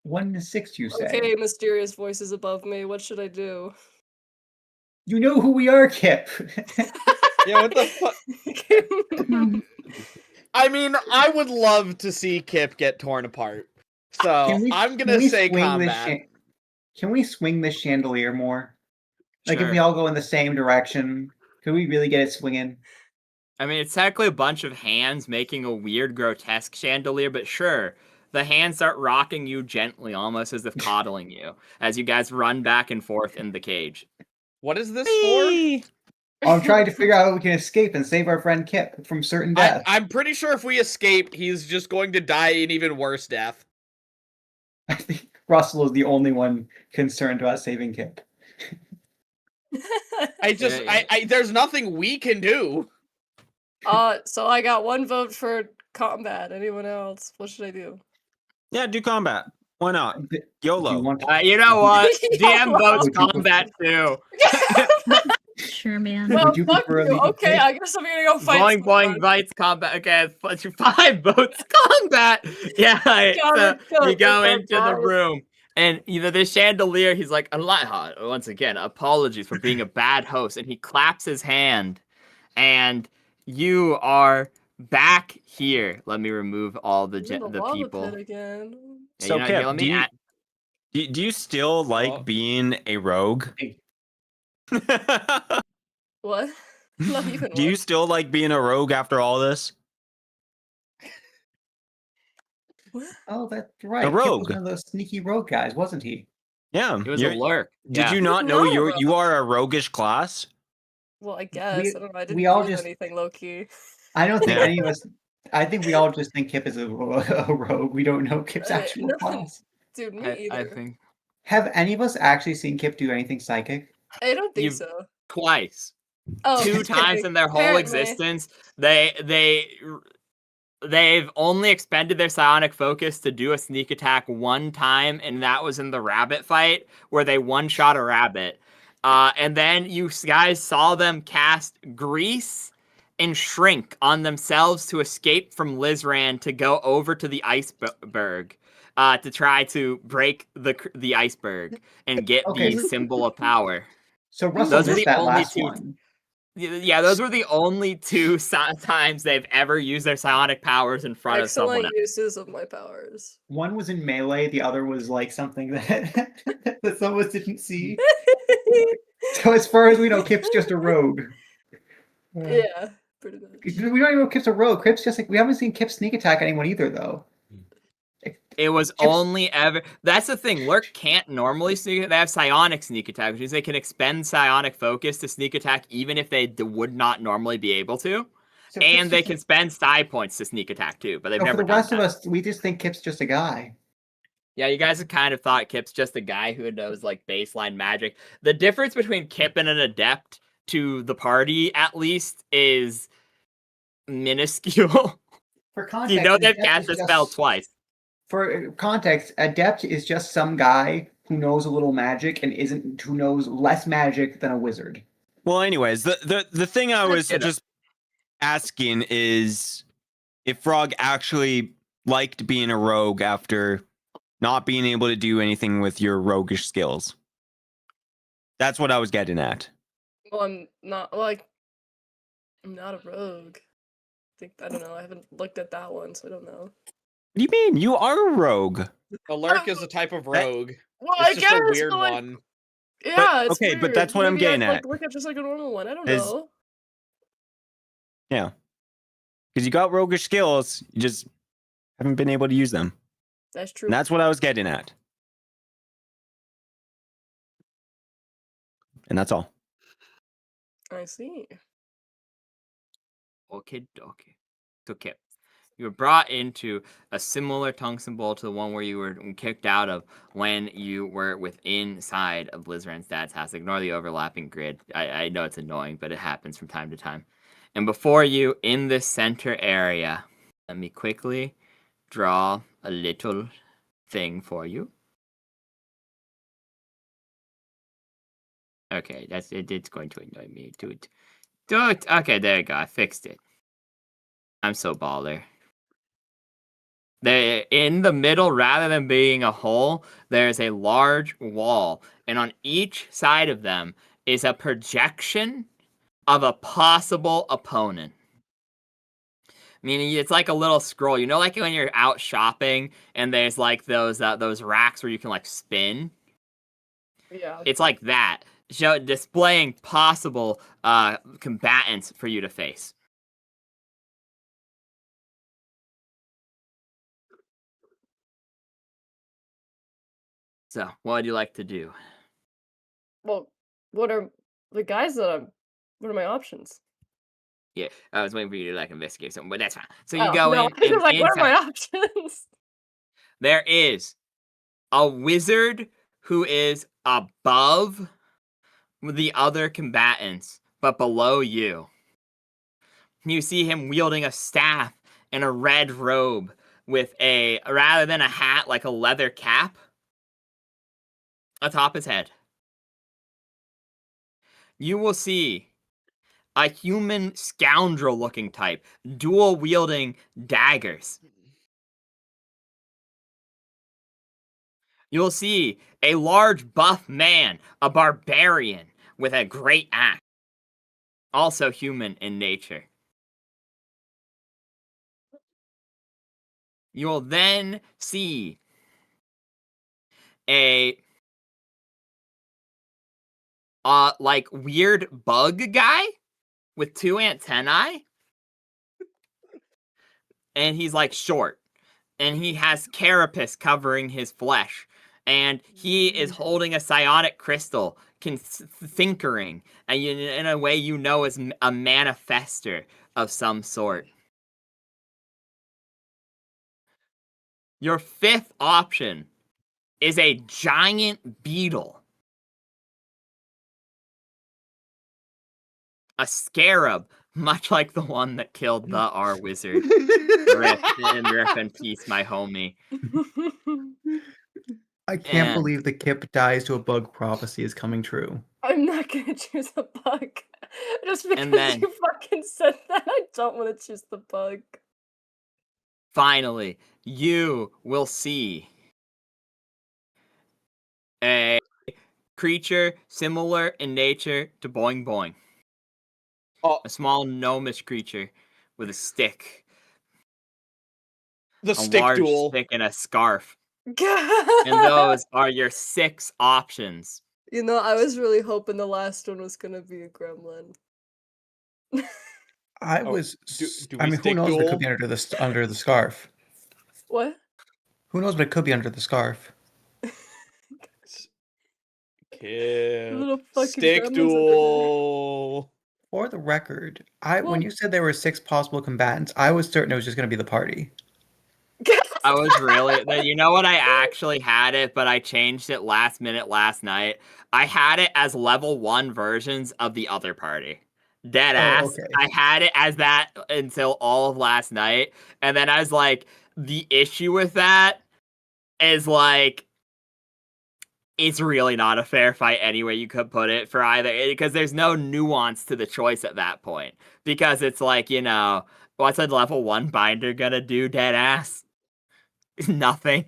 1 to 6, you say? Okay, mysterious voices above me. What should I do? You know who we are, Kipp. Yeah, what the fuck? I mean, I would love to see Kipp get torn apart. So I'm gonna say combat. Can we swing this chandelier more? If Sure. we all go in the same direction, could we really get it swinging? I mean, it's technically a bunch of hands making a weird, grotesque chandelier, but sure. The hands start rocking you gently, almost as if coddling you, as you guys run back and forth in the cage. What is this for? I'm trying to figure out how we can escape and save our friend Kipp from certain death. I'm pretty sure if we escape, he's just going to die an even worse death. Russell is the only one concerned about saving Kipp. There's nothing we can do. So I got 1 vote for combat. Anyone else? What should I do? Yeah, do combat. Why not? Do YOLO. you want You know what? DM YOLO. votes Would you combat too. Sure, man. Well, Would you fuck prefer a you. lethal Okay, hit? I guess I'm gonna go fight Boing boing someone. bites combat. Okay, 5 votes combat. Yeah, so you go into the room. And the chandelier, he's like, once again, apologies for being a bad host. And he claps his hand. And you are back here. Let me remove all the lava people. pit again. Yeah, So, here, Kipp, let do you still like Oh. being a rogue? What? Not even Do you one. still like being a rogue after all this? What? Oh, that's right. A Kipp was rogue. one of those sneaky rogue guys, wasn't he? Yeah. It was a lurk. Did Yeah. you not He's know not a you rogue. are a roguish class? Well, I guess. I don't know. I didn't we all do just- anything low key. I don't think Yeah. any of us. I think we all just think Kipp is a rogue. We don't know Kipp's Hey, actual no. class. Dude, me I either. think Have any of us actually seen Kipp do anything psychic? I don't think You've- so. twice. Oh, 2 just times kidding. in their whole Apparently. existence, they've only expended their psionic focus to do a sneak attack 1 time, and that was in the rabbit fight where they one-shot a rabbit. And then you guys saw them cast Grease and Shrink on themselves to escape from Lizran to go over to the iceberg to try to break the iceberg and get Okay. the symbol of power. So Russell Those are missed the that only last 2 one. Yeah, those were the only 2 times they've ever used their psionic powers in front of someone Excellent else. uses of my powers. One was in melee. The other was like something that that some of us didn't see. So as far as we know, Kipp's just a rogue. Yeah, pretty much. We don't even know Kipp's a rogue. Kipp's just like we haven't seen Kipp sneak attack anyone either, though. It was Kipp's- only ever. That's the thing. Lurk can't normally sneak. They have psionic sneak attack, which means they can expend psionic focus to sneak attack, even if they would not normally be able to. So Kipp's And they just can spend psi points to sneak attack too, but they've for never the done rest that. of us, we just think Kipp's just a guy. Yeah, you guys have kind of thought Kipp's just a guy who knows like baseline magic. The difference between Kipp and an adept, to the party at least, is minuscule. For context, You know they've Adept cast is the spell just- twice. For context, Adept is just some guy who knows a little magic and who knows less magic than a wizard. Well, anyways, the thing I was Get it. just asking is if Frog actually liked being a rogue after not being able to do anything with your roguish skills. That's what I was getting at. Well, I'm not I'm not a rogue. I don't know. I haven't looked at that one, so I don't know. What do you mean? You are a rogue. A lurk is a type of rogue. Well, It's I just guess a weird but, like, one. Yeah, it's okay, but weird. that's what I'm Maybe getting I'd, at. Look at just like a normal one. I don't Is- know. Yeah. Because you got roguish skills, you just haven't been able to use them. That's true. And that's what I was getting at. And that's all. I see. Okay. Okay. You were brought into a similar tungsten bowl to the one where you were kicked out of when you were inside of Lizran's dad's house. Ignore the overlapping grid. I know it's annoying, but it happens from time to time. And before you, in this center area, let me quickly draw a little thing for you. Okay, it's going to annoy me. Do it. Okay, there you go. I fixed it. I'm so baller. They in the middle, rather than being a hole, there's a large wall, and on each side of them is a projection of a possible opponent. Meaning it's like a little scroll. You know, like when you're out shopping and there's like those racks where you can like spin. Yeah. It's like that, displaying possible combatants for you to face. So, what would you like to do? Well, what are the guys that I'm? What are my options? Yeah, I was waiting for you to like investigate something, but that's fine. So you Oh, go no, in, I was and like, what are my inside options? there is a wizard who is above the other combatants, but below you. You see him wielding a staff and a red robe with a, rather than a hat, like a leather cap atop his head. You will see a human scoundrel looking type, dual wielding daggers. You'll see a large buff man, a barbarian with a great axe, also human in nature. You will then see a like weird bug guy with 2 antennae, and he's like short, and he has carapace covering his flesh, and he is holding a psionic crystal, thinkering, and in a way you know is a manifester of some sort. Your fifth option is a giant beetle. A scarab, much like the one that killed the R wizard. Rip in peace, my homie. I can't And- believe the Kipp dies to a bug prophecy is coming true. I'm not gonna choose a bug. Just because then- you fucking said that, I don't want to choose the bug. Finally, you will see a creature similar in nature to Boing Boing. Oh. A small gnomish creature with a stick. The A stick large duel. stick and a scarf. And And those are your 6 options. You know, I was really hoping the last one was gonna be a gremlin. I Oh, was. do I we mean, who stick knows what duel? could be under the scarf? What? Who knows what it could be under the scarf? Kip. Little fucking Stick gremlins under there. duel. For the record, Well- when you said there were 6 possible combatants, I was certain it was just going to be the party. I was really, you know what? I actually had it, but I changed it last minute last night. I had it as level 1 versions of the other party. Dead ass. okay. I had it as that until all of last night. And then I was like, the issue with that is like, it's really not a fair fight anyway you could put it for either, because there's no nuance to the choice at that point. Because it's like, you know, what's a level 1 binder gonna do, dead ass? Nothing.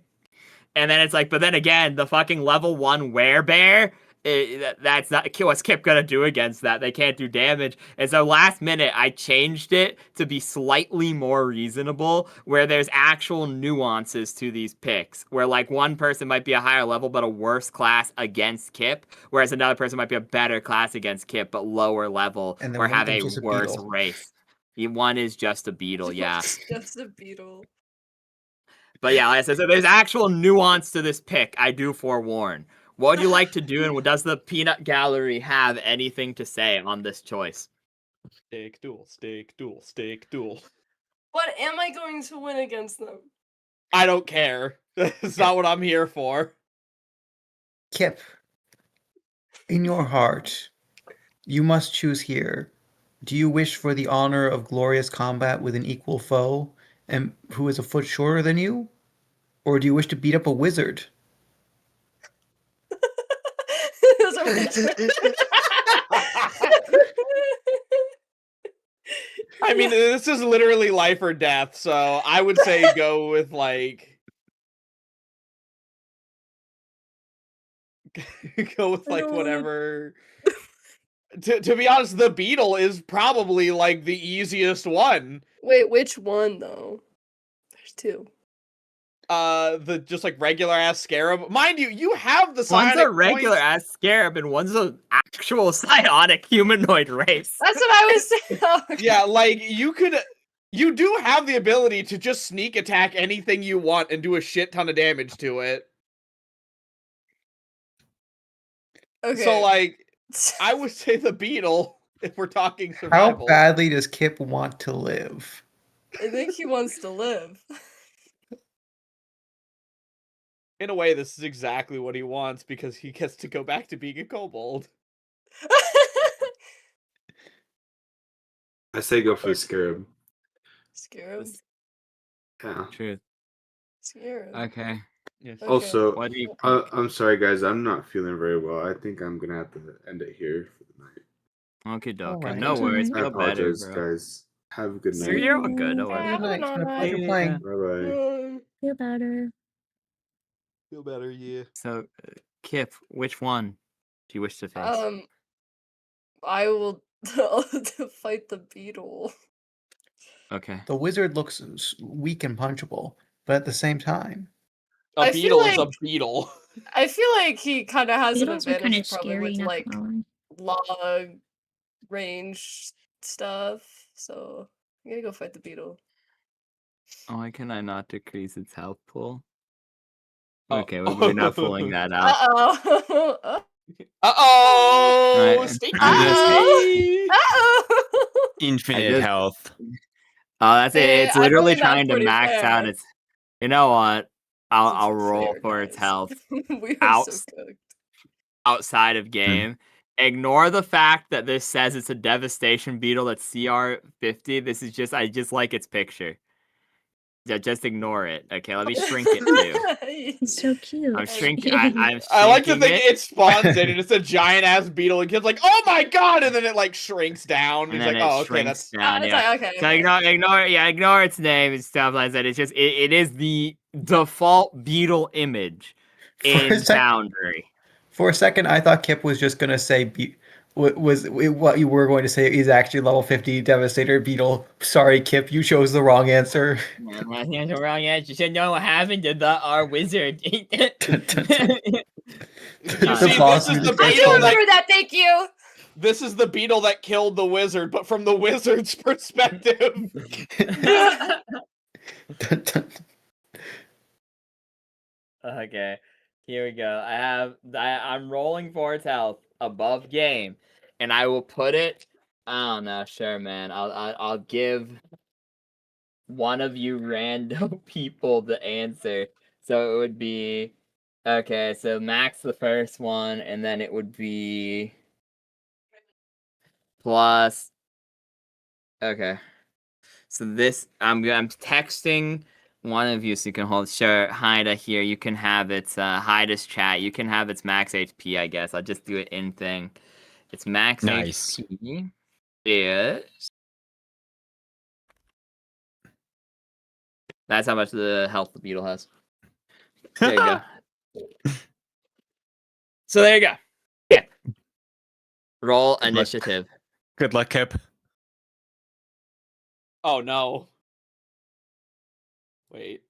And then it's like, but then again, the fucking level 1 werebear, that's not what's Kipp gonna do against that. They can't do damage. And so last minute, I changed it to be slightly more reasonable, where there's actual nuances to these picks, where like one person might be a higher level but a worse class against Kipp, whereas another person might be a better class against Kipp but lower level, And then or one have a is just a worse beetle. race. One is just a beetle, yeah. Just a beetle. But yeah, like I said, so there's actual nuance to this pick, I do forewarn. What would you like to do, and does the Peanut Gallery have anything to say on this choice? Stick duel, stick duel, stick duel. What am I going to win against them? I don't care. That's not what I'm here for. Kipp, in your heart, you must choose here. Do you wish for the honor of glorious combat with an equal foe, and who is a foot shorter than you? Or do you wish to beat up a wizard? Those are my choices. I mean, this is literally life or death, so I would say go with like go with I like don't wanna- whatever. To be honest, the beetle is probably like the easiest one. Wait, which one though? There's 2. The just like regular ass scarab. Mind you, you have the One's psionic a regular points. ass scarab, and one's an actual psionic humanoid race. That's what I was saying. Oh, okay. Yeah, like you do have the ability to just sneak attack anything you want and do a shit ton of damage to it. Okay. So like, I would say the beetle if we're talking How survival. badly does Kipp want to live? I think he wants to live. In a way, this is exactly what he wants because he gets to go back to being a kobold. I say go for the scarab. Scarab. Yeah. Truth. Scarab. Okay. Yes. Okay. Also, What do you pick? I'm sorry, guys. I'm not feeling very well. I think I'm gonna have to end it here for the night. Okay, doke. Alright. No worries. I I Feel better, apologize, bro. guys. Have a good You're, night. you're all good. Don't Yeah, worry. Good night. It's been a pleasure night. playing. Bye bye. Feel better. Feel better, yeah. So, Kipp, which one do you wish to face? I will fight the beetle. Okay. The wizard looks weak and punchable, but at the same time, A I feel beetle is a like- beetle. I feel like he kind of has an Beetles are kind advantage of probably scary, with not like gonna lie. long range stuff. So I'm gonna go fight the beetle. Why can I not decrease its health pool? Oh. Okay, we're not pulling that out. Uh-oh. Uh-oh! Right. Stinky! Uh-oh. Infinite just- health. Oh, that's it. Hey, It's I literally think that's trying to pretty max out fair. its. You know what? I'll This is roll fair, for its guys. health We are Out. so cooked. outside of game. Ignore the fact that this says it's a devastation beetle that's CR 50. This is just I just like its picture. Yeah, just ignore it. Okay, let me shrink it too. It's so cute. I'm shrinking. I'm shrinking I like to think it. it spawns in and it's a giant ass beetle and kid's like, oh my god! And then it like shrinks down. And He's then like, it oh, okay, shrinks that's. down. It's Yeah. like, okay, So okay. ignore its name and stuff like that. It's just it is the default beetle image in Boundary. For a second, I thought Kipp was just gonna say what you were going to say is actually level 50 Devastator Beetle. Sorry, Kipp, you chose the wrong answer. That's the wrong answer. You should know what happened to our wizard. You The see, boss this is is the the I best do beetle one. that remember that. Thank you. this is the beetle that killed the wizard, but from the wizard's perspective. Okay, here we go. I'm rolling for its health above game, and I will put it. I don't know. Sure, man. I'll give one of you random people the answer. So it would be okay. So Max the first one, and then it would be plus. Okay. So this I'm texting one of you so you can hold. Sure, Haida here. You can have its Haida's chat. You can have its max HP. I guess I'll just do it in thing. Its max Nice. HP is. That's how much the health the beetle has. There you go. So there you go. Yeah. Roll Good luck. initiative. Good luck, Kipp. Oh no. Wait.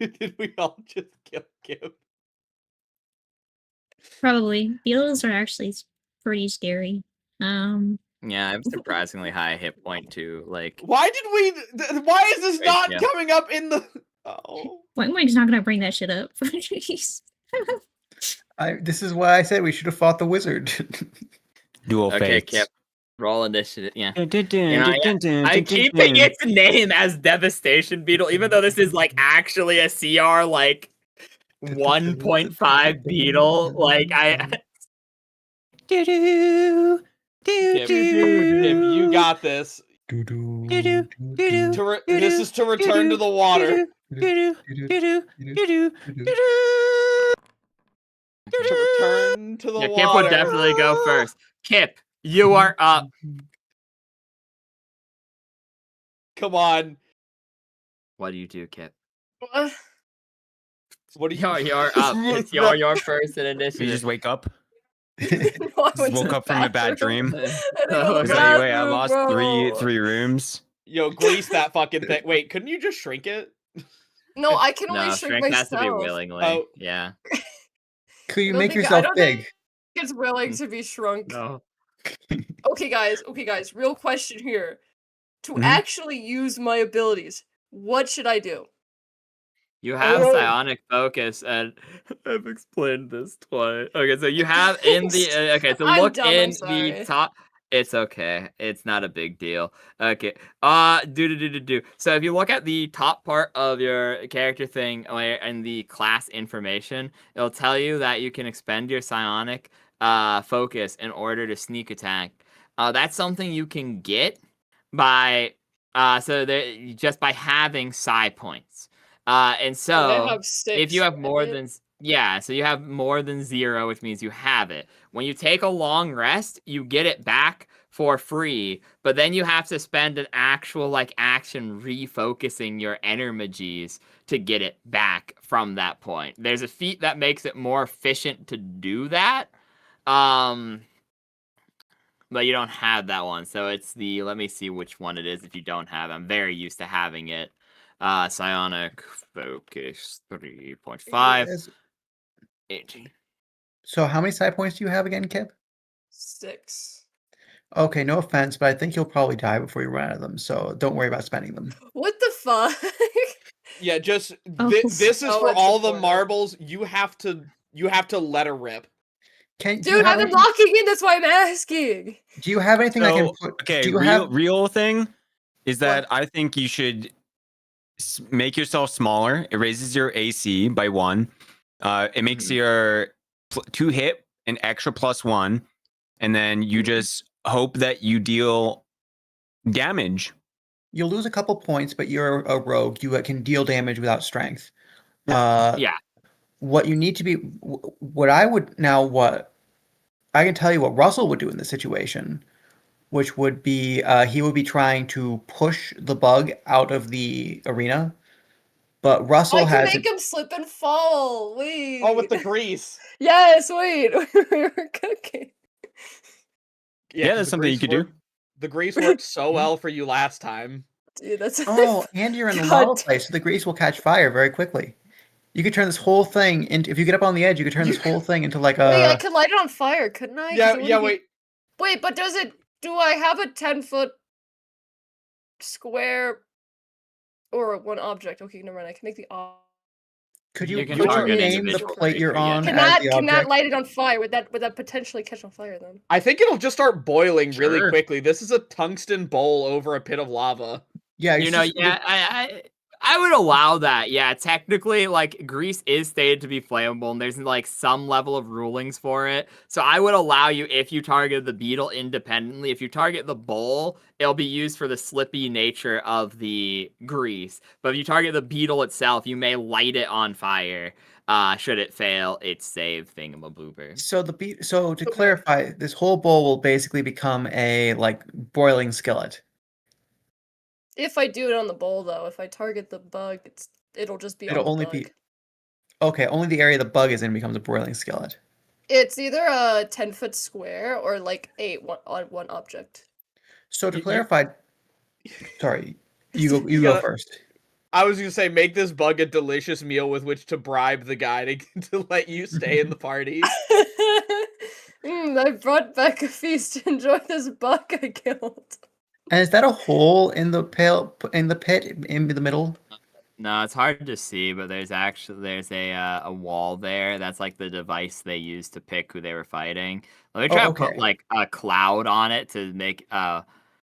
Did we all just kill Kipp? Probably. Beetles are actually pretty scary. Yeah, I have surprisingly high hit point too. Like, Why did we? Why is this not Ratio. coming up in the? Oh. Whitemonk's not gonna bring that shit up. Jeez. This is why I said we should have fought the wizard. Dual okay, fates. Kipp. Roll initiative. Yeah. Dun, dun, You know, dun, dun, I'm dun, keeping dun. its name as Devastation Beetle, even though this is like actually a CR like 1.5 beetle. Like Doo-doo, Kipp, doo-doo, Kipp, you got this. doo-doo, doo-doo, This is to return to the water. doo-doo, doo-doo, doo-doo, doo-doo. To return to the yeah, water. Kipp would definitely go first. Kipp, you are up. Come on. What do you do, Kipp? What do you? You're up. It's your first in You initiative. just wake up. No, I went to Woke the up from a bad bathroom. dream. I didn't go to the Okay. Is that way? I bathroom, lost bro. three rooms. Yo, grease that fucking thing. Wait, couldn't you just shrink it? No, I can only No, shrink shrink has to be myself. willingly. Oh. Yeah. Could you I don't make think- I yourself don't big? think It's willing to be shrunk. No. Okay, guys. Real question here. To Mhm. actually use my abilities, what should I do? You have Oh. psionic focus, and I've explained this twice. Okay, so you have in the okay. So I'm look dumb, I'm in the sorry. top It's okay. It's not a big deal. Okay. So if you look at the top part of your character thing and the class information, it'll tell you that you can expend your psionic focus in order to sneak attack. That's something you can get by just by having psi points. And And I so have 6. if you have more right? than so you have more than 0, which means you have it. When you take a long rest, you get it back for free, but then you have to spend an actual like action refocusing your energies to get it back from that point. There's a feat that makes it more efficient to do that. But you don't have that one. So it's let me see which one it is if you don't have it. I'm very used to having it. Psionic focus 3.5. Yes. 18. So how many side points do you have again, Kipp? 6. Okay, no offense, but I think you'll probably die before you run out of them, so don't worry about spending them. What the fuck? Yeah, just Oh. this is Oh, for it's all the important. marbles. You have to let her rip. Do you Dude, have I've been anything, locking in. That's why I'm asking. do you have anything I can So, put? okay, do you have? real thing is that What? I think you should make yourself smaller. It raises your AC by 1. It makes your 2 hit an extra +1, and then you just hope that you deal damage. You'll lose a couple points, but you're a rogue. You can deal damage without strength. Yeah. What you need to be, what I can tell you what Russell would do in this situation, which would be he would be trying to push the bug out of the arena, but Russell I can has make him slip and fall. Wait. Oh, with the grease. Yes, wait. We were cooking. Yeah, 'cause that's the something you grease could do. The grease worked so well for you last time. Dude, that's Oh, and you're in the God. lava place, so the grease will catch fire very quickly. You could turn this whole thing into, if you get up on the edge, you could turn this whole thing into like Wait, I a. could light it on fire, couldn't I? 'Cause Yeah, it yeah. wouldn't be- Wait. Wait, but do I have a 10-foot square or one object? Okay, never mind. I can make the Could You you can would you target name the individual plate you're creature, yeah. on Can as that the can that object? light it on fire? Would that potentially catch on fire then? I think it'll just start boiling really Sure. quickly. This is a tungsten bowl over a pit of lava. Yeah, You it's know, just- yeah, I would allow that. Yeah, technically, like, grease is stated to be flammable, and there's, like, some level of rulings for it. So I would allow you, if you target the beetle independently, if you target the bowl, it'll be used for the slippy nature of the grease. But if you target the beetle itself, you may light it on fire. Should it fail, its save thingamaboober. So to Okay. clarify, this whole bowl will basically become a like boiling skillet. If I do it on the bowl though, if I target the bug, it'll just be on It'll the only bug. be okay. Only the area the bug is in becomes a boiling skillet. It's either a 10-foot square or like one object. So to You- clarify, sorry, you go You go gotta- first. I was gonna say, make this bug a delicious meal with which to bribe the guy to let you stay in the party. I brought back a feast to enjoy this bug I killed. And is that a hole in the pit in the middle? No, it's hard to see, but there's a wall there. That's like the device they used to pick who they were fighting. Let me try to put okay. like a cloud on it to make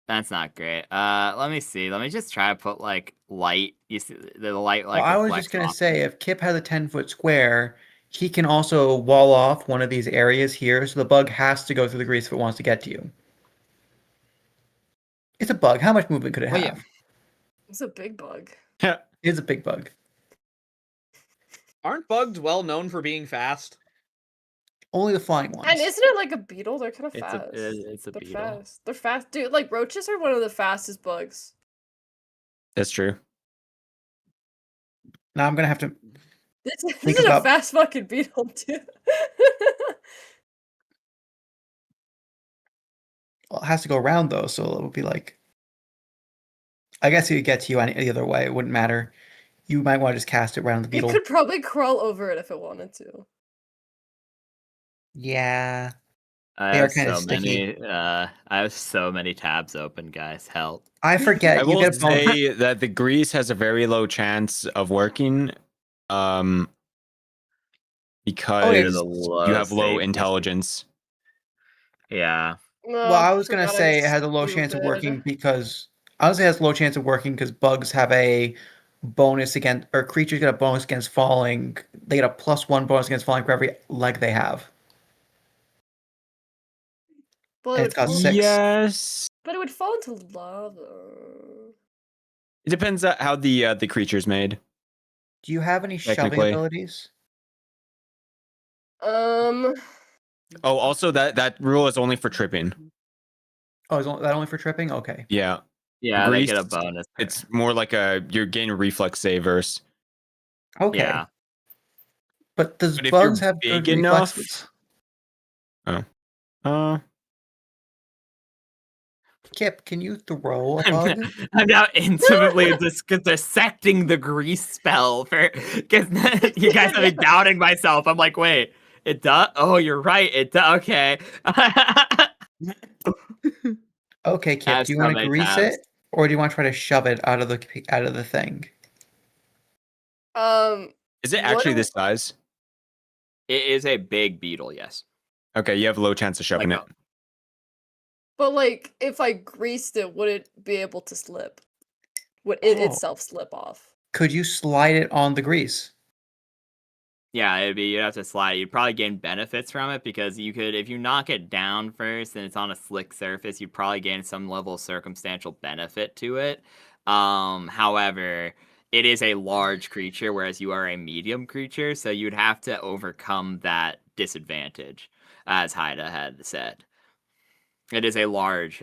that's not great. Let me see. Let me just try to put like light. You see the light like Well, I was reflects just gonna off. say, if Kipp has a 10-foot square, he can also wall off one of these areas here, so the bug has to go through the grease if it wants to get to you. It's a bug. How much movement could it Well, yeah. have? It's a big bug. It's a big bug. Aren't bugs well known for being fast? Only the flying ones. And isn't it like a beetle? They're kind of It's fast. a They're beetle. fast. They're fast. Dude, like roaches are one of the fastest bugs. That's true. Now I'm gonna have to. This Think is a about- fast fucking beetle, dude. Well, it has to go around though, so it would be like. I guess it would get to you any other way. It wouldn't matter. You might want to just cast it around the It beetle. could probably crawl over it if it wanted to. Yeah. I They are have kinda so sticky. many. I have so many tabs open, guys. Help. I forget. I You will get a bonus. say that the grease has a very low chance of working, because Due to the you have low safety. intelligence. Yeah. Well, I was gonna forgot I'm say it has a low chance of stupid. working because I would say it has a low chance of working because bugs have a bonus against, or creatures get a bonus against falling. They get a +1 bonus against falling for every leg they have. Well, And it it's would got fall, 6. Yes. but it would fall into lava. It depends on how the creature's made. Do you have any shoving Technically. abilities? Um, Oh, also that rule is only for tripping. Oh, is that only for tripping? Okay. Yeah. Yeah, they Grease, get a bonus. It's more like you're getting reflex savers. Okay. Yeah. But does But if bugs you're have good big enough, reflexes? Kipp, can you throw a bug? I'm now intimately dissecting the grease spell for because you guys have been doubting myself. I'm like, wait, it does? Oh, you're right. It does. Okay. Okay, I Kipp, have do you so want to many grease tabs. it, or do you want to try to shove it out of the thing? Is it What actually do- this size? It is a big beetle, yes. Okay, you have a low chance of shoving Like it. But like, if I greased it, would it be able to slip? Would it Oh. itself slip off? Could you slide it on the grease? Yeah, you'd have to slide. You'd probably gain benefits from it because you could, if you knock it down first and it's on a slick surface, you'd probably gain some level of circumstantial benefit to it. However, it is a large creature, whereas you are a medium creature, so you'd have to overcome that disadvantage, as Haida had said. It is a large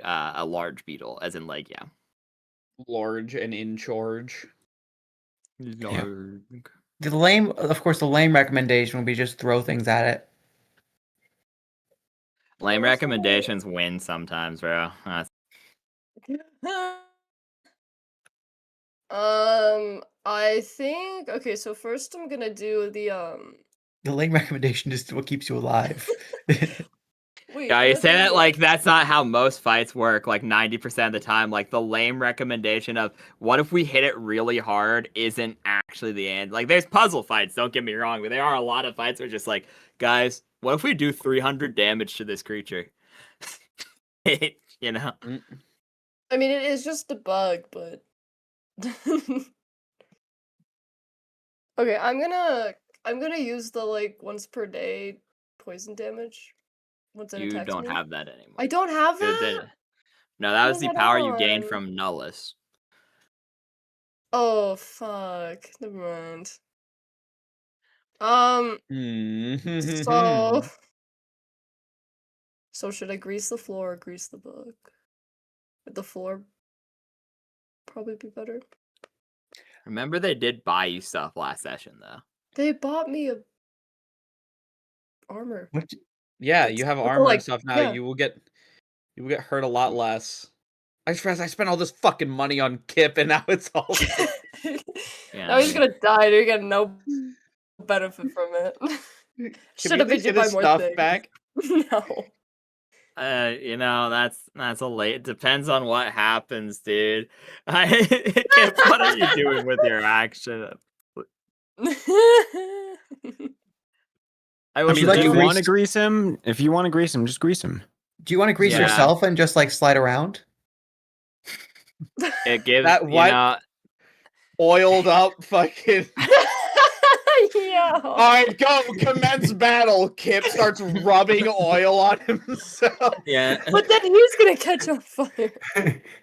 beetle, as in like, yeah. Large and in charge. Large. Of course, the lame recommendation would be just throw things at it. Lame recommendations win sometimes, bro. I think okay, so first I'm gonna do the The lame recommendation is what keeps you alive. wait, Yeah, you what say is that it? like that's not how most fights work. Like 90% of the time, like the lame recommendation of what if we hit it really hard isn't actually the end. Like there's puzzle fights, don't get me wrong, but there are a lot of fights where it's just like, guys, what if we do 300 damage to this creature? You know? I mean, it is just a bug, but okay, I'm gonna use the like once per day poison damage once it You attacks don't me. have that anymore. I don't have It that. did- No, that was Put the that power you gained on. from Nullus. Oh fuck! Never mind. So, so should I grease the floor or grease the bug? Would the floor probably be better? Remember they did buy you stuff last session though. They bought me a armor. What? Yeah, It's you have with the, armor like- and stuff now. yeah. You will get hurt a lot less. I spent all this fucking money on Kipp, and now it's all. Yeah, Now he's gonna die. And you're getting no benefit from it. Can Should we have at been least to get buy his more stuff things. back? No. You know, that's a late. It depends on what happens, dude. Kip, what are you doing with your action? I I mean, like do you to want to grease- grease him? If you want to grease him, just grease him. Do you want to grease Yeah. yourself and just like slide around? It gives That you what? know. Oiled up fucking. Yeah. Alright, go! Commence battle! Kipp starts rubbing oil on himself. Yeah. But then he's gonna catch on fire.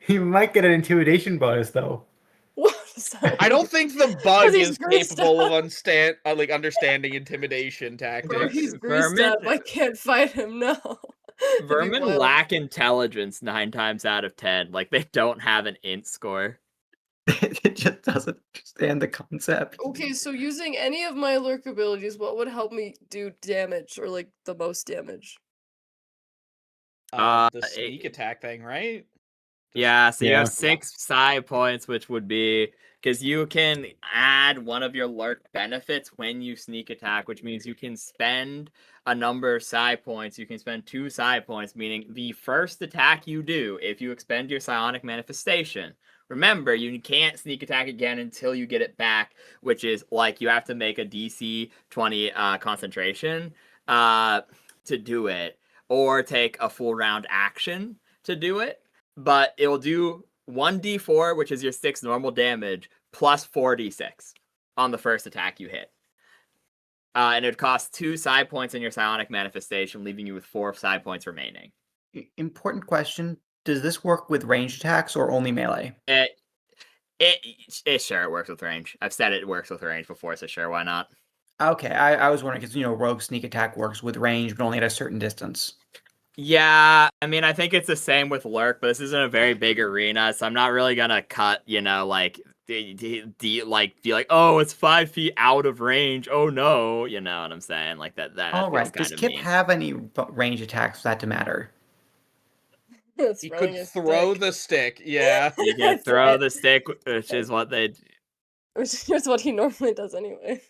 You might get an intimidation bonus though. What is that? I don't think the bug he's is greased capable up. of understanding intimidation Bro, tactics. he's greased Vermin- up. I can't fight him. No. It'd be Vermin wild. lack intelligence 9 times out of 10. Like they don't have an int score. It just doesn't understand the concept. Okay, so using any of my lurk abilities, what would help me do damage or like the most damage? The sneak attack thing, right? Yeah, so you Yeah. have 6 psi points, which would be because you can add one of your lurk benefits when you sneak attack, which means you can spend a number of psi points. You can spend 2 psi points, meaning the first attack you do, if you expend your psionic manifestation. Remember, you can't sneak attack again until you get it back, which is like you have to make a DC 20 concentration to do it. or take a full round action to do it. But it'll do 1d4, which is your 6 normal damage, plus 4d6 on the first attack you hit. And it would cost 2 side points in your psionic manifestation, leaving you with 4 side points remaining. Important question. Does this work with ranged attacks or only melee? It sure, it works with range. I've said it works with range before, so sure, why not? Okay, I was wondering because, rogue sneak attack works with range, but only at a certain distance. Yeah, I mean, I think it's the same with Lurk, but this isn't a very big arena, so I'm not really gonna cut, like, be like, oh, it's 5 feet out of range. Oh no, you know what I'm saying? Like that. All right. Does Kipp mean. have any range attacks for that to matter? He could throw the stick. Yeah, he can throw the stick, which is what they. Which is what he normally does anyway.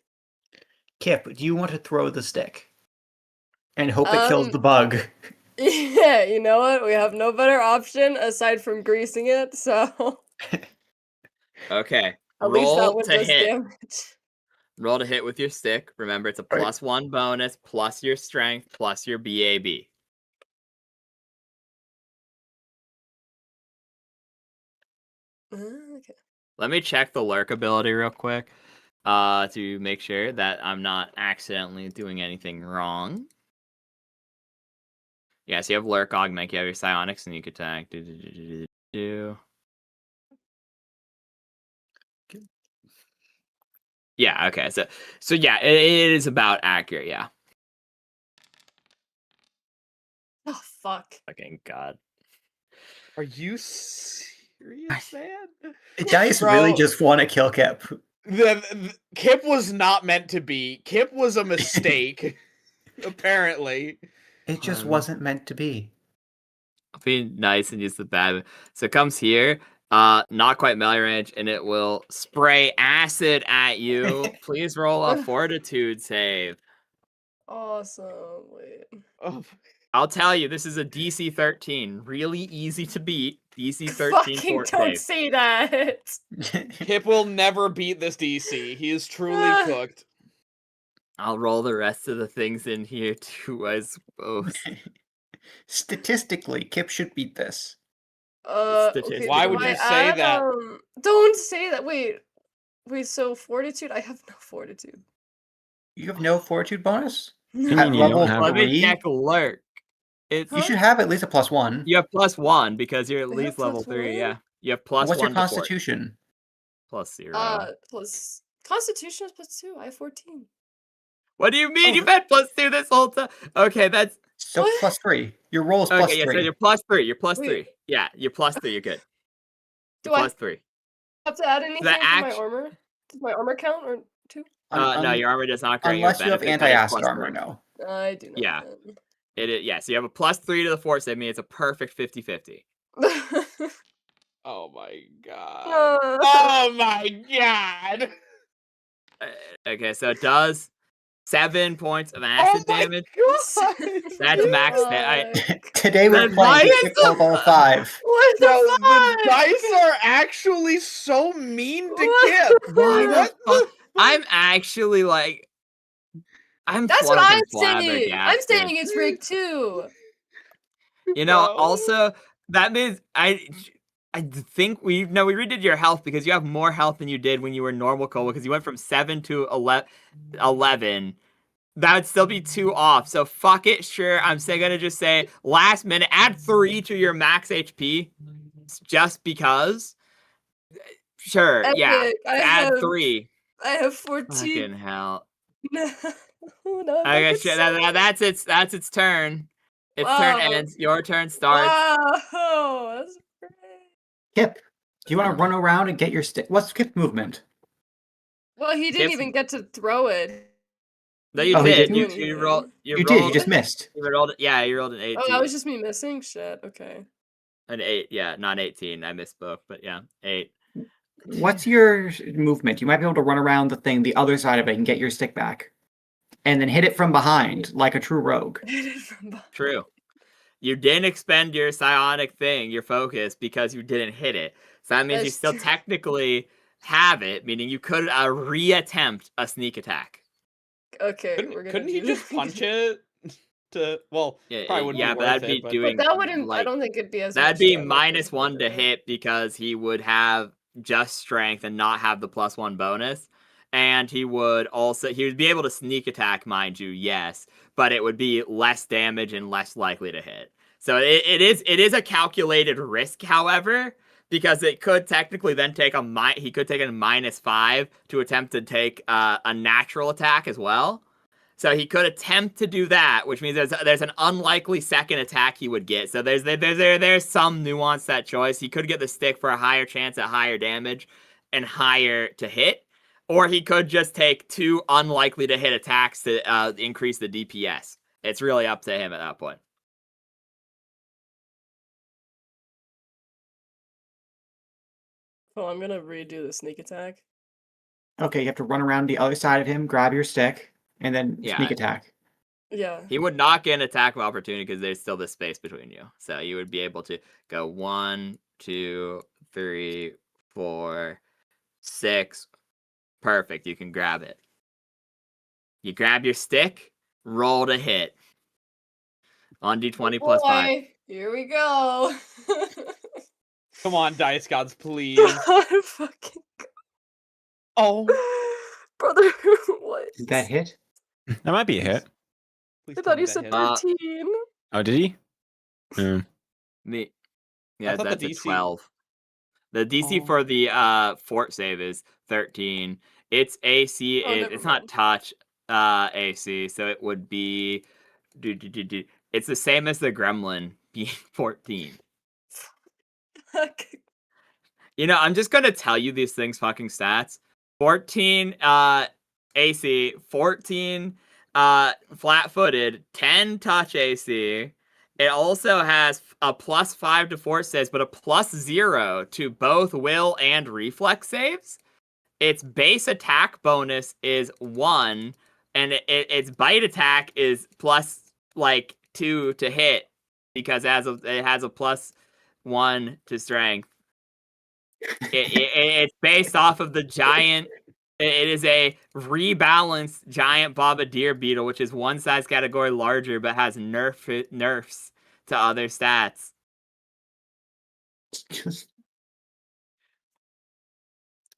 Kipp, do you want to throw the stick and hope it kills the bug? Yeah, you know what? We have no better option aside from greasing it, so. Okay. At least that Roll would to just hit. damage. Roll to hit with your stick. Remember, it's a Right. +1 bonus, plus your strength, plus your BAB. Okay. Let me check the Lurk ability real quick to make sure that I'm not accidentally doing anything wrong. Yeah, so you have Lurk, Augment, you have your Psionic Sneak Attack. Yeah, okay, so yeah, it is about accurate, yeah. Oh, fuck. Fucking God. Are you serious, man? Dice Bro. really just want to kill Kipp. The Kipp was not meant to be. Kipp was a mistake, apparently. It just wasn't meant to be. I'll be nice and use the bad. So it comes here, not quite melee range, and it will spray acid at you. Please roll a fortitude save. Awesome. Wait. Oh, I'll tell you, this is a DC 13. Really easy to beat. DC 13 Fucking fort don't save. say that. Kipp will never beat this DC. He is truly cooked. I'll roll the rest of the things in here too, I suppose. Statistically, Kipp should beat this. Okay, Why do would I you say add, that? Don't say that. Wait, so fortitude? I have no fortitude. You have no fortitude bonus? You At mean you don't level have- Let me 3? check Lurk. It's You should have at least a +1. You have +1 because you're at I have least level 3. +1? Yeah, you have +1 What's your to fort. constitution? +0. Plus Constitution is +2. I have 14. What do you mean? Oh. You've had +2 this whole time. Okay, that's So What? +3. Your roll is okay. Yeah, so +3. you're +3. You're +3. Wait. Yeah, you're +3. You're good. Do You're I +3. have to add anything to my act- armor? Does my armor count or 2? No, your armor does not grant you a Unless you have benefit, but it's anti-acid armor, +3. no. I do not. Yeah. Yeah, so you have a +3 to the fort save. Means it's a perfect 50-50. Oh my god. No. Oh my god. Okay, so it does 7 points of acid damage. God. That's max. Today we're Then playing why Kipp is rolled all 5. What Bro, the the fuck? dice are actually so mean to What? Kipp. Why the What fuck? I'm actually like, That's what I'm fucking saying. I'm flabbergasted. saying it's rigged too. You know, Bro. also that means I think we redid your health because you have more health than you did when you were normal Cole because you went from 7 to 11. That would still be 2 off. So fuck it. Sure, I'm still gonna just say last minute add 3 to your max HP just because. Sure, yeah, Epic. add 3. I have 14. Fucking hell. No, no, Okay, that's sure, so- that's its turn. Its Wow. turn ends. Your turn starts. Wow, that's great. Kipp, do you want to run around and get your stick? What's Kipp's movement? Well, he didn't Tips- even get to throw it. No, you Oh, he did. didn't? You rolled. You did, you just missed. You rolled. Yeah, you rolled an 18. Oh, that was just me missing? Shit, okay. An 8. Yeah, not 18. I misspoke, but yeah, 8. What's your movement? You might be able to run around the thing, the other side of it, and get your stick back. And then hit it from behind, like a true rogue. True. You didn't expend your psionic thing, your focus, because you didn't hit it. So that means you That's still true. technically have it, meaning you could reattempt a sneak attack. Okay, we're gonna Couldn't he do just that. punch it? to. Well, probably wouldn't yeah, be but worth that'd be it. But doing But that wouldn't. I like don't think it'd be as. that'd much be damage minus as 1 to it. hit because he would have just strength and not have the +1 bonus. And he would be able to sneak attack, mind you, yes, but it would be less damage and less likely to hit. So it is a calculated risk, however, because it could technically then take he could take a -5 to attempt to take a natural attack as well. So he could attempt to do that, which means there's an unlikely second attack he would get. So there's some nuance to that choice. He could get the stick for a higher chance at higher damage and higher to hit, or he could just take 2 unlikely to hit attacks to increase the DPS. It's really up to him at that point. Oh, I'm gonna redo the sneak attack. Okay, you have to run around the other side of him, grab your stick, and then sneak attack. Yeah. He would not get an attack of opportunity because there's still this space between you. So you would be able to go 1, 2, 3, 4, 6. Perfect. You can grab it. You grab your stick, roll to hit. On D20 plus 5. Here we go. Come on, Dice Gods, please. God, fucking. Oh, brother, what? Did that hit? That might be a hit. please I tell thought me you that said hit. 13. Oh, did he? Yeah, thought the that's a DC 12. The DC Oh. for the fort save is 13. Its AC Oh, is never it's not mind. touch AC, so it would be it's the same as the gremlin being 14. You know, I'm just gonna tell you these things fucking stats. 14 AC, 14 flat-footed, 10 touch AC. It also has a +5 to fort saves, but a +0 to both will and reflex saves. Its base attack bonus is 1, and its bite attack is +2 to hit because it has a +1 to strength. It's based off of the giant. It is a rebalanced giant bombardier beetle, which is one size category larger, but has nerfs to other stats. So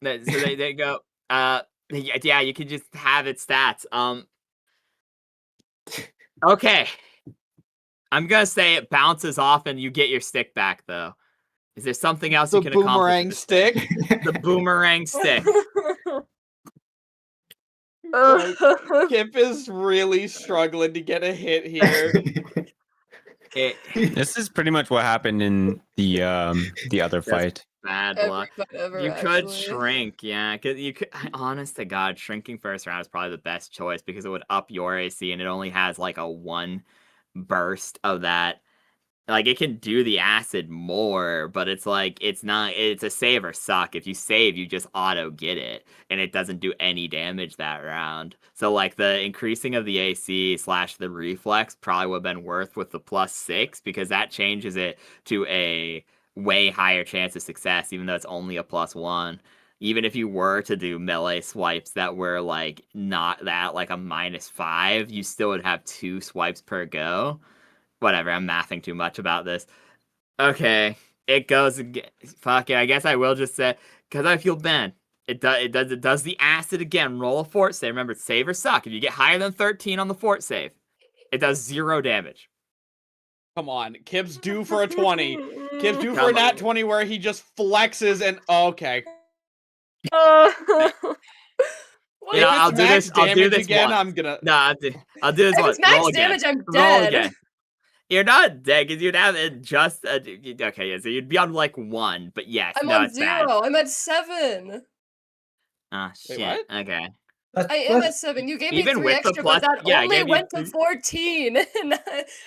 they go. Yeah, you can just have its stats. Okay. I'm gonna say it bounces off and you get your stick back, though. Is there something else The you can accomplish? boomerang with this stick. The boomerang stick. Kipp is really struggling to get a hit here. This is pretty much what happened in the other fight. Bad Every luck. fight ever, You could actually. shrink, yeah. You could. Honest to God, shrinking first round is probably the best choice because it would up your AC, and it only has like a 1 burst of that. Like it can do the acid more, but it's like it's a save or suck. If you save, you just auto get it, and it doesn't do any damage that round. So like the increasing of the AC / the reflex probably would have been worth with the +6 because that changes it to a way higher chance of success, even though it's only a +1. Even if you were to do melee swipes that were like not that like a -5, you still would have 2 swipes per go. Whatever, I'm mathing too much about this. Okay, it goes again. Fuck it, I guess I will just say, because I feel bad. It does the acid again. Roll a fort save. Remember, save or suck. If you get higher than 13 on the fort save, it does 0 damage. Come on, Kipp's due for a 20. Kipp's due for Come a nat on. 20 where he just flexes and okay. What You know, If I'll it's do max this. I'll do damage this again, once. I'm gonna. No, I'll do this If once. it's max Roll again. damage, I'm Roll dead. again. You're not dead because you'd have it just okay. Yeah, so you'd be on like 1, but yes, I'm no, on it's 0. bad. I'm at 7. Ah, Wait, shit. what? Okay. I am at 7. You gave me Even 3 with the extra, plus- but that yeah, I only gave you went to 3. 14. And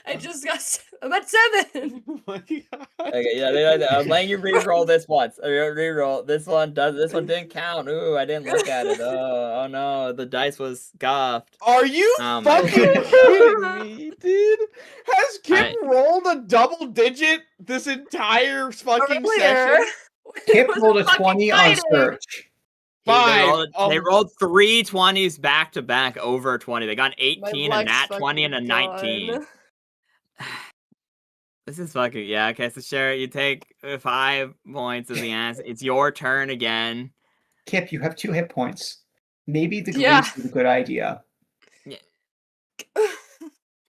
I just got. I'm at 7. Oh my God. Okay, yeah, I'm letting you re-roll this once. Re-roll. This one didn't count. Ooh, I didn't look at it. Oh no, the dice was scuffed. Are you Oh my fucking God. kidding me, dude? Has Kipp I- rolled a double digit this entire fucking Earlier. session? Kipp It was rolled a fucking 20 on fighting. search. 5. They rolled 3 20s back to back over 20. They got an My 18, a luck's nat 20, and a fucking 19. gone. This is fucking yeah. Okay, so Sherry, you take 5 points of the ass. It's your turn again. Kipp, you have 2 hit points. Maybe the Yeah. grease is a good idea.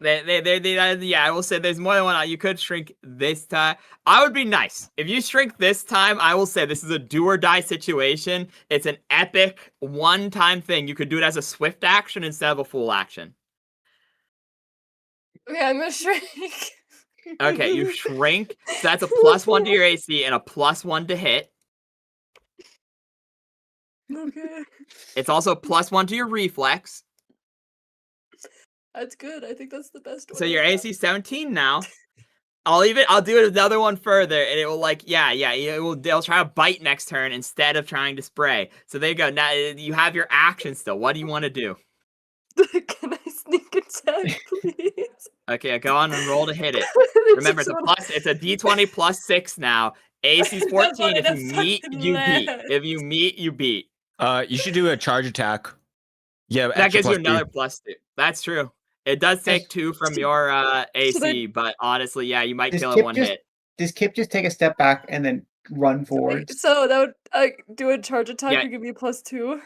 Yeah, I will say there's more than one. You could shrink this time. I would be nice. If you shrink this time, I will say this is a do or die situation. It's an epic one-time thing. You could do it as a swift action instead of a full action. Okay, I'm gonna shrink. Okay, you shrink. So that's a +1 to your AC and a +1 to hit. Okay. It's also +1 to your reflex. That's good. I think that's the best one. So your AC 17 now. I'll do it another one further, and it will they'll try to bite next turn instead of trying to spray. So there you go. Now you have your action still. What do you want to do? Can I sneak attack, please? Okay, go on and roll to hit it. Remember, it's a D20 +6 now. AC's 14. If you meet, you beat. If you meet, you beat. You should do a charge attack. Yeah, That gives you +2. another +2. That's true. It does take 2 from your AC, but honestly, yeah, you might kill it one hit. Does Kipp just take a step back and then run forward? So that would do a charge attack Yeah. or give me a +2?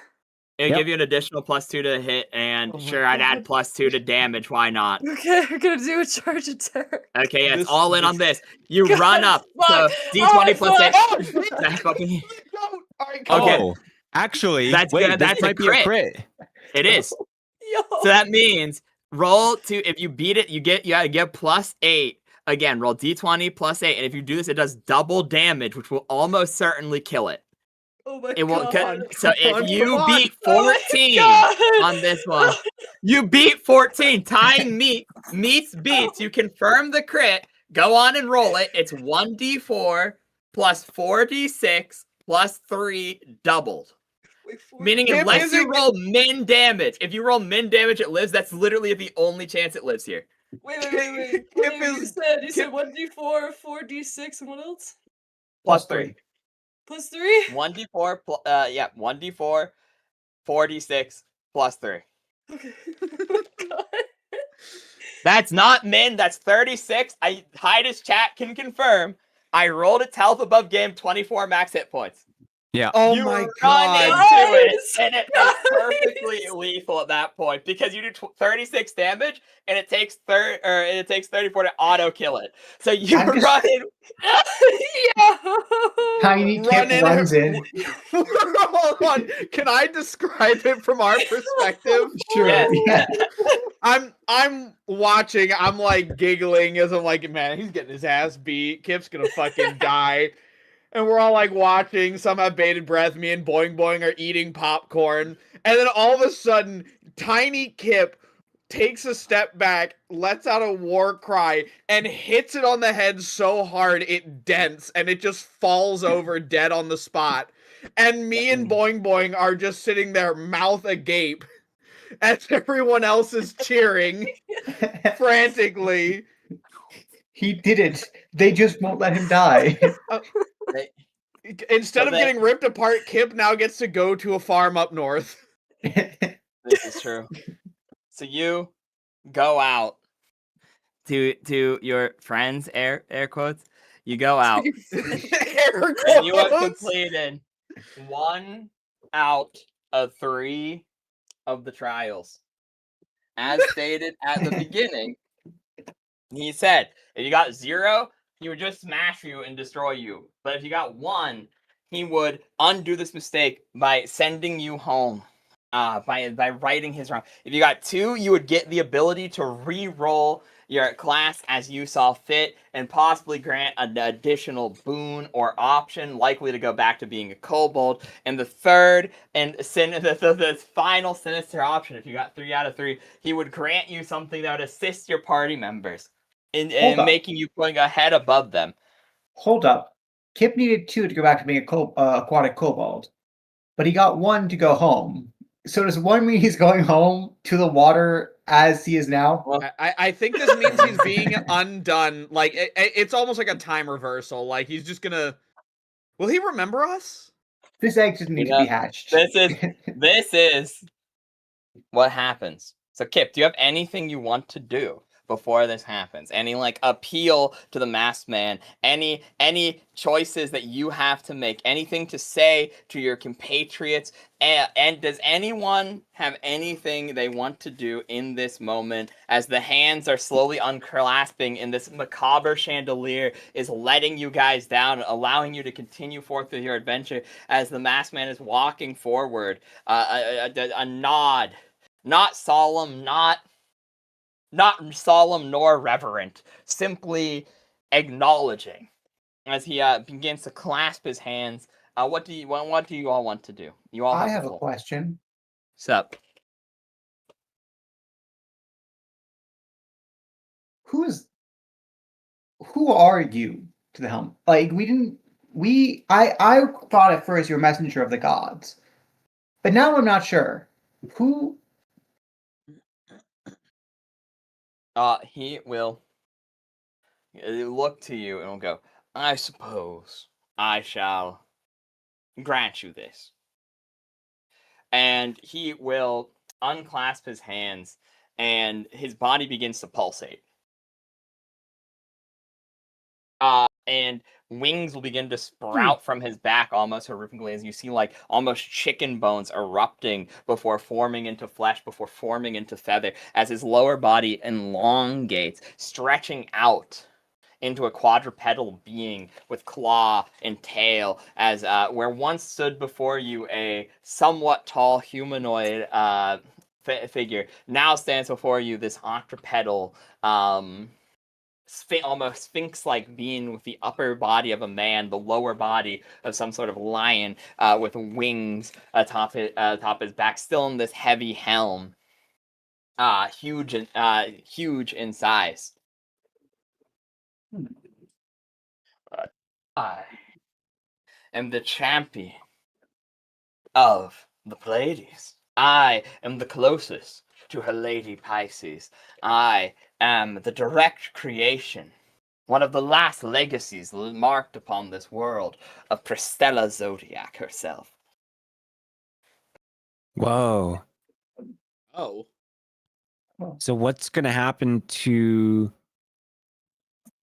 It'll Yep. give you an additional +2 to hit, and Oh my sure, I'd add God. +2 to damage. Why not? Okay, we're gonna do a charge attack. Okay, yeah, it's This- all in on this. You God, run up. So fuck. D20 Oh, +6. fuck. That fucking- Alright, Okay. Oh, actually, That's wait, good. this That's a might be a crit. It is. Yo. So that means roll if you beat it, you get +8. Again, roll D20 +8, and if you do this, it does double damage, which will almost certainly kill it. Oh my It will. god. So if you beat Oh my 14 God. on this one, you beat 14. Tying meets beats. You confirm the crit. Go on and roll it. It's 1d4 plus 4d6 plus 3 doubled. Meaning Kipp unless you isn't- roll min damage, if you roll min damage, it lives. That's literally the only chance it lives here. Wait. Kipp You is- said 1d4, 4d6, and what else? Plus 3. Plus 3? 1d4, 1d4, 4d6 plus 3. Okay. God. That's not min, that's 36. Hydus chat can confirm. I rolled its health above game 24 max hit points. Yeah. Oh You my run god. into it, Nice! and it is perfectly lethal at that point because you do 36 damage, and it takes 34 to auto kill it. So you I'm just- run in. Tiny Run Kipp in- runs in. Hold on. Can I describe it from our perspective? Sure. Yes. Yeah. I'm watching. I'm like giggling as I'm like, man, he's getting his ass beat. Kipp's gonna fucking die. And we're all like watching. Some have bated breath. Me and Boing Boing are eating popcorn. And then all of a sudden, Tiny Kipp takes a step back, lets out a war cry, and hits it on the head so hard it dents and it just falls over dead on the spot. And me and Boing Boing are just sitting there, mouth agape, as everyone else is cheering frantically. He did it. They just won't let him die. Instead So of that- getting ripped apart, Kipp now gets to go to a farm up north. This is true. So you go out to your friends, air quotes. You go out. Air And you have quotes. completed 1 out of 3 of the trials. As stated at the beginning, he said, if you got 0, he would just smash you and destroy you. But if you got 1, he would undo this mistake by sending you home. By righting his wrong. If you got 2, you would get the ability to re-roll your class as you saw fit and possibly grant an additional boon or option, likely to go back to being a kobold. And the third and the final sinister option, if you got 3 out of 3, he would grant you something that would assist your party members in Hold up. making you going ahead above them. Hold up. Kipp needed 2 to go back to being a aquatic kobold, but he got 1 to go home. So does 1 mean he's going home to the water as he is now? I think this means he's being undone. Like it's almost like a time reversal. Like he's just gonna. Will he remember us? This egg just needs to be hatched. This is what happens. So, Kipp, do you have anything you want to do before this happens? Any like appeal to the masked man? Any choices that you have to make? Anything to say to your compatriots? And does anyone have anything they want to do in this moment as the hands are slowly unclasping and this macabre chandelier is letting you guys down, allowing you to continue forth with your adventure as the masked man is walking forward? A nod. Not solemn, not solemn nor reverent, simply acknowledging as he begins to clasp his hands. What do you all want to do? You all I have have a question. Sup? Who are you to the helm? Like I thought at first you were a messenger of the gods. But now I'm not sure. Who He will look to you and will go, I suppose I shall grant you this. And he will unclasp his hands and his body begins to pulsate. And wings will begin to sprout from his back almost horrifically as you see like almost chicken bones erupting before forming into flesh, before forming into feather, as his lower body elongates, stretching out into a quadrupedal being with claw and tail, as where once stood before you a somewhat tall humanoid figure, now stands before you this octopedal almost sphinx-like being with the upper body of a man, the lower body of some sort of lion, with wings atop his back, still in this heavy helm, huge in size. I am the champion of the Pleiades. I am the closest to her lady Pisces. I am the direct creation, one of the last legacies marked upon this world of Pristella Zodiac herself. Whoa. Oh. So what's gonna happen to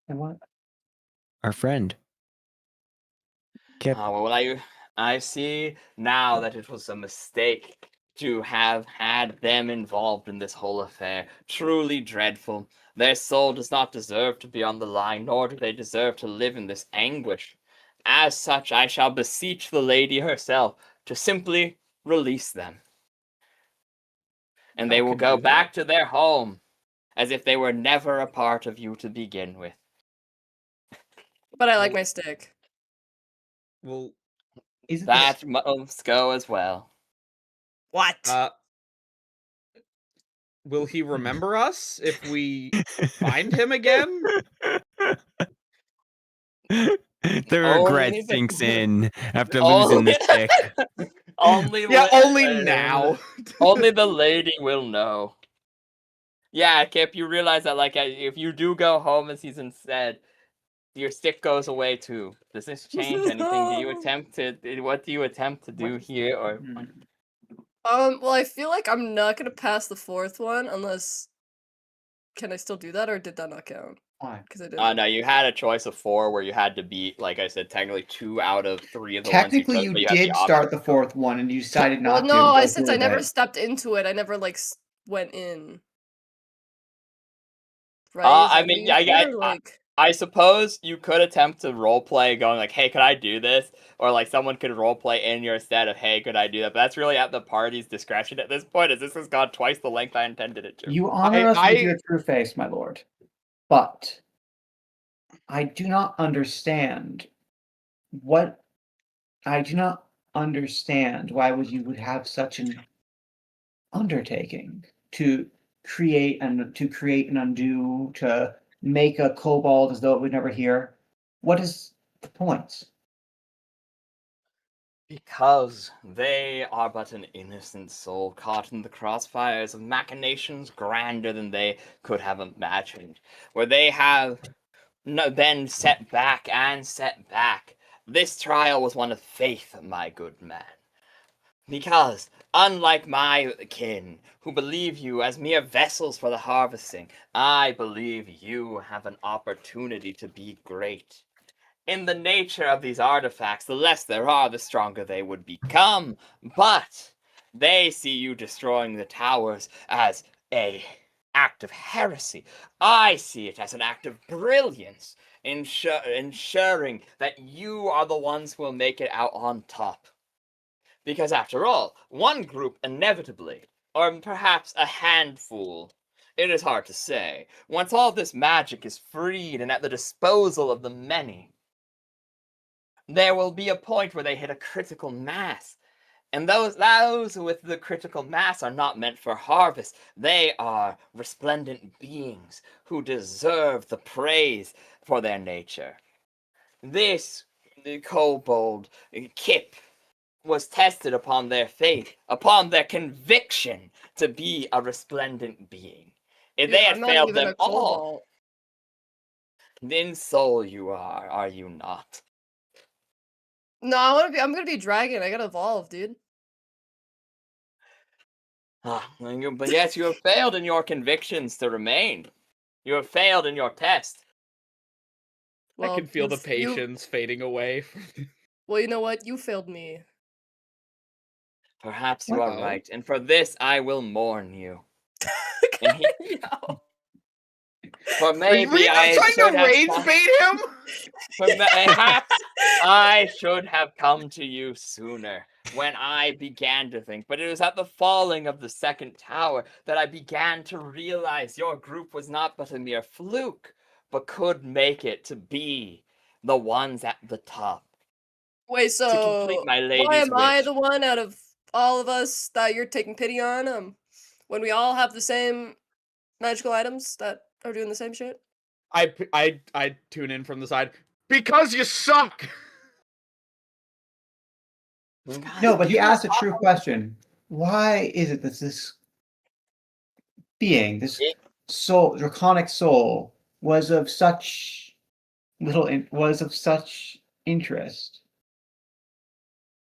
and what? our friend? Kipp. Well, I see now that it was a mistake to have had them involved in this whole affair. Truly dreadful. Their soul does not deserve to be on the line, nor do they deserve to live in this anguish. As such, I shall beseech the lady herself to simply release them. And they will go back to their home as if they were never a part of you to begin with. But I like my stick. Well, That must go as well. What? will he remember us if we find him again? The regret Only the- sinks in after losing the stick. Only now. only the lady will know. Yeah, Kipp, you realize that like if you do go home as he's said, your stick goes away too. Does this change anything? Do you attempt to what do you attempt to do here or Well, I feel like I'm not gonna pass the fourth one unless. Can I still do that, or did that not count? Why? Because I didn't. no, you had a choice of 4 where you had to beat, like I said, technically 2 out of 3 of the Technically, ones you you took, but you had the did option. start the fourth one, and you decided Well, not no, to. I go since through I never with it. stepped into it, I never like went in. Right? Is I that mean, what you said, or, like. I suppose you could attempt to roleplay going like, hey, could I do this? Or like someone could roleplay in your stead of, hey, could I do that? But that's really at the party's discretion at this point, as this has gone twice the length I intended it to. You honor us with your true face, my lord. But I do not understand I do not understand why you would have such an undertaking to create and undo, to make a kobold as though it would never hear. What is the point? Because they are but an innocent soul caught in the crossfires of machinations grander than they could have imagined, where they have been set back This trial was one of faith, my good man. Because, unlike my kin, who believe you as mere vessels for the harvesting, I believe you have an opportunity to be great. In the nature of these artifacts, the less there are, the stronger they would become. But they see you destroying the towers as an act of heresy. I see it as an act of brilliance, ensuring that you are the ones who will make it out on top. Because after all, one group inevitably, or perhaps a handful, it is hard to say, once all this magic is freed and at the disposal of the many, there will be a point where they hit a critical mass. And those with the critical mass are not meant for harvest. They are resplendent beings who deserve the praise for their nature. This, the kobold, Kipp, was tested upon their faith, upon their conviction to be a resplendent being. If Dude, they I'm had not failed even them a all, cobalt. in soul you are you not? No, I'm gonna be dragon. I gotta evolve, dude. But yes, you have failed in your convictions to remain. You have failed in your test. I can feel the you patience fading away. well, you know what? You failed me. Perhaps you What? are right, and for this I will mourn you. And he, for Were you maybe I trying should to have rage come, bait him? perhaps I should have come to you sooner, when I began to think. But it was at the falling of the second tower that I began to realize your group was not but a mere fluke, but could make it to be the ones at the top. Wait, To complete so my why lady's am I wish. the one out of all of us that you're taking pity on? When we all have the same magical items that are doing the same shit? I tune in from the side. Because you suck! No, but he asked a true question. Why is it that this being, this soul, draconic soul, was of such was of such interest?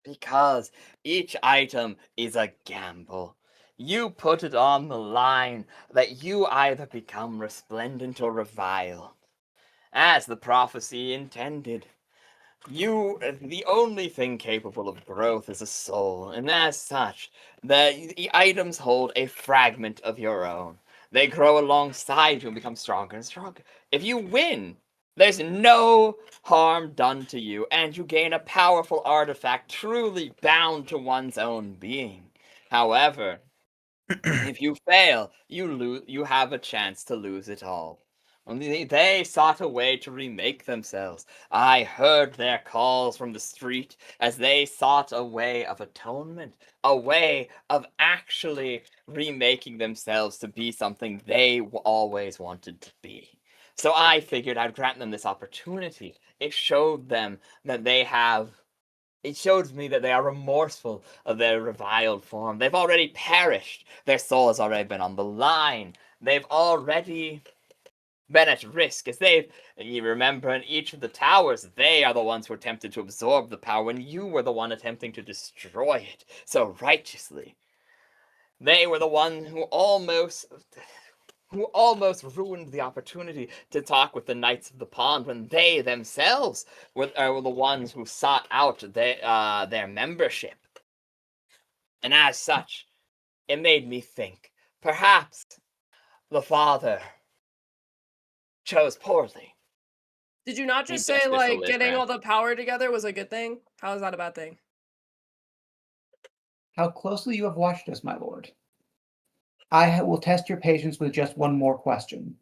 Because each item is a gamble. You put it on the line that you either become resplendent or reviled. As the prophecy intended. The only thing capable of growth is a soul, and as such, the items hold a fragment of your own. They grow alongside you and become stronger and stronger. If you win, there's no harm done to you, and you gain a powerful artifact truly bound to one's own being. However, if you fail, you have a chance to lose it all. Only they sought a way to remake themselves. I heard their calls from the street as they sought a way of atonement, a way of actually remaking themselves to be something they always wanted to be. So I figured I'd grant them this opportunity. It showed them that it shows me that they are remorseful of their reviled form. They've already perished. Their soul has already been on the line. They've already been at risk, as you remember, in each of the towers, they are the ones who attempted to absorb the power when you were the one attempting to destroy it so righteously. They were the one who almost ruined the opportunity to talk with the Knights of the Pond when they themselves were the ones who sought out their membership. And as such, it made me think, perhaps the father chose poorly. Did you not He just say, best like, live, getting man. all the power together was a good thing? How is that a bad thing? How closely you have watched us, my lord. I will test your patience with just one more question.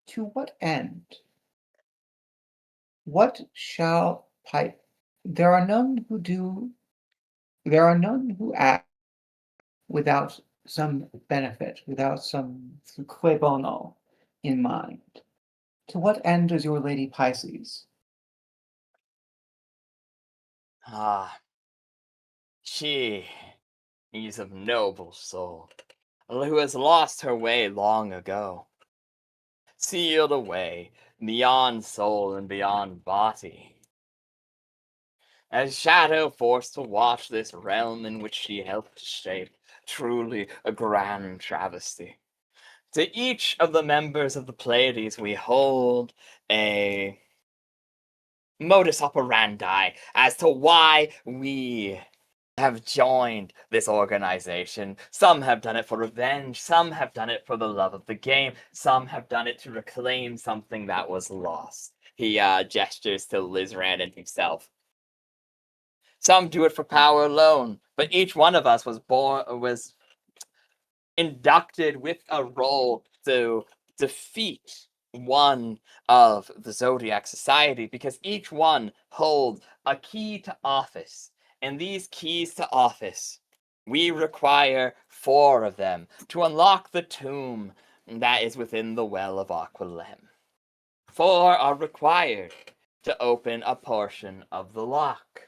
To what end? What shall pipe? There are none who act without some benefit, without some cui bono in mind. To what end is your lady Pisces? She is of noble soul, who has lost her way long ago. sealed away beyond soul and beyond body. As shadow forced to watch this realm in which she helped shape, truly a grand travesty. To each of the members of the Pleiades, we hold a modus operandi as to why we have joined this organization. Some have done it for revenge, some have done it for the love of the game, some have done it to reclaim something that was lost. He gestures to Lizran and himself. Some do it for power alone, but each one of us was inducted with a role to defeat one of the Zodiac Society, because each one holds a key to office. And these keys to office, we require 4 of them to unlock the tomb that is within the Well of Aqualem. 4 are required to open a portion of the lock.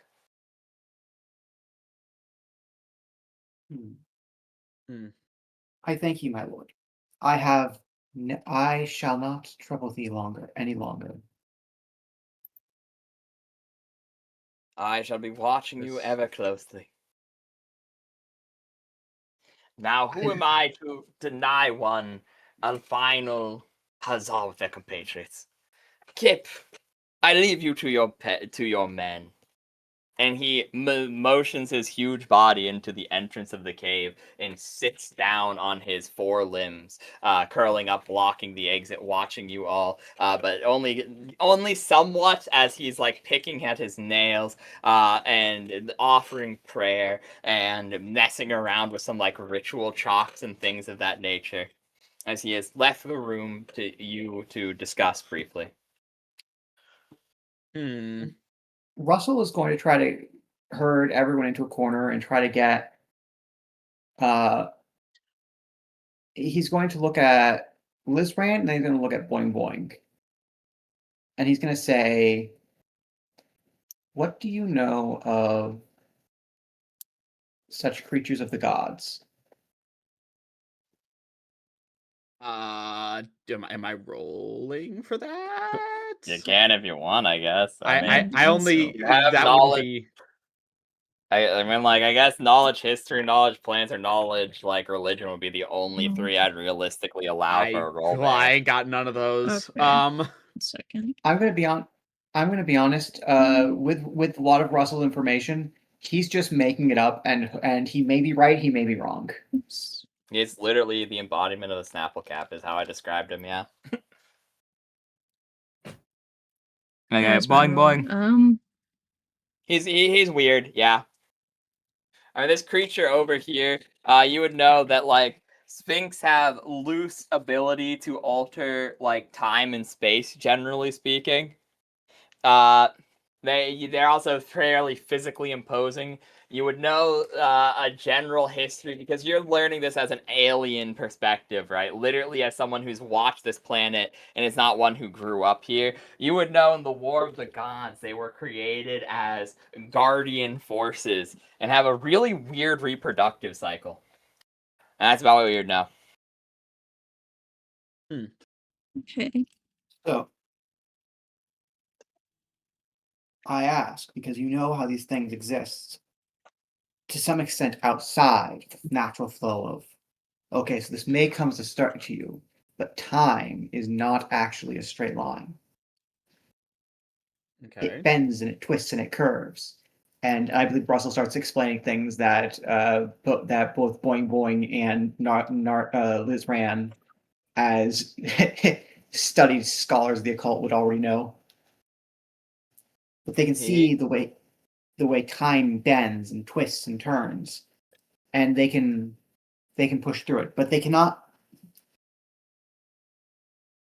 I thank you, my lord. I shall not trouble thee any longer. I shall be watching you ever closely. Now, who am I to deny one a final huzzah with their compatriots? Kipp, I leave you to your men. And he motions his huge body into the entrance of the cave and sits down on his 4 limbs, curling up, blocking the exit, watching you all, but only somewhat, as he's like picking at his nails and offering prayer and messing around with some like ritual chalks and things of that nature, as he has left the room to you to discuss briefly. Russell is going to try to herd everyone into a corner and try to get. He's going to look at Lizran and then he's going to look at Boing Boing. And he's going to say, "What do you know of such creatures of the gods?" Am I rolling for that? You can if you want, I guess. I only you have that knowledge. wouldn't be. I mean, like, I guess knowledge, history, knowledge, plants, or knowledge, like, religion would be the only 3 I'd realistically allow for a roll. Well, I ain't got none of those. Okay. 1 second. I'm going to be honest. With a lot of Russell's information, he's just making it up, and he may be right, he may be wrong. Oops. He's literally the embodiment of the Snapple Cap, is how I described him. Yeah. Okay, boing. He's weird. Yeah. I mean, this creature over here, you would know that, like, Sphinx have loose ability to alter, like, time and space, generally speaking. They're also fairly physically imposing. You would know a general history, because you're learning this as an alien perspective, right? Literally as someone who's watched this planet and is not one who grew up here. You would know in the War of the Gods, they were created as guardian forces and have a really weird reproductive cycle. And that's about what we would know. Okay. So, I ask because you know how these things exist to some extent outside the natural flow of. Okay, so this may come as a start to you, but time is not actually a straight line. Okay. It bends and it twists and it curves. And I believe Russell starts explaining things that both Boing Boing and Lizran, as studied scholars of the occult, would already know. But they can see the way time bends and twists and turns, and they can push through it, but they cannot.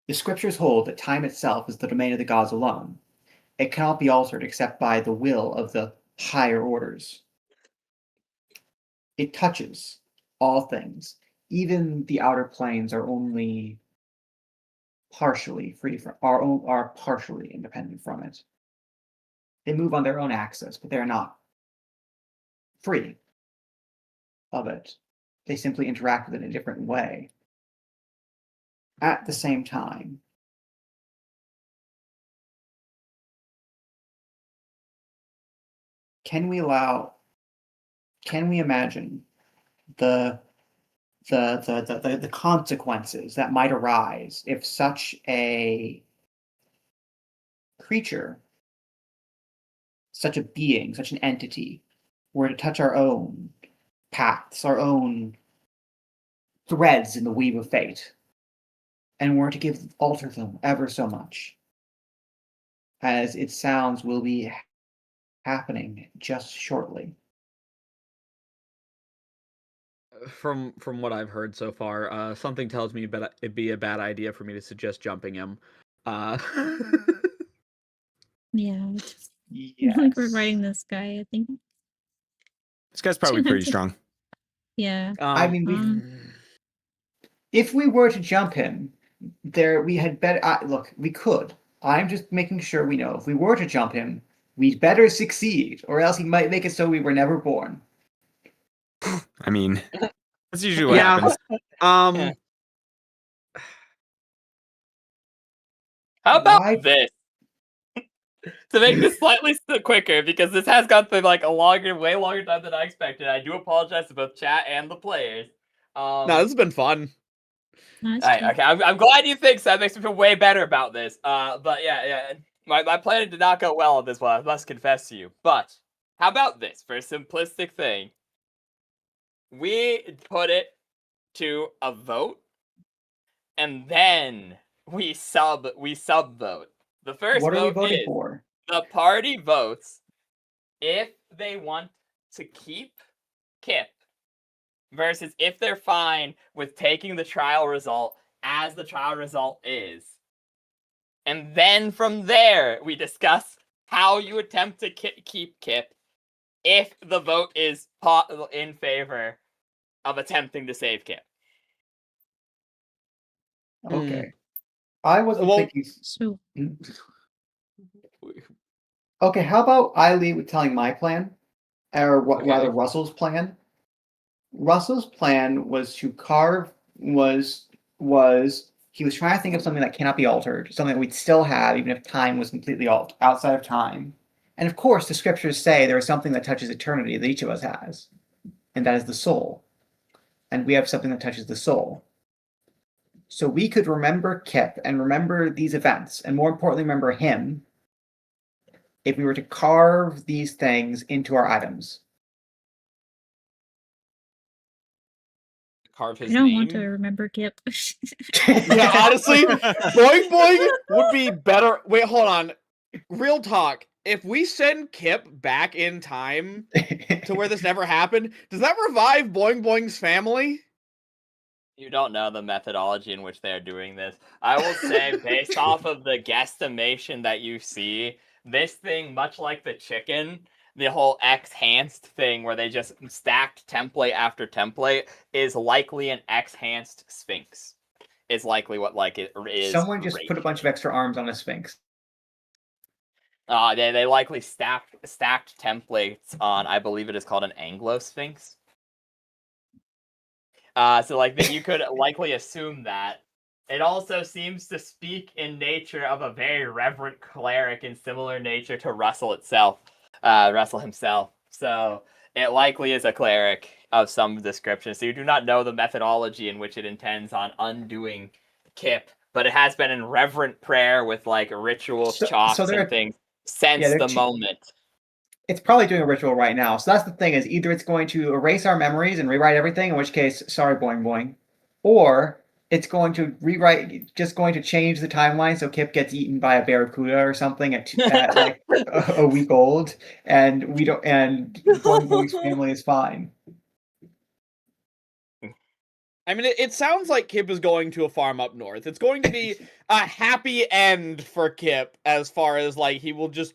The scriptures hold that time itself is the domain of the gods alone. It cannot be altered except by the will of the higher orders. It touches all things. Even the outer planes are only partially free from, are partially independent from it. They move on their own axis, but they're not free of it. They simply interact with it in a different way. At the same time, can we imagine the consequences that might arise if such a creature, such a being, such an entity were to touch our own paths, our own threads in the weave of fate, and were to alter them ever so much, as it sounds will be happening just shortly. From what I've heard so far, something tells me it'd be a bad idea for me to suggest jumping him. Yeah. Yes. Like we're fighting this guy, I think. This guy's probably pretty strong. Yeah. I mean, if we were to jump him, we had better look. We could. I'm just making sure we know if we were to jump him, we'd better succeed, or else he might make it so we were never born. I mean, that's usually what happens. How about Why- this? To make this slightly quicker, because this has gone through like way longer time than I expected. I do apologize to both chat and the players. No, this has been fun. Nice. Okay, I'm glad you think so. That makes me feel way better about this. But yeah, my planning did not go well on this one. I must confess to you. But how about this for a simplistic thing? We put it to a vote, and then we sub vote. The first What are we vote voting is for? the party votes if they want to keep Kipp versus if they're fine with taking the trial result as the trial result is. And then from there, we discuss how you attempt to keep Kipp if the vote is in favor of attempting to save Kipp. Okay. I wasn't thinking. So Okay, how about I lead with telling my plan, or rather Russell's plan. Russell's plan was to carve was he was trying to think of something that cannot be altered, something that we'd still have even if time was completely outside of time. And of course, the scriptures say there is something that touches eternity that each of us has, and that is the soul. And we have something that touches the soul. So we could remember Kipp and remember these events, and more importantly, remember him, if we were to carve these things into our items. Carve his I don't name. want to remember Kipp. Yeah, honestly, Boing Boing would be better. Wait, hold on. Real talk. If we send Kipp back in time to where this never happened, does that revive Boing Boing's family? You don't know the methodology in which they are doing this. I will say, based off of the guesstimation that you see, this thing, much like the chicken, the whole X-hanced thing where they just stacked template after template, is likely an X-hanced Sphinx. Is likely what it is. Someone just put a bunch of extra arms on a Sphinx. They likely stacked templates on, I believe it is called an Anglo-Sphinx. So you could likely assume that. It also seems to speak in nature of a very reverent cleric in similar nature to Russell himself. So it likely is a cleric of some description. So you do not know the methodology in which it intends on undoing Kipp, but it has been in reverent prayer with ritual chalks and things since the moment. It's probably doing a ritual right now. So that's the thing, is either it's going to erase our memories and rewrite everything, in which case, sorry, Boing Boing, or it's going to just going to change the timeline so Kipp gets eaten by a barracuda or something at a week old, and Boing Boing's family is fine. I mean, it sounds like Kipp is going to a farm up north. It's going to be a happy end for Kipp, as far as he will just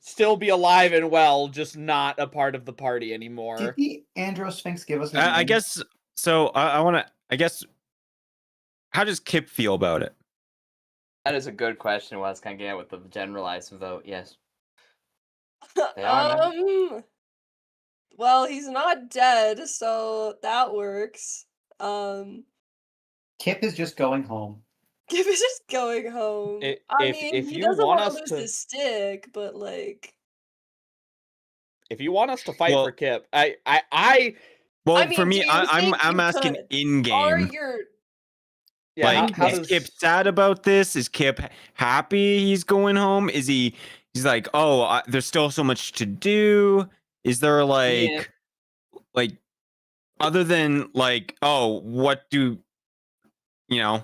still be alive and well, just not a part of the party anymore. Did the Andro Sphinx give us his I name? guess so. I want to. I guess. How does Kipp feel about it? That is a good question. Well, it's kind of getting with the generalized vote. Yes. Well, he's not dead, so that works. Kipp is just going home. Kipp is just going home. If he you doesn't want want us to lose to- his stick, but If you want us to fight Well- for Kipp, Well, I mean, for me, do you I'm think you asking could? in Are game. your yeah, Like, how is does Kipp sad about this? Is Kipp happy he's going home? Is he's like, oh, there's still so much to do? Is there like other than like, oh, what do you know?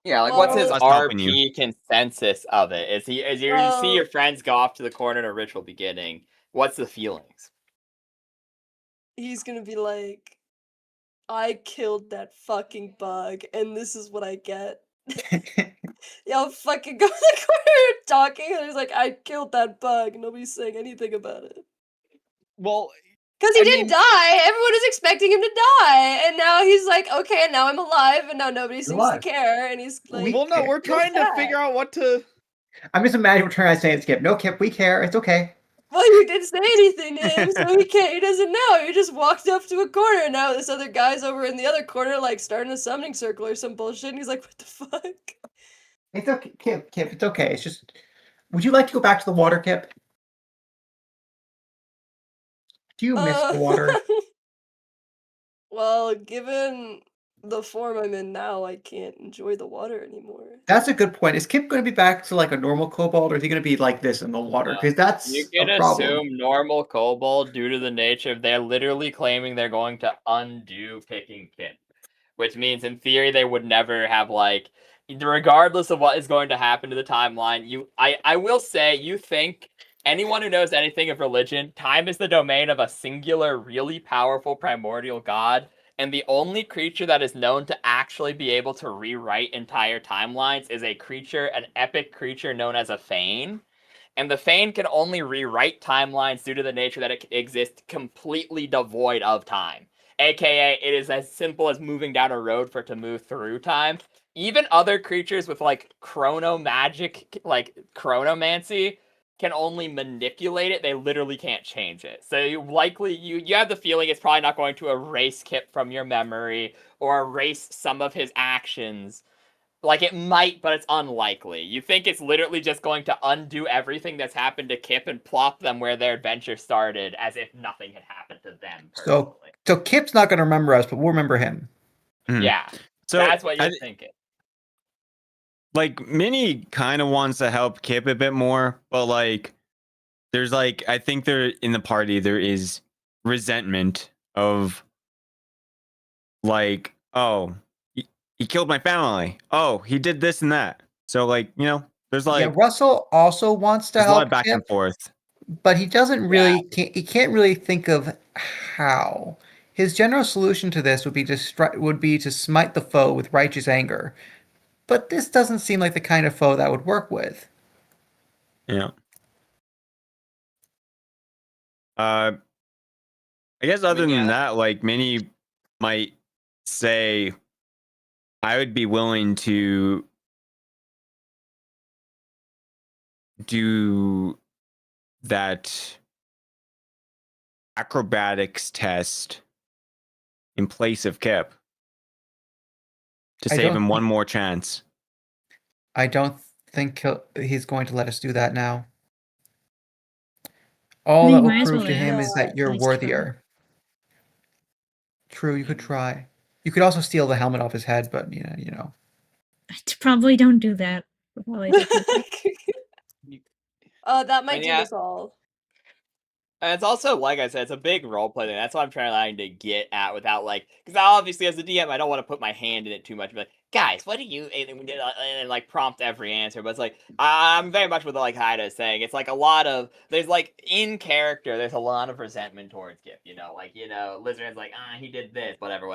Yeah, like what's his Well- Us helping you. RP consensus of it? Is you see your Well- friends go off to the corner to ritual beginning? What's the feelings? he's gonna be like, I killed that fucking bug, and this is what I get. Y'all fucking go to the corner talking, and he's like, I killed that bug. Nobody's saying anything about it. well, Because he I didn't mean- die. Everyone was expecting him to die. And now he's like, okay, and now I'm alive, and now nobody seems alive. to care. And he's like, well, no, we're trying to figure out what to. I'm just imagining we're trying to say it's Kipp. No, Kipp, we care. It's okay. well, you didn't say anything to him, so he can't. He doesn't know. You just walked up to a corner, and now this other guy's over in the other corner, like starting a summoning circle or some bullshit. And he's like, what the fuck? It's okay, Kipp. It's okay. It's just. Would you like to go back to the water, Kipp? Do you miss the water? Well, given the form I'm in now, I can't enjoy the water anymore. That's a good point. Is Kipp going to be back to like a normal kobold, or is he going to be like this in the water? Because that's You a can problem. assume normal kobold due to the nature of they're literally claiming they're going to undo picking Kipp, which means in theory they would never have like, regardless of what is going to happen to the timeline. I will say, you think anyone who knows anything of religion, time is the domain of a singular, really powerful primordial god. And the only creature that is known to actually be able to rewrite entire timelines is a creature, an epic creature known as a Fane. And the Fane can only rewrite timelines due to the nature that it exists completely devoid of time. AKA, it is as simple as moving down a road for it to move through time. Even other creatures with like chrono magic, like chronomancy, can only manipulate it. They literally can't change it. So you have the feeling it's probably not going to erase Kipp from your memory or erase some of his actions. Like it might, but it's unlikely. You think it's literally just going to undo everything that's happened to Kipp and plop them where their adventure started as if nothing had happened to them personally. So Kipp's not going to remember us, but we'll remember him. Yeah. So that's what you're thinking. Like Minnie kind of wants to help Kipp a bit more, but like there's like I think there in the party there is resentment of like, oh, he killed my family. Oh, he did this and that. So like, you know, there's like yeah, Russell also wants to there's a help lot of back Kipp, and forth. but he doesn't really. He can't really think of how. His general solution to this would be to smite the foe with righteous anger. But this doesn't seem like the kind of foe that would work with. Yeah. I guess other than that, like Minnie might say, I would be willing to do that acrobatics test in place of Kipp to save him one more chance. I don't think he's going to let us do that now. All that will prove to him is that you're worthier. True, you could try. You could also steal the helmet off his head, but you know. I probably don't do that. That might do us all. And it's also, like I said, it's a big roleplay thing. That's what I'm trying to get at without, like... Because obviously, as a DM, I don't want to put my hand in it too much. But, like, guys, what do you... And, like, prompt every answer. But it's like, I'm very much with, like, Haida is saying. It's, like, a lot of... There's, like, in character, there's a lot of resentment towards Kipp, you know? Like, you know, Lizard's like, he did this, whatever.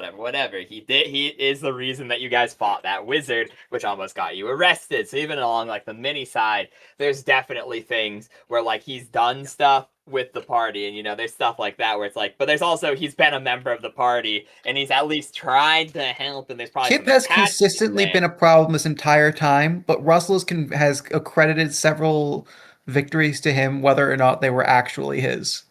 He is the reason that you guys fought that wizard, which almost got you arrested. So even along, like, the mini side, there's definitely things where, like, he's done stuff with the party, and you know there's stuff like that where it's like, but there's also he's been a member of the party and he's at least tried to help, and there's probably Kipp has consistently been a problem this entire time, but Russell has accredited several victories to him, whether or not they were actually his.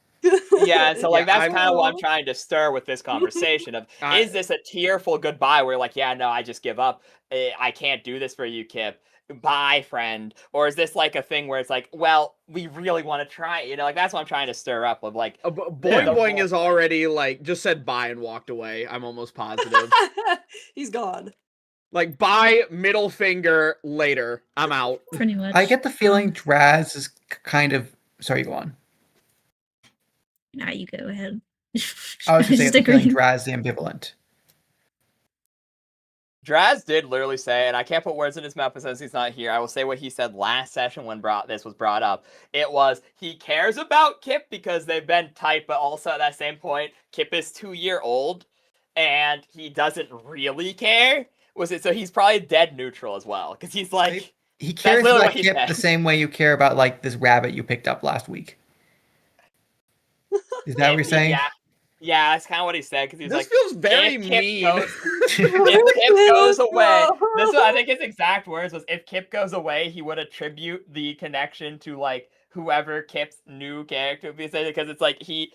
Yeah, so like Yeah, that's I'm- kind of what I'm trying to stir with this conversation of is this a tearful goodbye where like, yeah, no, I just give up. I can't do this for you, Kipp. Bye, friend. Or is this like a thing where it's like, well, we really want to try it, you know, like that's what I'm trying to stir up with like Boing Boing is already like just said bye and walked away. I'm almost positive. He's gone. Like bye, middle finger, later. I'm out. Pretty much. I get the feeling Draz is kind of. Sorry, go on. Nah, you go ahead. I was going to say, I Just get the feeling agreeing. Draz the ambivalent. Draz did literally say, and I can't put words in his mouth since he's not here. I will say what he said last session when this was brought up. It was he cares about Kipp because they've been tight, but also at that same point, Kipp is 2-year-old, and he doesn't really care. Was it so? He's probably dead neutral as well because he's like He cares literally about what he Kipp said. the same way you care about like this rabbit you picked up last week. Is that what you're saying? Yeah, that's kind of what he said because he's This like, feels very if Kipp mean. if Kipp goes away, this I think his exact words was if Kipp goes away, he would attribute the connection to like whoever Kipp's new character would be, because it's like he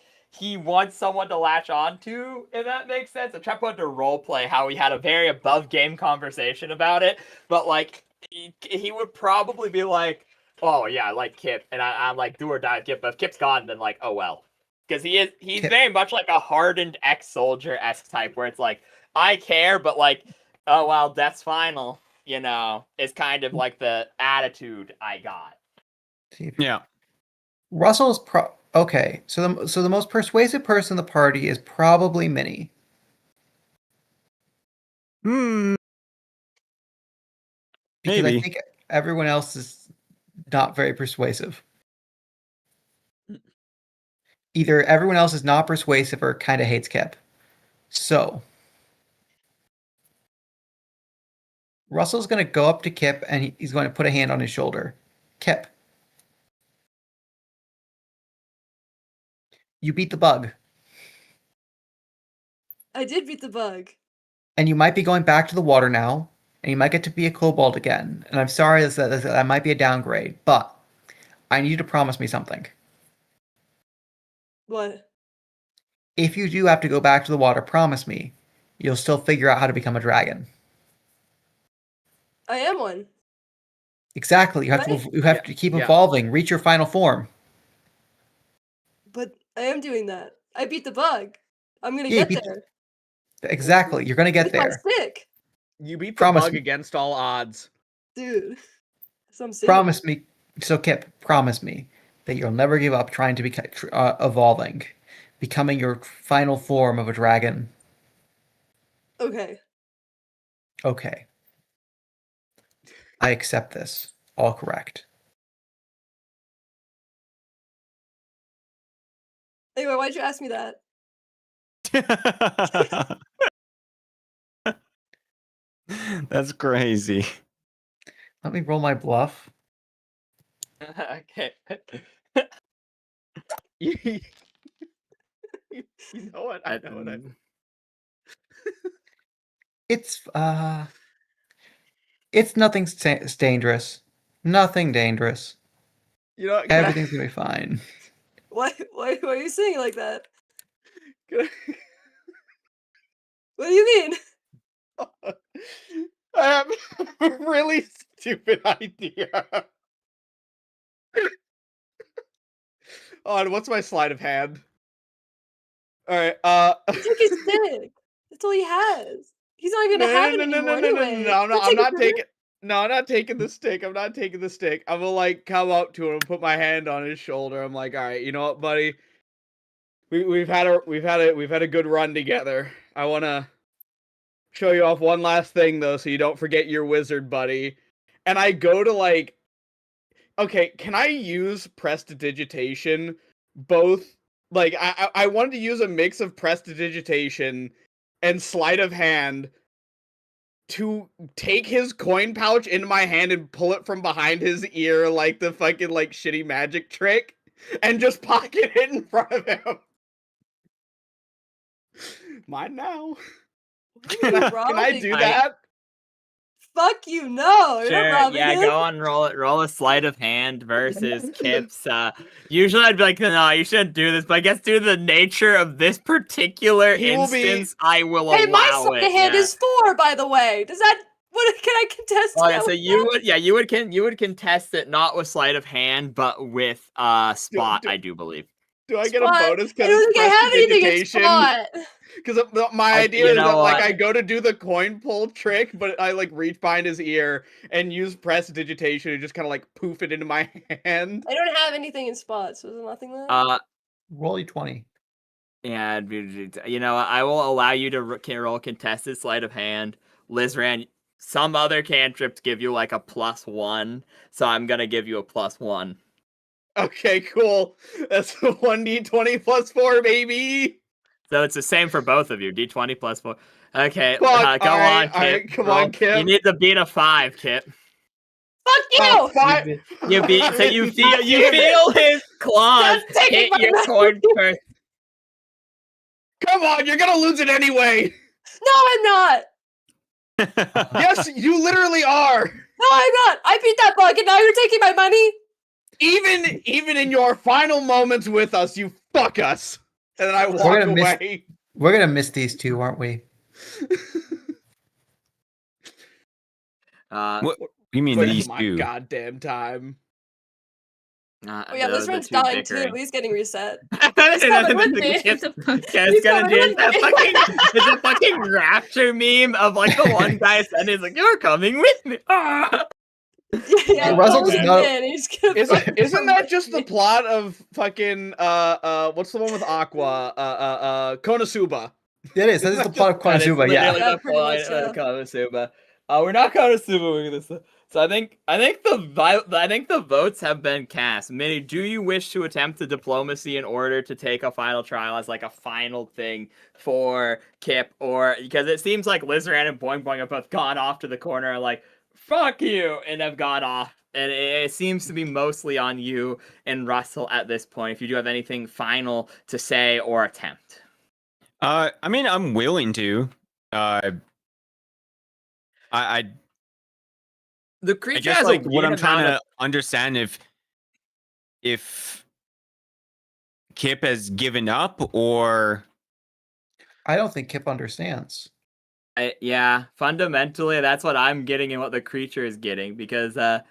wants someone to latch on to, if that makes sense. I'm trying to put into role play how we had a very above game conversation about it, but like he would probably be like, oh yeah, I like Kipp, and I'm like do or die with Kipp, but if Kipp's gone, then like, oh well. Because he's Kipp. very much like a hardened ex-soldier-esque type where it's like, I care, but like, oh well, death's final, you know, is kind of like the attitude I got. Yeah. Russell's okay. So the most persuasive person in the party is probably Minnie. Because Maybe. I think everyone else is not very persuasive. Either everyone else is not persuasive or kind of hates Kipp. So Russell's going to go up to Kipp and he's going to put a hand on his shoulder. Kipp, you beat the bug. I did beat the bug. And you might be going back to the water now, and you might get to be a kobold again. And I'm sorry that might be a downgrade, but I need you to promise me something. What? If you do have to go back to the water, promise me you'll still figure out how to become a dragon. I am one. Exactly. You have to keep evolving, reach your final form. But I am doing that. I beat the bug. I'm gonna Yeah, get there. Exactly. You're gonna get With my there. stick. You beat the Promise bug me. against all odds. Dude. Some Promise me. So Kipp, promise me that you'll never give up trying to be evolving, becoming your final form of a dragon. Okay. Okay. I accept this. All correct. Anyway, why'd you ask me that? That's crazy. Let me roll my bluff. Okay. You know what? I know what I. It's nothing dangerous. Nothing dangerous. You know, Everything's gonna be fine. Why are you saying it like that? What do you mean? I have a really stupid idea. What's my sleight of hand? All right. Take his stick. That's all he has. He's not even gonna have it anymore anyway. No, I'm not taking. No, I'm not taking the stick. I'm not taking the stick. I'm gonna like come up to him, put my hand on his shoulder. I'm like, all right, you know what, buddy? We've had a good run together. I wanna show you off one last thing though, so you don't forget your wizard buddy. And I go to like, okay, can I use prestidigitation? Both, like I wanted to use a mix of prestidigitation and sleight of hand to take his coin pouch into my hand and pull it from behind his ear like the fucking like shitty magic trick and just pocket it in front of him. Mine now. Can I do that? Fuck you, no. You're Sure, robbing yeah, him. go on, roll a sleight of hand versus Kipp's. Usually I'd be like, no, you shouldn't do this, but I guess due to the nature of this particular He will be- instance, I will Hey, my allow sleight it. of hand Yeah. is 4, by the way. Does that? What can I contest? Oh yeah, that so with you that? would, you would contest it not with sleight of hand, but with spot, I do believe. Do I get a Spot. bonus I because don't it's think I have anything in prestidigitation? spot. Because my I- idea you is know that like what? I go to do the coin pull trick, but I like reach behind his ear and use prestidigitation and just kind of like poof it into my hand. I don't have anything in spot, so is there nothing there? Roll a 20. Yeah, you know, I will allow you to roll contested sleight of hand. Lizran, some other cantrips give you like a +1, so I'm gonna give you a +1. Okay, cool. That's 1d20 plus 4, baby. So it's the same for both of you. D20 +4. Okay, Fuck, go on, alright, Kip. alright, come Roll. on, Kip. You need to beat a 5, Kip. Fuck you! Oh, five. You beat. So you Fine. feel his claws Stop taking hit my your money. coin purse. Come on, you're gonna lose it anyway. No, I'm not. Yes, you literally are. No, I'm not. I beat that bug, and now you're taking my money. Even in your final moments with us, you fuck us. And then I walk gonna miss- away. We're gonna miss these two, aren't we? What you mean Waste these my two? goddamn time. Oh yeah, this room's two dying bickering. too. He's getting reset. It's coming with me. Kip's What the fuck? Kip's gonna coming do with that me. it's a fucking rapture meme of like the one guy said he's like, "You're coming with me." Ah! Yeah, Russell Russell does not- He's gonna Isn't that just the me. plot of fucking what's the one with Aqua? Konosuba. It is. That is the plot of That is Konosuba, yeah. literally Yeah, the pretty point much, of yeah. Konosuba. We're not Konosuba. We're gonna. So I think the votes have been cast. Minnie, do you wish to attempt the diplomacy in order to take a final trial as like a final thing for Kipp, or because it seems like Lizran and Boing Boing have both gone off to the corner and like fuck you and have gone off, and it seems to be mostly on you and Russell at this point. If you do have anything final to say or attempt. I mean, I'm willing to. I The creature guess has like a what I'm weird trying amount to understand if Kipp has given up or I don't think Kipp understands. yeah, fundamentally, that's what I'm getting and what the creature is getting, because I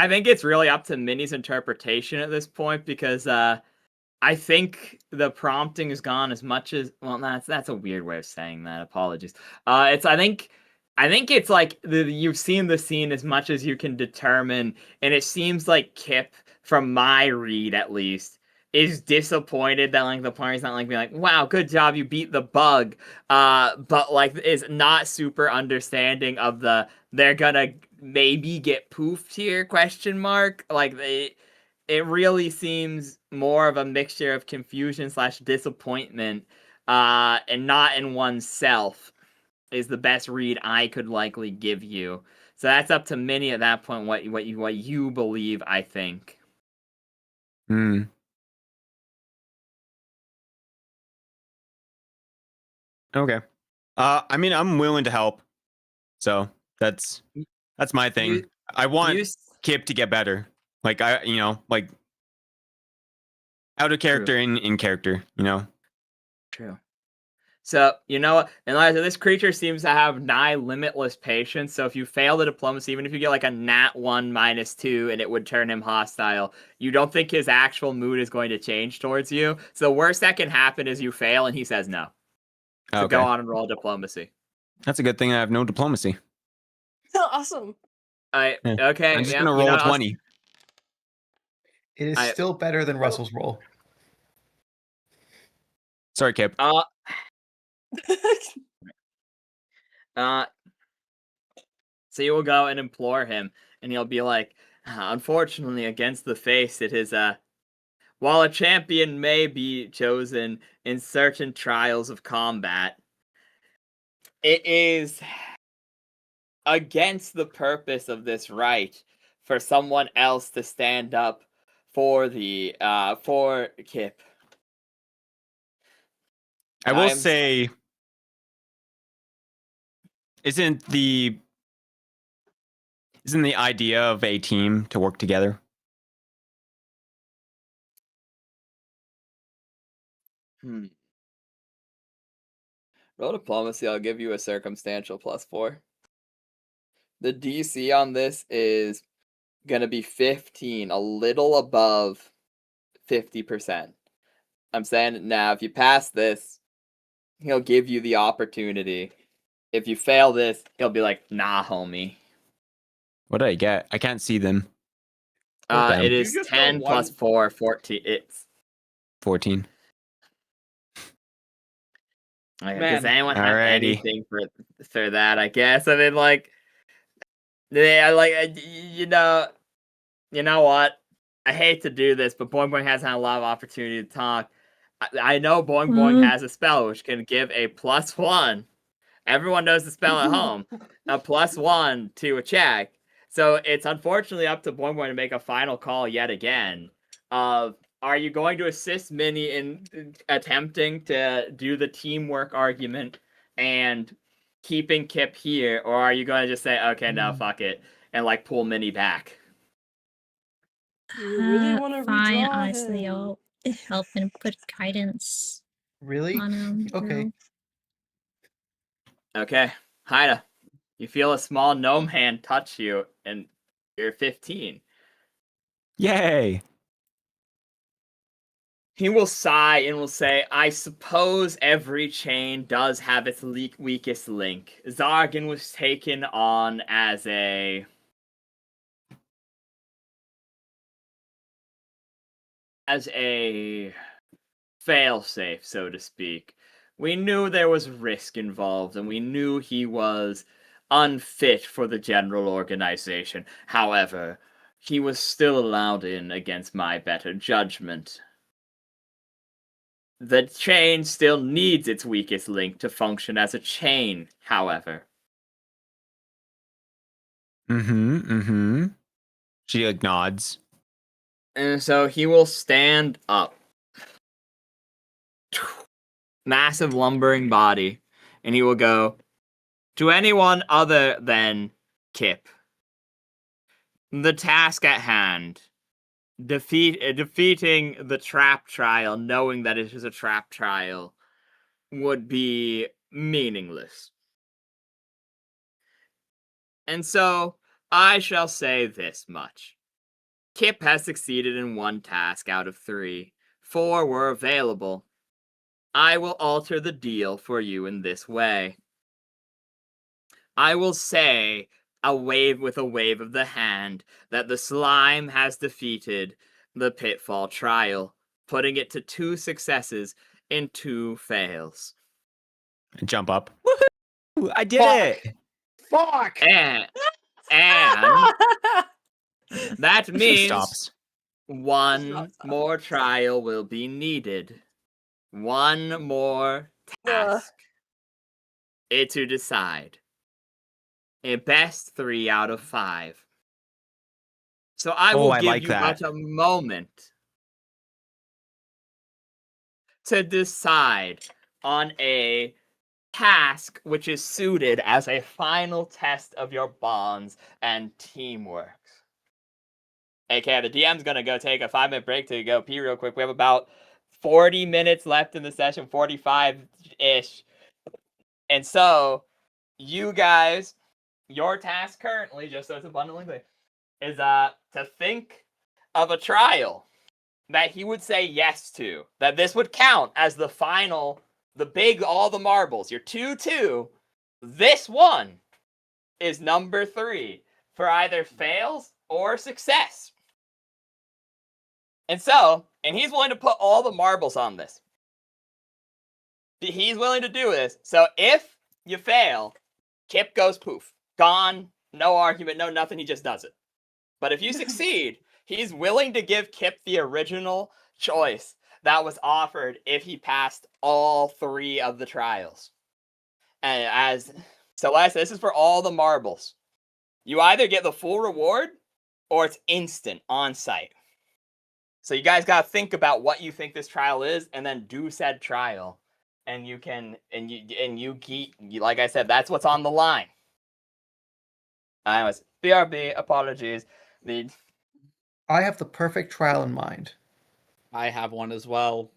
think it's really up to Minnie's interpretation at this point, because I think the prompting is gone as much as, well, that's a weird way of saying that. Apologies. I think it's like you've seen the scene as much as you can determine, and it seems like Kipp, from my read at least, is disappointed that like the party's not like being like, wow, good job, you beat the bug, but like is not super understanding of they're gonna maybe get poofed here, question mark, like it really seems more of a mixture of confusion / disappointment, and not in oneself is the best read I could likely give you. So that's up to Minnie at that point. What you believe? I think. Hmm. Okay. I mean, I'm willing to help. So that's my thing. I want Kipp to get better. Like like out of character in character, True. So, you know what? And Eliza, this creature seems to have nigh limitless patience. So if you fail the diplomacy, even if you get like a nat 1 -2 and it would turn him hostile, you don't think his actual mood is going to change towards you. So the worst that can happen is you fail and he says no. So okay. go on and roll diplomacy. That's a good thing I have no diplomacy. Awesome. Okay. I'm just gonna roll a 20. It is still better than Russell's roll. Sorry, Kipp. So you will go and implore him, and he'll be like, unfortunately, against the face, it is while a champion may be chosen in certain trials of combat, it is against the purpose of this right for someone else to stand up for for Kipp. I will say, isn't the Isn't the idea of a team to work together? Roll diplomacy, I'll give you a circumstantial +4. The DC on this is gonna be 15, a little above 50%. I'm saying now, if you pass this, he'll give you the opportunity. If you fail this, he'll be like, nah, homie. What did I get? I can't see them. Damn. It You is just got 10 plus one- 4, 14. It's 14. okay, Man. does anyone have Alrighty. anything for that? I guess. I mean, like, yeah, like you know what? I hate to do this, but Boing Boing hasn't had a lot of opportunity to talk. I know Boing Boing has a spell which can give a +1. Everyone knows the spell at home. A +1 to a check. So it's unfortunately up to Boing Boing to make a final call yet again. Are you going to assist Minnie in attempting to do the teamwork argument and keeping Kipp here, or are you going to just say, okay, no, fuck it, and like pull Minnie back? You really want to Fine, redraw honestly, him. I'll help and put guidance Really? on him. Okay. Okay, Haida, you feel a small gnome hand touch you, and you're 15. Yay! He will sigh and will say, I suppose every chain does have its weakest link. Zargan was taken on as a failsafe, so to speak. We knew there was risk involved, and we knew he was unfit for the general organization. However, he was still allowed in against my better judgment. The chain still needs its weakest link to function as a chain, however. She like nods. And so he will stand up. Massive lumbering body. And he will go, to anyone other than Kipp, the task at hand, defeating the trap trial, knowing that it is a trap trial, would be meaningless. And so, I shall say this much. Kipp has succeeded in 1 task out of 3. 4 were available. I will alter the deal for you in this way. I will say, a wave of the hand, that the slime has defeated the pitfall trial, putting it to 2 successes and 2 fails. Jump up. Woohoo! I did Fuck. it! Fuck! And that She means stops. 1 more trial will be needed. 1 more task. It to decide. A best 3 out of 5. So I will I give like you that. but a moment to decide on a task which is suited as a final test of your bonds and teamwork. Okay, the DM's gonna go take a 5-minute break to go pee real quick. We have about 40 minutes left in the session, 45-ish. And so, you guys, your task currently, just so it's abundantly clear, is to think of a trial that he would say yes to. That this would count as the final, the big, all the marbles. You're 2-2. This one is number 3 for either fails or success. And so, and he's willing to put all the marbles on this. He's willing to do this. So if you fail, Kipp goes poof. Gone. No argument, no nothing. He just does it. But if you succeed, he's willing to give Kipp the original choice that was offered if he passed all 3 of the trials. And as Celeste, this is for all the marbles. You either get the full reward or it's instant on site. So you guys gotta think about what you think this trial is, and then do said trial, and you can, like I said, that's what's on the line. Anyways, BRB, apologies. The I have the perfect trial in mind. I have one as well.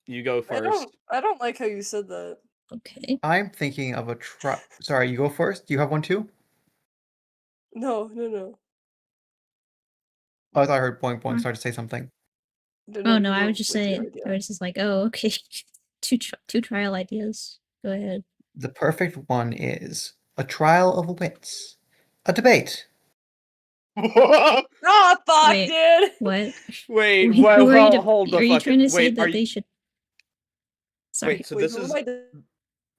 You go first. I don't like how you said that. Okay. I'm thinking of a trial. Sorry, you go first. Do you have one too? No. Oh, I thought I heard boing boing start to say something. Oh no, you I go would just with your say, idea. I was just like, oh, okay. two trial ideas. Go ahead. The perfect one is a trial of wits, a debate. Oh fuck, Wait. dude! What? Wait, Who are you hold the are you fucking. trying to say wait, that are they you? should? Sorry. Wait, so Wait, this who is am I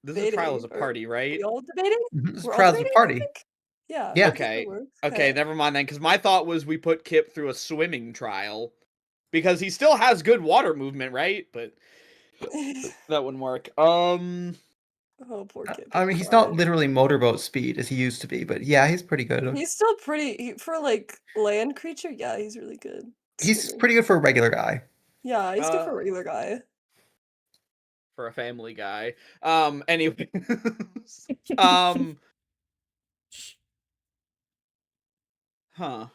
this is trial as a debating? party, Are right? we all debating? This is We're all trial of a debating, I party. think? Yeah. Yeah. Okay, that Okay. works. Okay, never mind then, because my thought was we put Kipp through a swimming trial. Because he still has good water movement, right? But that wouldn't work. Oh, poor kid. I mean, he's not literally motorboat speed as he used to be, but yeah, he's pretty good. He's still for like land creature. Yeah, he's really good. He's swimming. pretty good for a regular guy. Yeah, he's good for a regular guy. For a family guy. Anyway. Huh.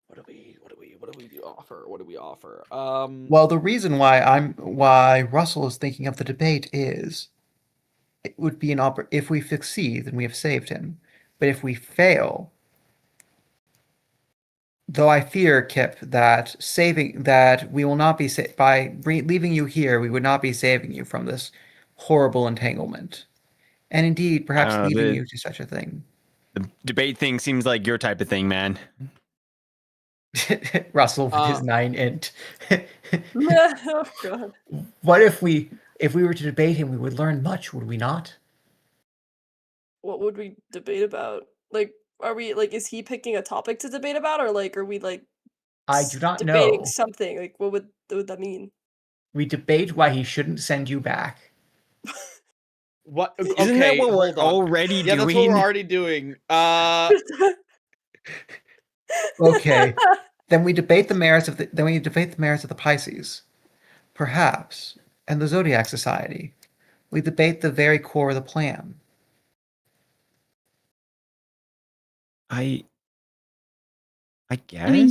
What do we offer? What do we offer? Well, the reason why Russell is thinking of the debate is it would be an if we succeed, then we have saved him. But if we fail, though I fear, Kipp, that we will not be by leaving you here, we would not be saving you from this horrible entanglement, and indeed, perhaps leading you to such a thing. The debate thing seems like your type of thing, man. Russell with his 9 int. Oh god. What if we were to debate him, we would learn much, would we not? What would we debate about? Like, are we like? Is he picking a topic to debate about, or like, are we like? I do not debating know. something. Like, what would that mean? We debate why he shouldn't send you back. What? Isn't that what we're already doing? Yeah, that's what we're already doing. Okay. Then we debate the merits of the Pisces. Perhaps. And the Zodiac Society. We debate the very core of the plan. I guess. I mean,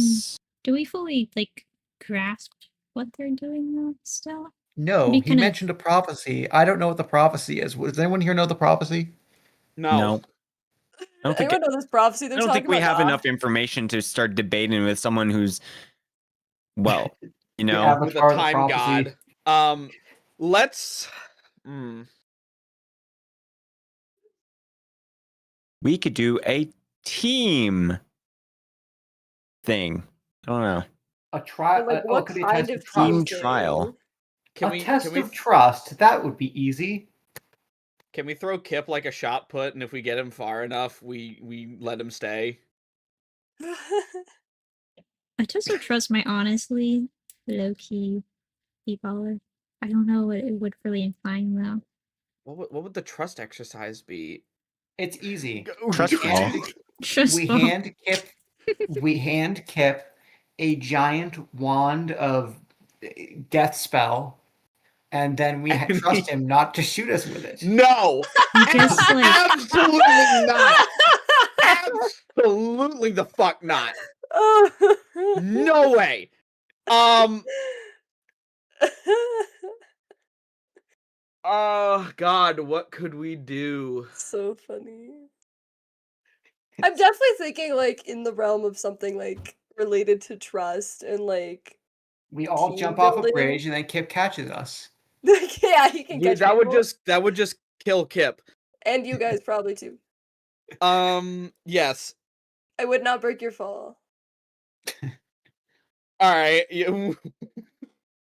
do we fully like grasp what they're doing though still? No, he mentioned a prophecy. I don't know what the prophecy is. Does anyone here know the prophecy? No. I don't think Anyone know this prophecy I they're don't talking think we about? have enough information to start debating with someone who's, well, you know, Yeah, with a Avatar, the time prophecy. god. Let's. we could do a team thing. I don't know. A trial. Like, what could be a kind test of of trust. Team thing? trial. Can test we of trust. That would be easy. Can we throw Kipp like a shot put, and if we get him far enough, we let him stay? A test of trust might honestly low key be baller. I don't know what it would really imply though. What would the trust exercise be? It's easy. Trust fall. We hand Kipp a giant wand of death spell, and then we trust him not to shoot us with it. No, Just like absolutely not. Absolutely the fuck not. No way. Oh God, what could we do? So funny. I'm definitely thinking like in the realm of something like related to trust and like we all team jump off a building. bridge and then Kipp catches us. Yeah, he can catch that would people. just kill Kipp. And you guys probably too. Yes. I would not break your fall. All right.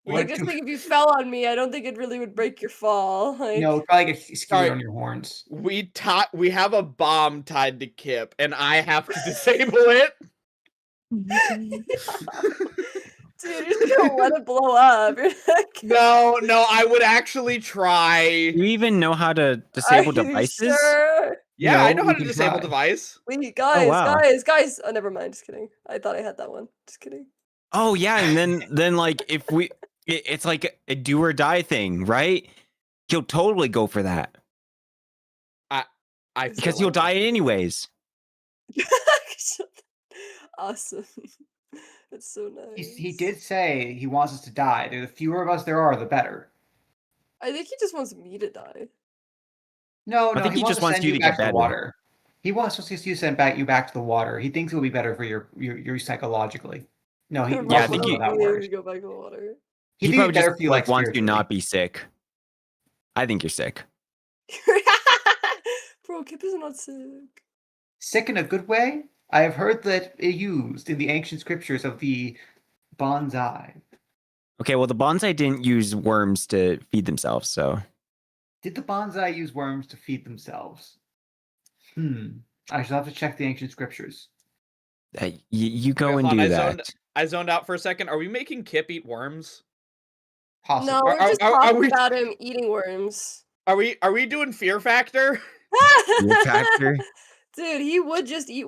Like, just think if you fell on me, I don't think it really would break your fall. Like, No, it'd probably get skewered on your horns. We have a bomb tied to Kipp, and I have to disable it. dude, you're just gonna let it blow up. You're like, No, I would actually try. Do you even know how to disable are you devices? sure? Yeah, No, I know how we to can disable try. device. Wait, guys, wow. guys. Oh, never mind. Just kidding. I thought I had that one. Just kidding. Oh yeah, and then like if it's like a do or die thing, right? He'll totally go for that I because he'll die anyways. Awesome. That's so nice. He did say he wants us to die. The fewer of us there are, the better. I think he just wants me to die. No, I think he wants just to wants send you you to back get to the better. water. He wants us to send you back to the water. He thinks it will be better for your psychologically. No, he Yeah, I think doesn't know how that works. Go back to the water. He He thinks probably it's better just for you, like wants you spiritually. not be sick. I think you're sick. Bro, Kipp is not sick. Sick in a good way? I have heard that it used in the ancient scriptures of the bonsai. Okay, well, the bonsai didn't use worms to feed themselves, so. Did the bonsai use worms to feed themselves? I shall have to check the ancient scriptures. You go Wait, and hold do on, that. I zoned out for a second. Are we making Kipp eat worms? Possibly. No, we're just are talking we- about him eating worms. Are we doing Fear Factor? Fear factor? Dude, he would just eat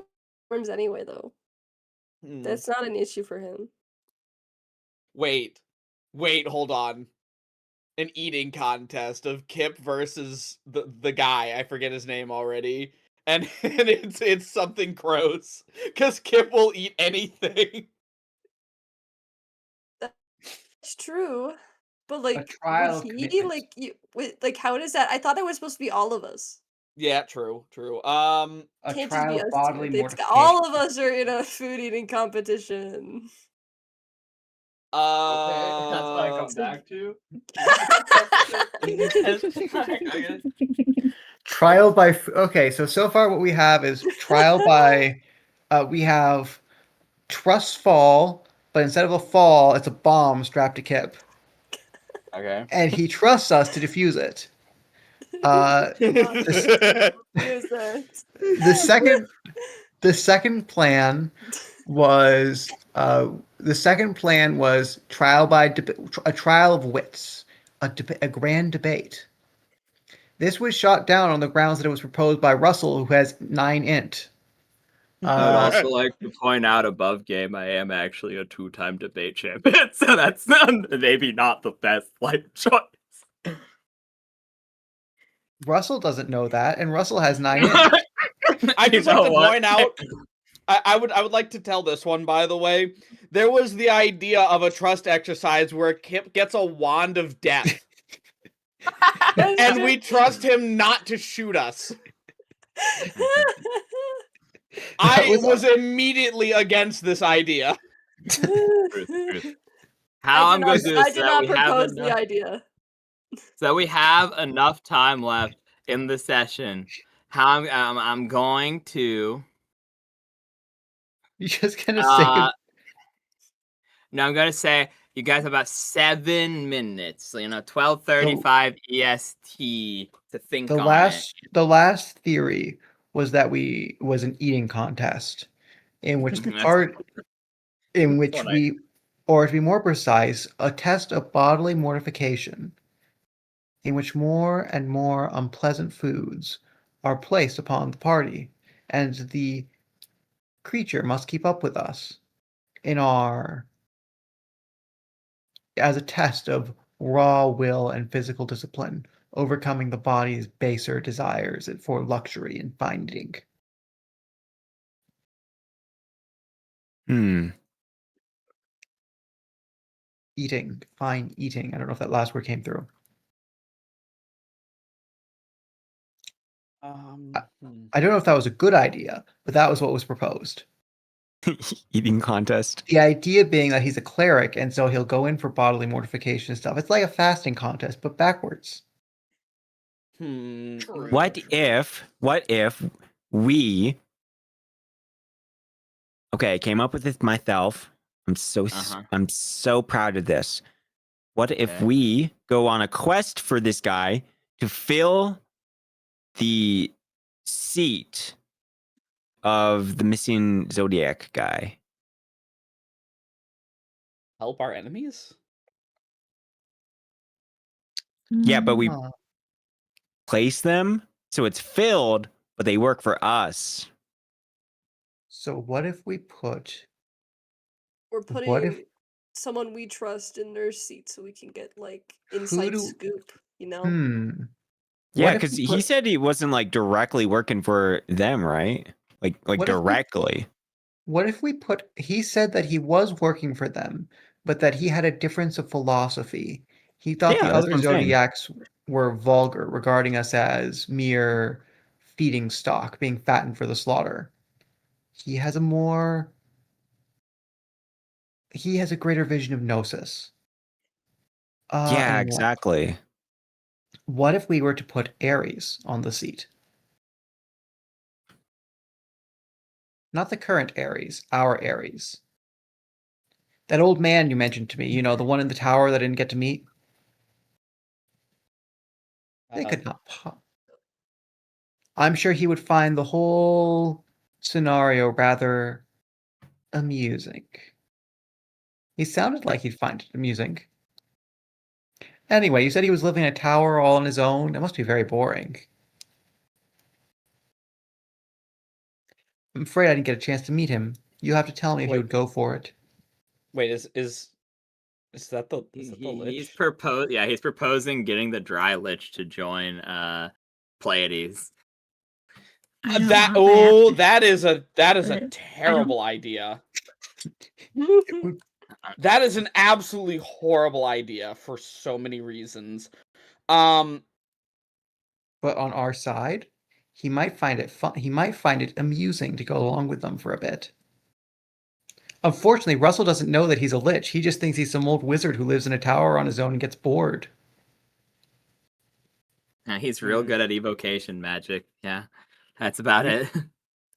worms anyway, though. Hmm. That's not an issue for him. Wait, hold on. An eating contest of Kipp versus the guy. I forget his name already. And it's something gross. Because Kipp will eat anything. It's true. But like, trial would of he? commitment. Like, how does that? I thought it was supposed to be all of us. Yeah, true. A Can't just trial be of us bodily two. mortification. All of us are in a food eating competition. That's what I come So- back to. Trial by okay, so far what we have is trial by we have trust fall, but instead of a fall, it's a bomb strapped to Kipp. Okay. And he trusts us to defuse it. Use that. The second plan was trial by a trial of wits, a grand debate. This was shot down on the grounds that it was proposed by Russell, who has 9 int. I would also like to point out above game, I am actually a 2-time debate champion, so that's maybe not the best life choice. Russell doesn't know that, and Russell has 9 int. I just You like know to what? point out. I would like to tell this one, by the way. There was the idea of a trust exercise where Kipp gets a wand of death, and we trust him not to shoot us. I was immediately against this idea. How I'm going to do I this did so not that we have propose the enough, idea. so we have enough time left in the session. How I'm going to. You're just gonna say No, I'm gonna say you guys have about 7 minutes. So, 12:35 EST to think the on last theory was that was an eating contest, in which the That's- part in which Well, we, or to be more precise, a test of bodily mortification, in which more and more unpleasant foods are placed upon the party, and the creature must keep up with us as a test of raw will and physical discipline, overcoming the body's baser desires for luxury and finding. Fine eating. I don't know if that last word came through. I don't know if that was a good idea, but that was what was proposed. Eating contest. The idea being that he's a cleric, and so he'll go in for bodily mortification and stuff. It's like a fasting contest, but backwards. What if we? Okay, I came up with this myself. I'm so proud of this. What if we go on a quest for this guy to fill the seat of the missing Zodiac guy? Help our enemies? Yeah, but we Ah. place them so it's filled, but they work for us. So what if we put? We're What putting if- someone we trust in their seat so we can get like Who inside do- scoop, Hmm. Yeah, What if because we he put- said he wasn't like directly working for them, right? Like What if we- directly. What if we put? He said that he was working for them, but that he had a difference of philosophy. He thought the Yeah, that's other what I'm saying. zodiacs were vulgar, regarding us as mere feeding stock, being fattened for the slaughter. He has a more. He has a greater vision of gnosis. Yeah, Anyway, exactly. what if we were to put Aries on the seat? Not the current Aries, our Aries. That old man you mentioned to me, the one in the tower that I didn't get to meet. They could not. I'm sure he would find the whole scenario rather amusing. He sounded like he'd find it amusing. Anyway, you said he was living in a tower all on his own. It must be very boring. I'm afraid I didn't get a chance to meet him. You'll have to tell me if he Wait. would go for it. Wait, is that the He's Lich? he's proposing getting the Dry Lich to join Pleiades. I don't That want that is a but terrible idea. That is an absolutely horrible idea for so many reasons. But on our side, he might find it fun. He might find it amusing to go along with them for a bit. Unfortunately, Russell doesn't know that he's a lich. He just thinks he's some old wizard who lives in a tower on his own and gets bored. He's real good at evocation magic. Yeah, that's about it.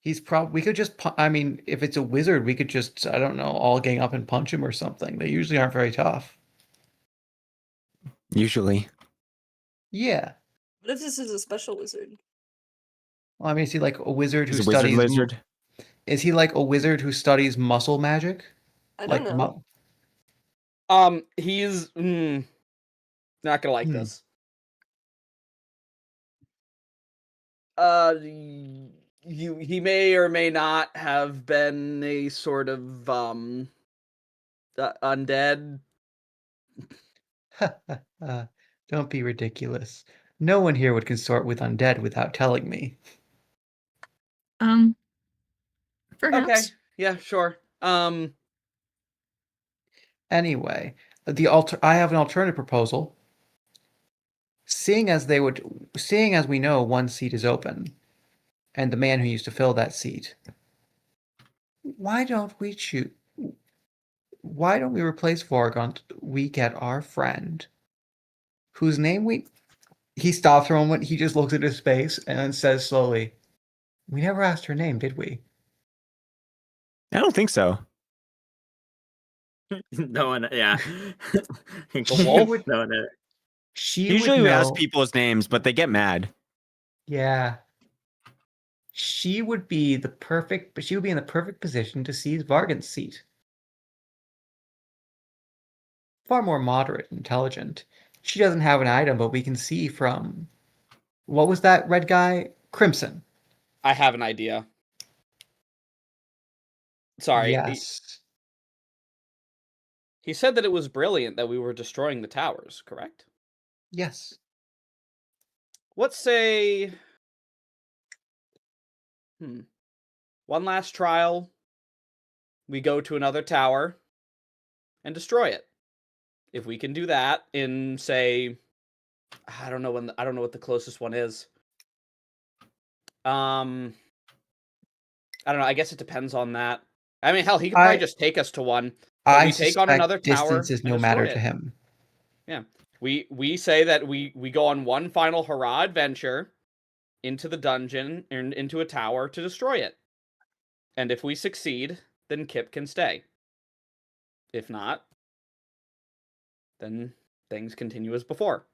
He's we could just, I mean, if it's a wizard, we could just, I don't know, all gang up and punch him or something. They usually aren't very tough. Usually. Yeah. What if this is a special wizard? Well, I mean, is he like a wizard who He's a wizard studies? lizard. Is he like a wizard who studies muscle magic? I don't know. He's not gonna like this. He may or may not have been a sort of undead. Don't be ridiculous. No one here would consort with undead without telling me. Perhaps. Okay, yeah, sure. Anyway, I have an alternative proposal. Seeing as we know one seat is open, and the man who used to fill that seat, why don't we replace Vorgont? We get our friend, whose name he stops for a moment, he just looks at his face and then says slowly, "We never asked her name, did we?" I don't think so. No one, yeah. The wolf? No one. Usually we ask people's names, but they get mad. Yeah. She would be in the perfect position to seize Vargant's seat. Far more moderate and intelligent. She doesn't have an item, but we can see from, what was that red guy? Crimson. I have an idea. Sorry. Yes. He said that it was brilliant that we were destroying the towers, correct? Yes. Let's say one last trial. We go to another tower and destroy it. If we can do that in, say, I don't know what the closest one is. I don't know. I guess it depends on that. I mean, hell, he could probably just take us to one. I we take on another tower. Distance is no matter to him. Yeah, we say that we go on one final hurrah adventure into the dungeon and into a tower to destroy it. And if we succeed, then Kipp can stay. If not, then things continue as before.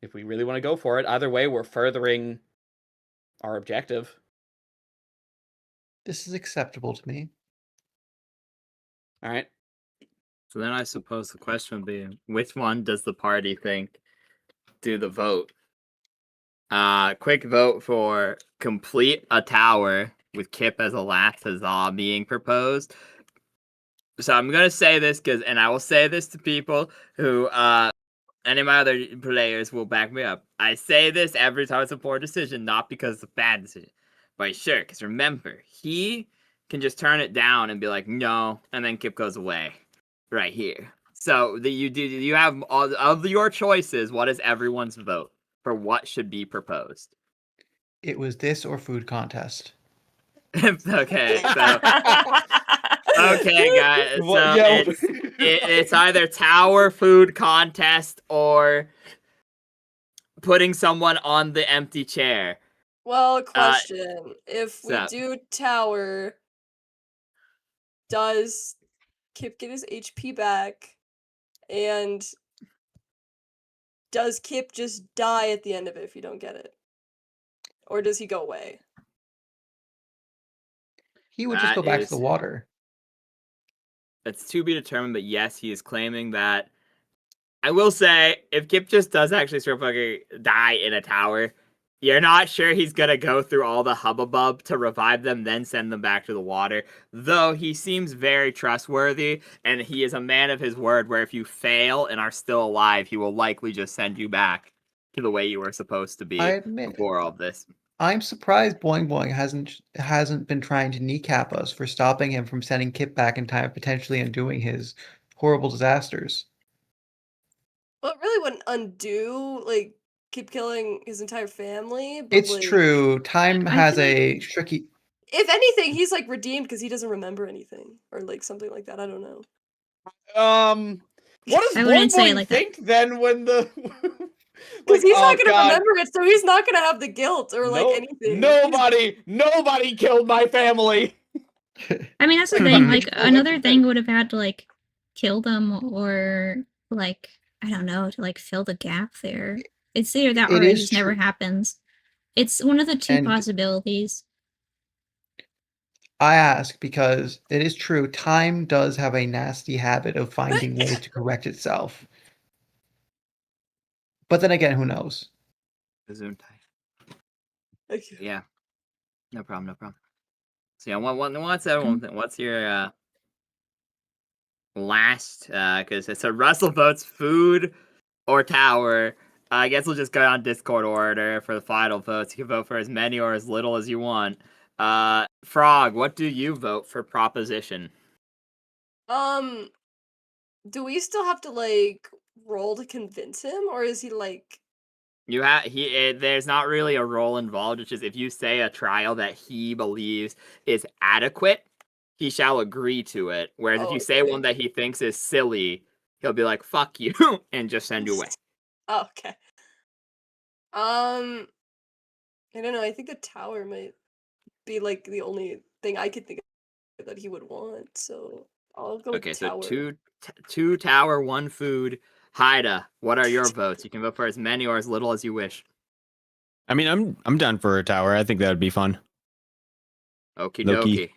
If we really want to go for it, either way, we're furthering our objective. This is acceptable to me. All right. So then I suppose the question would be, which one does the party think do the vote? Quick vote for complete a tower with Kipp as a last huzzah being proposed. So I'm gonna say this and I will say this to people who any of my other players will back me up. I say this every time it's a poor decision, not because it's a bad decision, but sure, because remember, he can just turn it down and be like, no, and then Kipp goes away. Right here. So you have all of your choices. What is everyone's vote for what should be proposed? It was this or food contest. Okay, so okay, guys. So Yeah. it's either tower food contest or putting someone on the empty chair. Well, question. If we so- do tower, does Kipp get his HP back? And does Kipp just die at the end of it if you don't get it? Or does he go away? He would just That go back to is- the water. It's to be determined, but yes, he is claiming that. I will say, if Kipp just does actually sort of fucking die in a tower, you're not sure he's gonna go through all the hubbub to revive them, then send them back to the water. Though he seems very trustworthy, and he is a man of his word, where if you fail and are still alive, he will likely just send you back to the way you were supposed to be I admit, before all this. I'm surprised Boing Boing hasn't been trying to kneecap us for stopping him from sending Kipp back in time, potentially undoing his horrible disasters. Well, it really wouldn't undo, like, Kipp killing his entire family, but, It's like, true. Time I has feel like- a tricky. if anything, he's, like, redeemed because he doesn't remember anything. Or, like, something like that, I don't know. What does I wouldn't say it Boing like that. think then when the Because he's not gonna God, remember it, so he's not gonna have the guilt or, like, anything. Nobody killed my family. I mean, that's the thing. Like, another thing would have had to, like, kill them or, like, I don't know, to, like, fill the gap there. It's either that or It it is just never true. happens. It's one of the two And- possibilities. I ask because it is true. Time does have a nasty habit of finding ways to correct itself. But then again, who knows? Yeah. No problem. So yeah, what's everyone think? What's your last because it's a Russell votes food or tower. I guess we'll just go on Discord order for the final votes. You can vote for as many or as little as you want. Frog, what do you vote for proposition? Do we still have to, like, roll to convince him, or is he, like... There's not really a role involved, which is if you say a trial that he believes is adequate, he shall agree to it. Whereas if you say one that he thinks is silly, he'll be like, fuck you, and just send you away. Oh, okay. I don't know, I think the tower might be, like, the only thing I could think of that he would want, so I'll go with tower. So two tower, one food. Haida, what are your votes? You can vote for as many or as little as you wish. I mean, I'm done for a tower. I think that would be fun. Okie Low-key. dokie.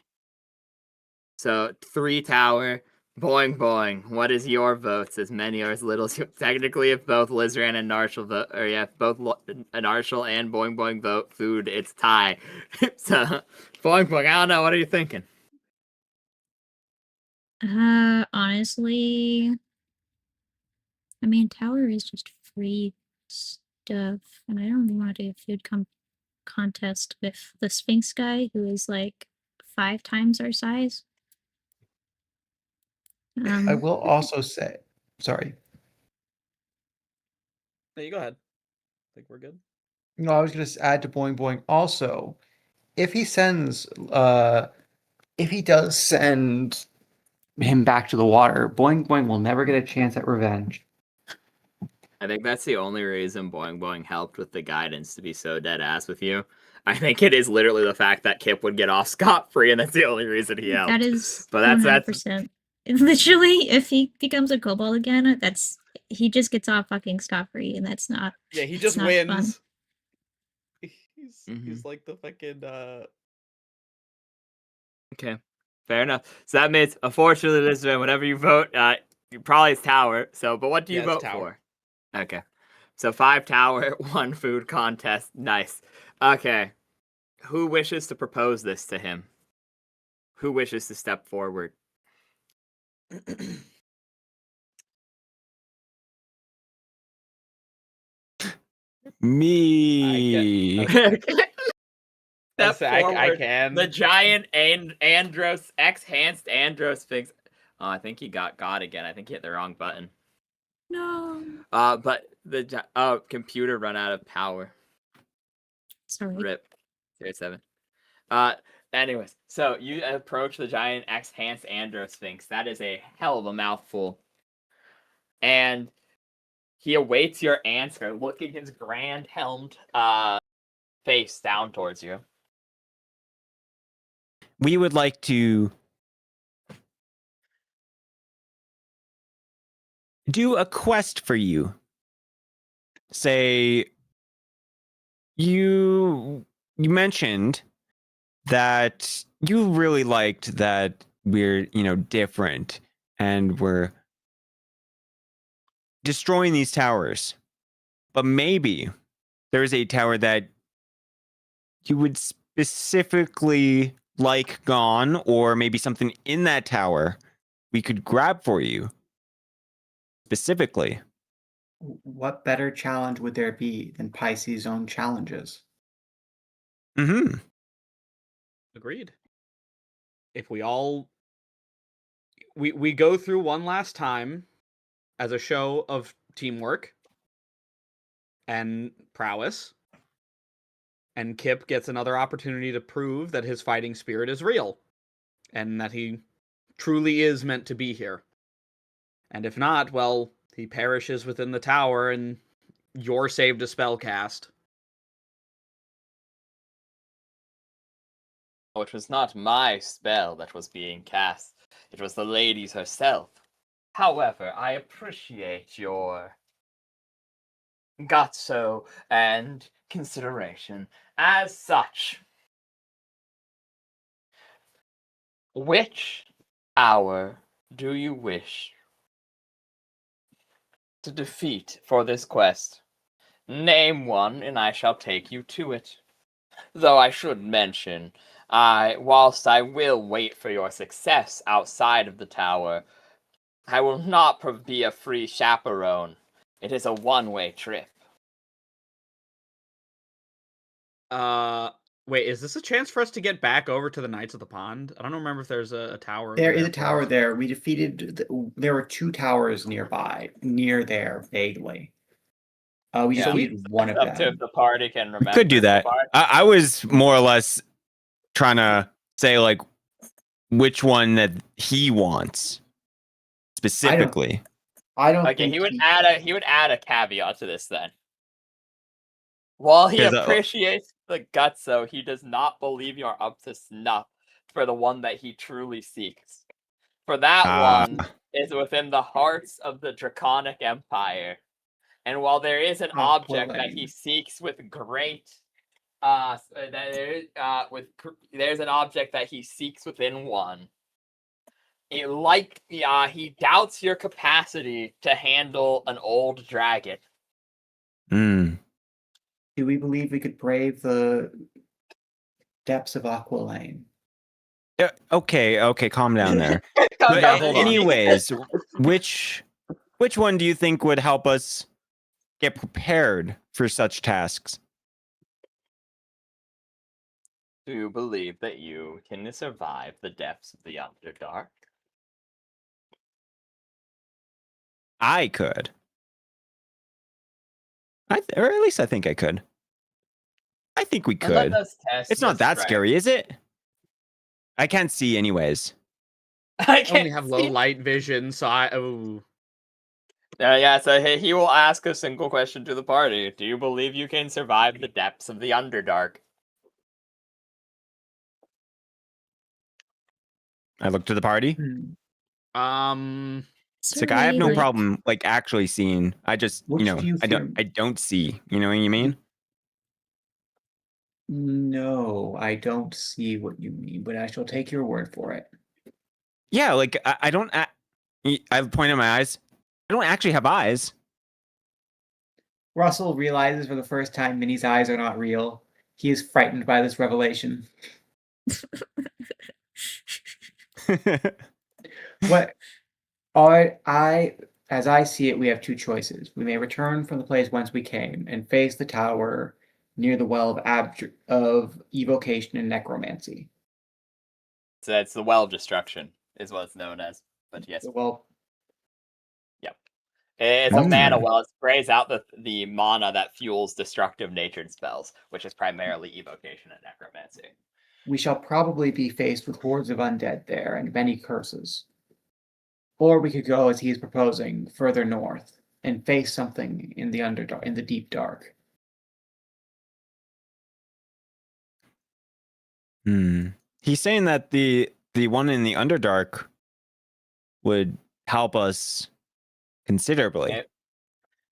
So 3 tower, boing boing. What is your votes? As many or as little as you... Technically, if both Lizran and Narshal vote, or yeah, if both Narshal and boing boing vote food, it's tie. So boing boing. I don't know. What are you thinking? Honestly, I mean, tower is just free stuff, and I don't want to do a food contest with the Sphinx guy who is like 5 times our size. I will also say, sorry. No, you go ahead. I think we're good. No, I was going to add to Boing Boing. Also, if he does send him back to the water, Boing Boing will never get a chance at revenge. I think that's the only reason Boing Boing helped with the guidance to be so dead ass with you. I think it is literally the fact that Kipp would get off scot-free, and that's the only reason he helped. That is But that's 100%. Literally, if he becomes a kobold again, he just gets off fucking scot-free, and that's not. Yeah, he it's just not wins. fun. He's like the fucking Okay, fair enough. So that means, unfortunately, this is whenever you vote, you probably it's tower. So, but what do you Yeah, it's vote tower. for? Okay, so 5 tower, 1 food contest. Nice. Okay, who wishes to propose this to him? Who wishes to step forward? Me. step I forward. can. The giant enhanced Andro Sphinx. Oh, I think he got God again. I think he hit the wrong button. No. But the computer run out of power. Sorry. Rip. 07. Anyways, so you approach the giant enhanced Andro Sphinx. That is a hell of a mouthful. And he awaits your answer, looking his grand helmed face down towards you. We would like to do a quest for you. Say, you mentioned that you really liked that we're, different and we're destroying these towers. But maybe there's a tower that you would specifically like gone, or maybe something in that tower we could grab for you specifically. What better challenge would there be than Pisces' own challenges? Mm-hmm. Agreed. If we all we go through one last time as a show of teamwork and prowess, and Kipp gets another opportunity to prove that his fighting spirit is real and that he truly is meant to be here. And if not, well, he perishes within the tower and you're saved a spell cast. It was not my spell that was being cast. It was the lady's herself. However, I appreciate your gutso and consideration. As such, which hour do you wish to defeat for this quest? Name one, and I shall take you to it. Though I should mention, whilst I will wait for your success outside of the tower, I will not be a free chaperone. It is a one-way trip. Wait, is this a chance for us to get back over to the Knights of the Pond? I don't remember if there's a tower. There is a tower there. We defeated. There were 2 towers nearby, near there, vaguely. We Yeah. defeated one of Up to them. if the party can remember. We could do that. The party- I was more or less trying to say, like, which one that he wants specifically. I don't Okay, think he would add a caveat to this then. While he 'Cause, appreciates the gutso, he does not believe you're up to snuff for the one that he truly seeks. For that one is within the hearts of the Draconic Empire. And while there is an object that he seeks with great there's an object that he seeks within one. He doubts your capacity to handle an old dragon. Mm. Do we believe we could brave the depths of Aqualane? Okay, calm down there. But Yeah, hold on. anyways, which one do you think would help us get prepared for such tasks? Do you believe that you can survive the depths of the Underdark? I could. Or at least I think I could. I think we Let could. us test It's not your that strength. scary, is it? I can't see anyways. I only have low light vision, so So he will ask a single question to the party. Do you believe you can survive the depths of the Underdark? I look to the party. Is It's there like I have a no way, problem like actually seeing. I just Which do you I fear? don't see. You know what I mean? No, I don't see what you mean, but I shall take your word for it. Yeah, like I don't. I point at my eyes. I don't actually have eyes. Russell realizes for the first time Minnie's eyes are not real. He is frightened by this revelation. What as I see it, we have 2 choices. We may return from the place whence we came and face the tower near the well of evocation and necromancy. So it's the well of destruction, is what it's known as. But yes, The well. it's a Hmm. mana well. It sprays out the mana that fuels destructive natured spells, which is primarily evocation and necromancy. We shall probably be faced with hordes of undead there and many curses. Or we could go, as he is proposing, further north and face something in the underdark, in the deep dark. He's saying that the one in the Underdark would help us considerably.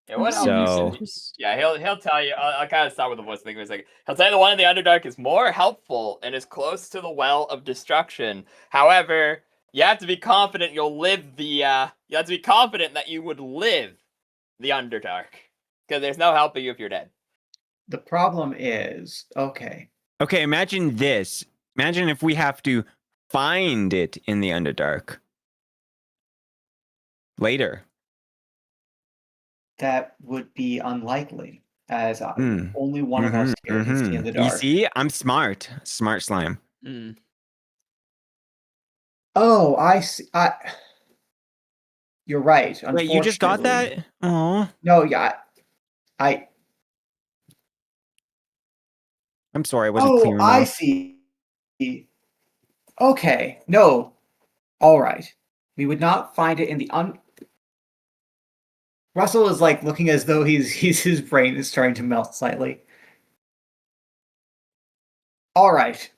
It would help So- you. Yeah, he'll tell you. I'll kind of start with the voice thing for a second. He'll tell you the one in the Underdark is more helpful and is close to the well of destruction. However, you have to be confident you'll live the. You have to be confident that you would live the Underdark, because there's no helping you if you're dead. The problem is, okay, Okay, imagine this. Imagine if we have to find it in the Underdark later. that would be unlikely, as Mm. only one of us here can see in the You dark. see, I'm smart. Smart slime. Oh, I see. You're right. Wait, you just got unfortunately. that? Oh, No, yeah. I'm sorry. I wasn't clear I enough. see. Okay, no. All right. We would not find it in the Russell is like looking as though his brain is starting to melt slightly. All right.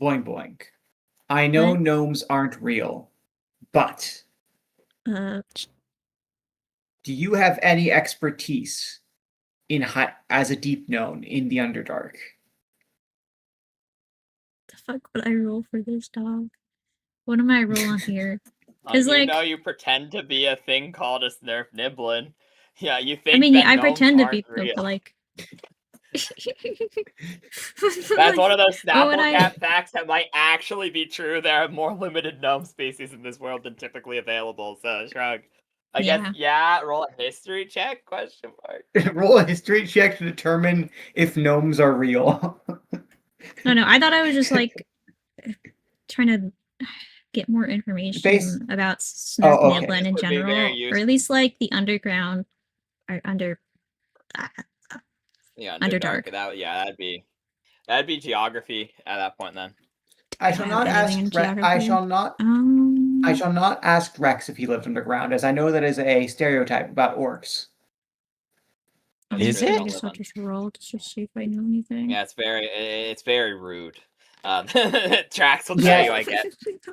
Boing boing. I know What? gnomes aren't real, but The do you have any expertise in as a deep gnome in the Underdark? fuck would I roll for this dog? What am I roll on here? 'Cause, You like- know, you pretend to be a thing called a Snurf Niblin. Yeah, you think. I mean, that I gnomes pretend to aren't be Pope, real. but like. That's one of those what would Snapple I- Cat facts that might actually be true. There are more limited gnome species in this world than typically available. So shrug. I guess roll a history check? Question mark. Roll a history check to determine if gnomes are real. No, I thought I was just like trying to get more information about Snurf Oh, okay. Niblin This in would be general, very or at least like the underground or under. Yeah, Underdark. That'd be geography at that point then. I shall I not have anything in ask. I geography? shall not. I shall not ask Rex if he lived underground, as I know that is a stereotype about orcs. Is really it? I don't guess I'll live on- just roll to just see if I know anything. Yeah, it's very rude. Trax will tell Yeah. you, I guess.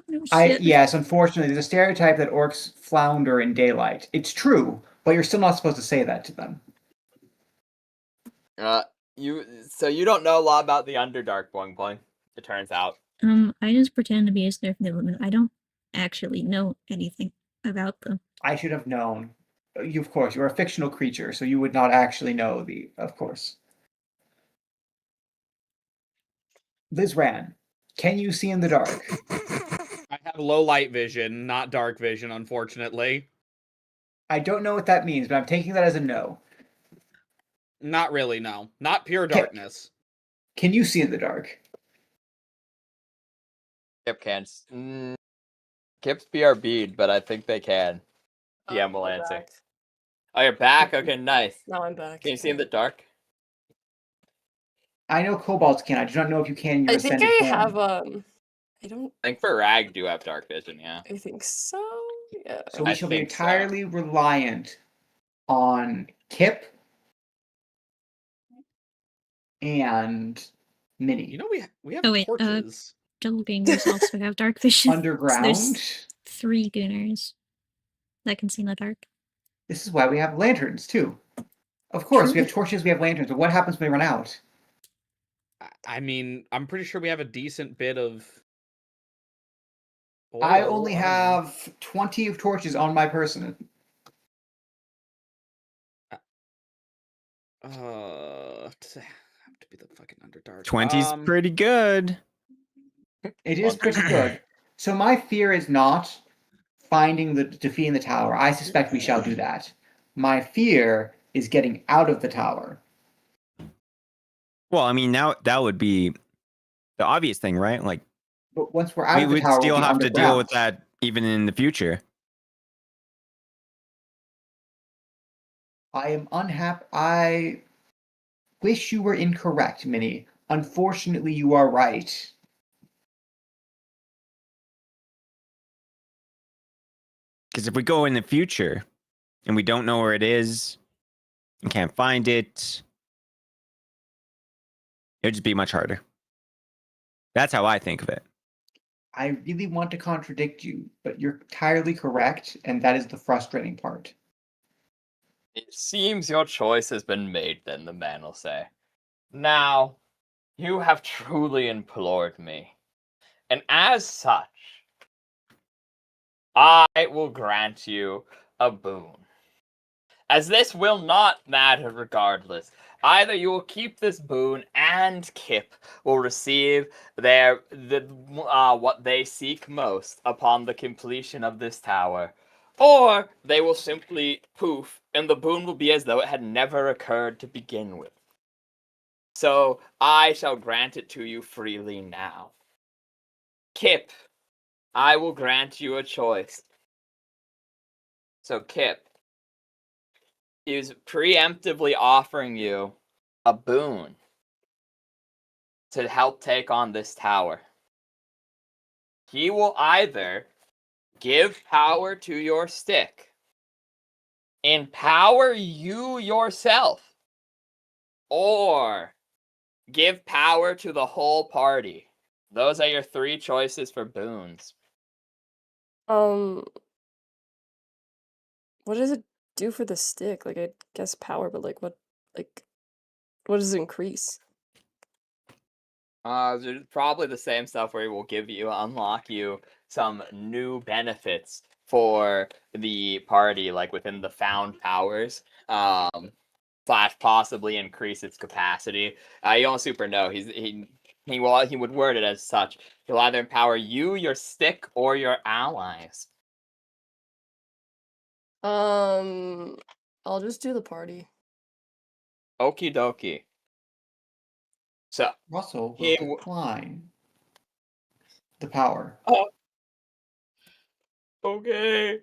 No shit. Yes, unfortunately, there's a stereotype that orcs flounder in daylight. It's true, but you're still not supposed to say that to them. You don't know a lot about the Underdark, Boing Boing. It turns out. I just pretend to be a Snurf Niblin. I don't actually know anything about them. I should have known. You, of course, you're a fictional creature, so you would not actually know of course. Lizran, can you see in the dark? I have low light vision, not dark vision, unfortunately. I don't know what that means, but I'm taking that as a no. Not really, no. Not pure Okay. darkness. Can you see in the dark? Kipp can. Kipp's BRB'd, but I think they can. Yeah, I'm Melancy. back. Oh, you're back? Okay, nice. Now I'm back. Can you see in the dark? I know kobolds can. I do not know if you can in your I think ascended I form. have I don't. I think for Rag do have dark vision, yeah. I think so. Yeah. So we I shall be think so. entirely reliant on Kipp and Minnie. You know, we have Oh, wait, torches. Double Gangers also have dark vision. So Underground. there's 3 Gooners that can see in the dark. This is why we have lanterns too. Of course, we True. have torches, we have lanterns, but what happens when they run out? I mean, I'm pretty sure we have a decent bit of oil. I only have 20 of torches on my person. Does it have to be the fucking Underdark? 20's pretty good. It is pretty good. So my fear is not defeating the tower. I suspect we shall do that. My fear is getting out of the tower. Well, I mean, now that would be the obvious thing, right? Like, But once we're out we of the would tower, still we'll be have to deal with underground. that even in the future. I am unhappy. I wish you were incorrect, Minnie. Unfortunately, you are right. Because if we go in the future and we don't know where it is and can't find it, it'll just be much harder. That's how I think of it. I really want to contradict you, but you're entirely correct, and that is the frustrating part. It seems your choice has been made, then, the man will say. Now, you have truly implored me, and as such, I will grant you a boon. As this will not matter regardless. Either you will keep this boon and Kipp will receive what they seek most upon the completion of this tower. Or they will simply poof, and the boon will be as though it had never occurred to begin with. So I shall grant it to you freely now. Kipp, I will grant you a choice. So Kipp is preemptively offering you a boon to help take on this tower. He will either give power to your stick, empower you yourself, or give power to the whole party. Those are your three choices for boons. What does it do for the stick? Like, I guess power, but what does it increase? Probably the same stuff where he will unlock you some new benefits for the party, like within the found powers. Slash possibly increase its capacity. You don't super know. He would word it as such. He'll either empower you, your stick, or your allies. I'll just do the party. Okie dokie. So Russell will decline the power. Okay.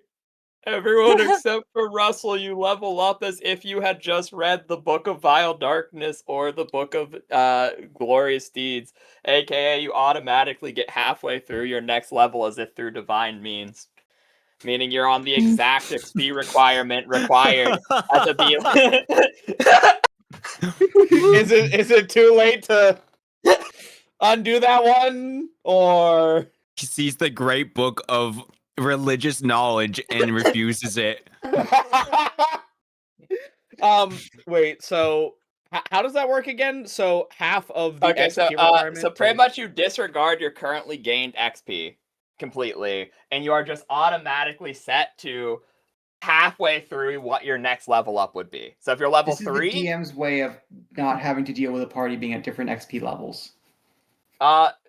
Everyone except for Russell, you level up as if you had just read the Book of Vile Darkness or the Book of Glorious Deeds, aka you automatically get halfway through your next level as if through divine means. Meaning you're on the exact XP requirement required at the be. Is it too late to undo that one? Or He sees the great book of religious knowledge and refuses it. Wait, so how does that work again? So half of the Okay, XP requirement. so pretty much you disregard your currently gained XP completely, and you are just automatically set to halfway through what your next level up would be. So if you're level 3, This is the DM's way of not having to deal with a party being at different XP levels.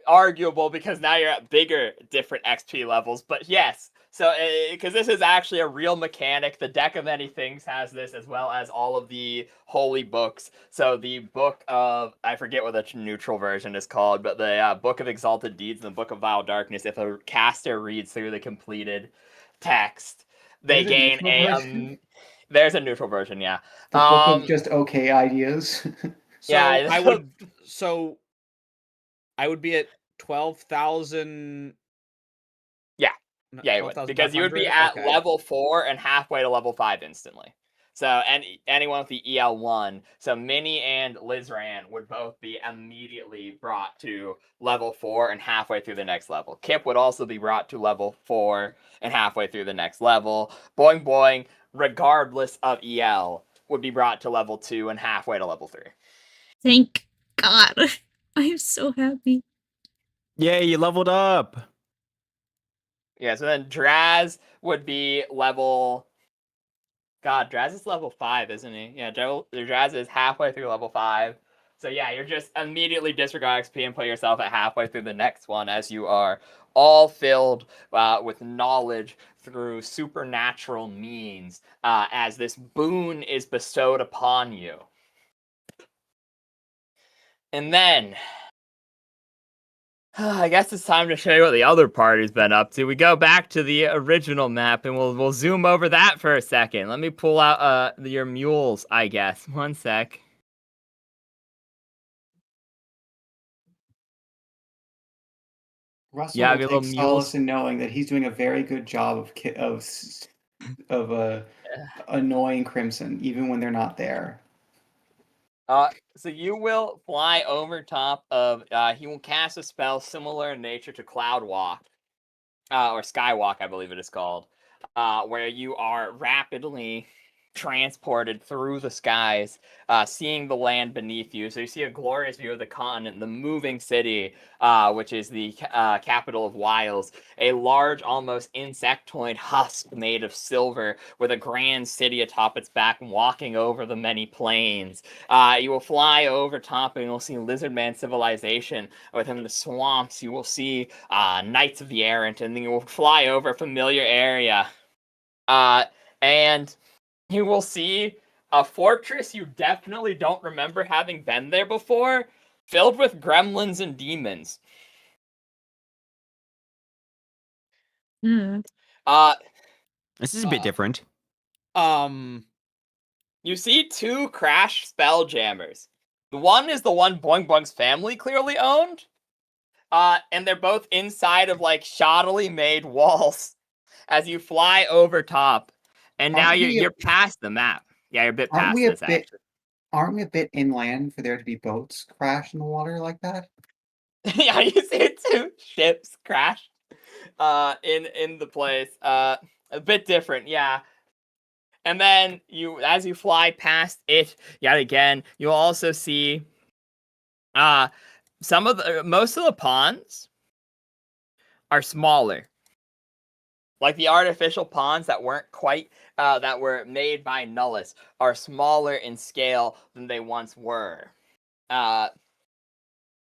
Arguable because now you're at bigger different XP levels, but yes. So because this is actually a real mechanic, the Deck of Many Things has this as well as all of the holy books. So the book of, I forget what the neutral version is called, but the Book of Exalted Deeds and the Book of Vile Darkness, if a caster reads through the completed text, they gain there's a neutral version, yeah. The book of just okay ideas. So yeah, I would be at 12,000. Yeah, you would, because you would be at level 4 and halfway to level 5 instantly. So, and anyone with the EL1, so Minnie and Lizran would both be immediately brought to level 4 and halfway through the next level. Kipp would also be brought to level 4 and halfway through the next level. Boing Boing, regardless of EL, would be brought to level 2 and halfway to level 3. Thank God. I am so happy. Yay, you leveled up. Yeah, so then Draz would be level... God, Draz is level 5, isn't he? Yeah, Draz is halfway through level 5. So yeah, you're just immediately disregard XP and put yourself at halfway through the next one as you are all filled with knowledge through supernatural means as this boon is bestowed upon you. And then, I guess it's time to show you what the other party's been up to. We go back to the original map and we'll zoom over that for a second. Let me pull out your mules, I guess. One sec. Russell Yeah, will your take little solace mules. in knowing that he's doing a very good job of annoying Crimson, even when they're not there. So you will fly over top of. He will cast a spell similar in nature to Cloud Walk, or Skywalk, I believe it is called, where you are rapidly transported through the skies, seeing the land beneath you. So you see a glorious view of the continent, the moving city, which is the capital of Wiles, a large, almost insectoid husk made of silver with a grand city atop its back walking over the many plains. You will fly over top and you'll see Lizardman civilization. Within the swamps, you will see Knights of the Errant, and then you will fly over a familiar area. And you will see a fortress you definitely don't remember having been there before, filled with gremlins and demons. Hmm. This is a bit different. You see two Crash Spelljammers. The one is the one Boing Boing's family clearly owned. And they're both inside of like shoddily made walls as you fly over top. And now you're past the map. Yeah, you're a bit past this actually. Aren't we a bit inland for there to be boats crash in the water like that? Yeah, you see two ships crash in the place. A bit different, yeah. And then as you fly past it yet again, you'll also see most of the ponds are smaller. Like the artificial ponds that weren't quite that were made by Nullus are smaller in scale than they once were. And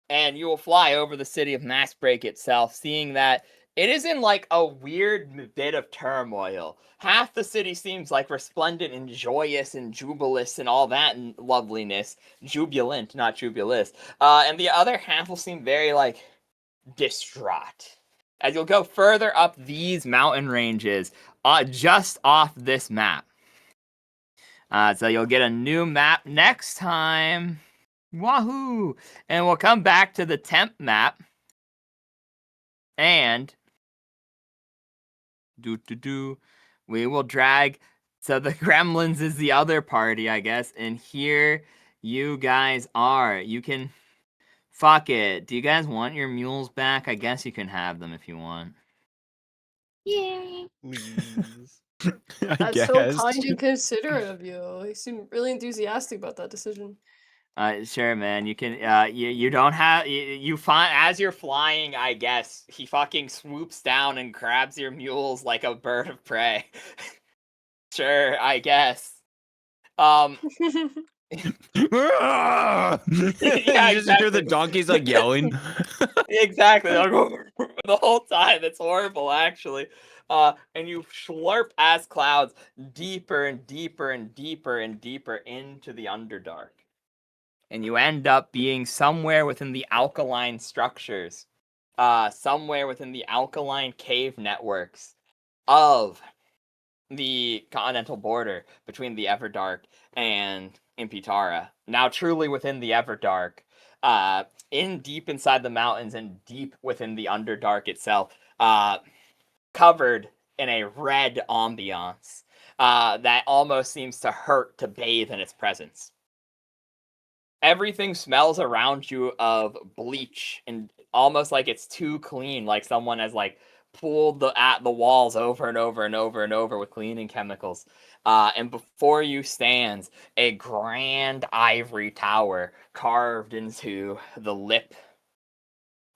you will fly over the city of Massbreak itself, seeing that it is in like a weird bit of turmoil. Half the city seems like resplendent and joyous and jubilous and all that loveliness. Jubilant, not jubilous. And the other half will seem very like distraught. As you'll go further up these mountain ranges, just off this map. So you'll get a new map next time. Wahoo! And we'll come back to the temp map. And we will drag. So the gremlins is the other party, I guess. And here you guys are. You can fuck it. Do you guys want your mules back? I guess you can have them if you want. Yay! Please. That's so kind and considerate of you. You seem really enthusiastic about that decision. Sure, man. You can. You don't have. You find as you're flying. I guess he fucking swoops down and grabs your mules like a bird of prey. Sure, I guess. Yeah, Yeah, you just hear the exactly. donkeys like yelling. Exactly. The whole time. It's horrible, actually. And you slurp as clouds deeper and deeper and deeper and deeper into the Underdark. And you end up being somewhere within the alkaline structures, somewhere within the alkaline cave networks of the continental border between the Everdark and Impitara. Now truly within the Everdark, deep inside the mountains and deep within the Underdark itself, covered in a red ambiance that almost seems to hurt to bathe in its presence. Everything smells around you of bleach and almost like it's too clean, like someone has like pulled the walls over and over and over and over with cleaning chemicals. And before you stands a grand ivory tower carved into the lip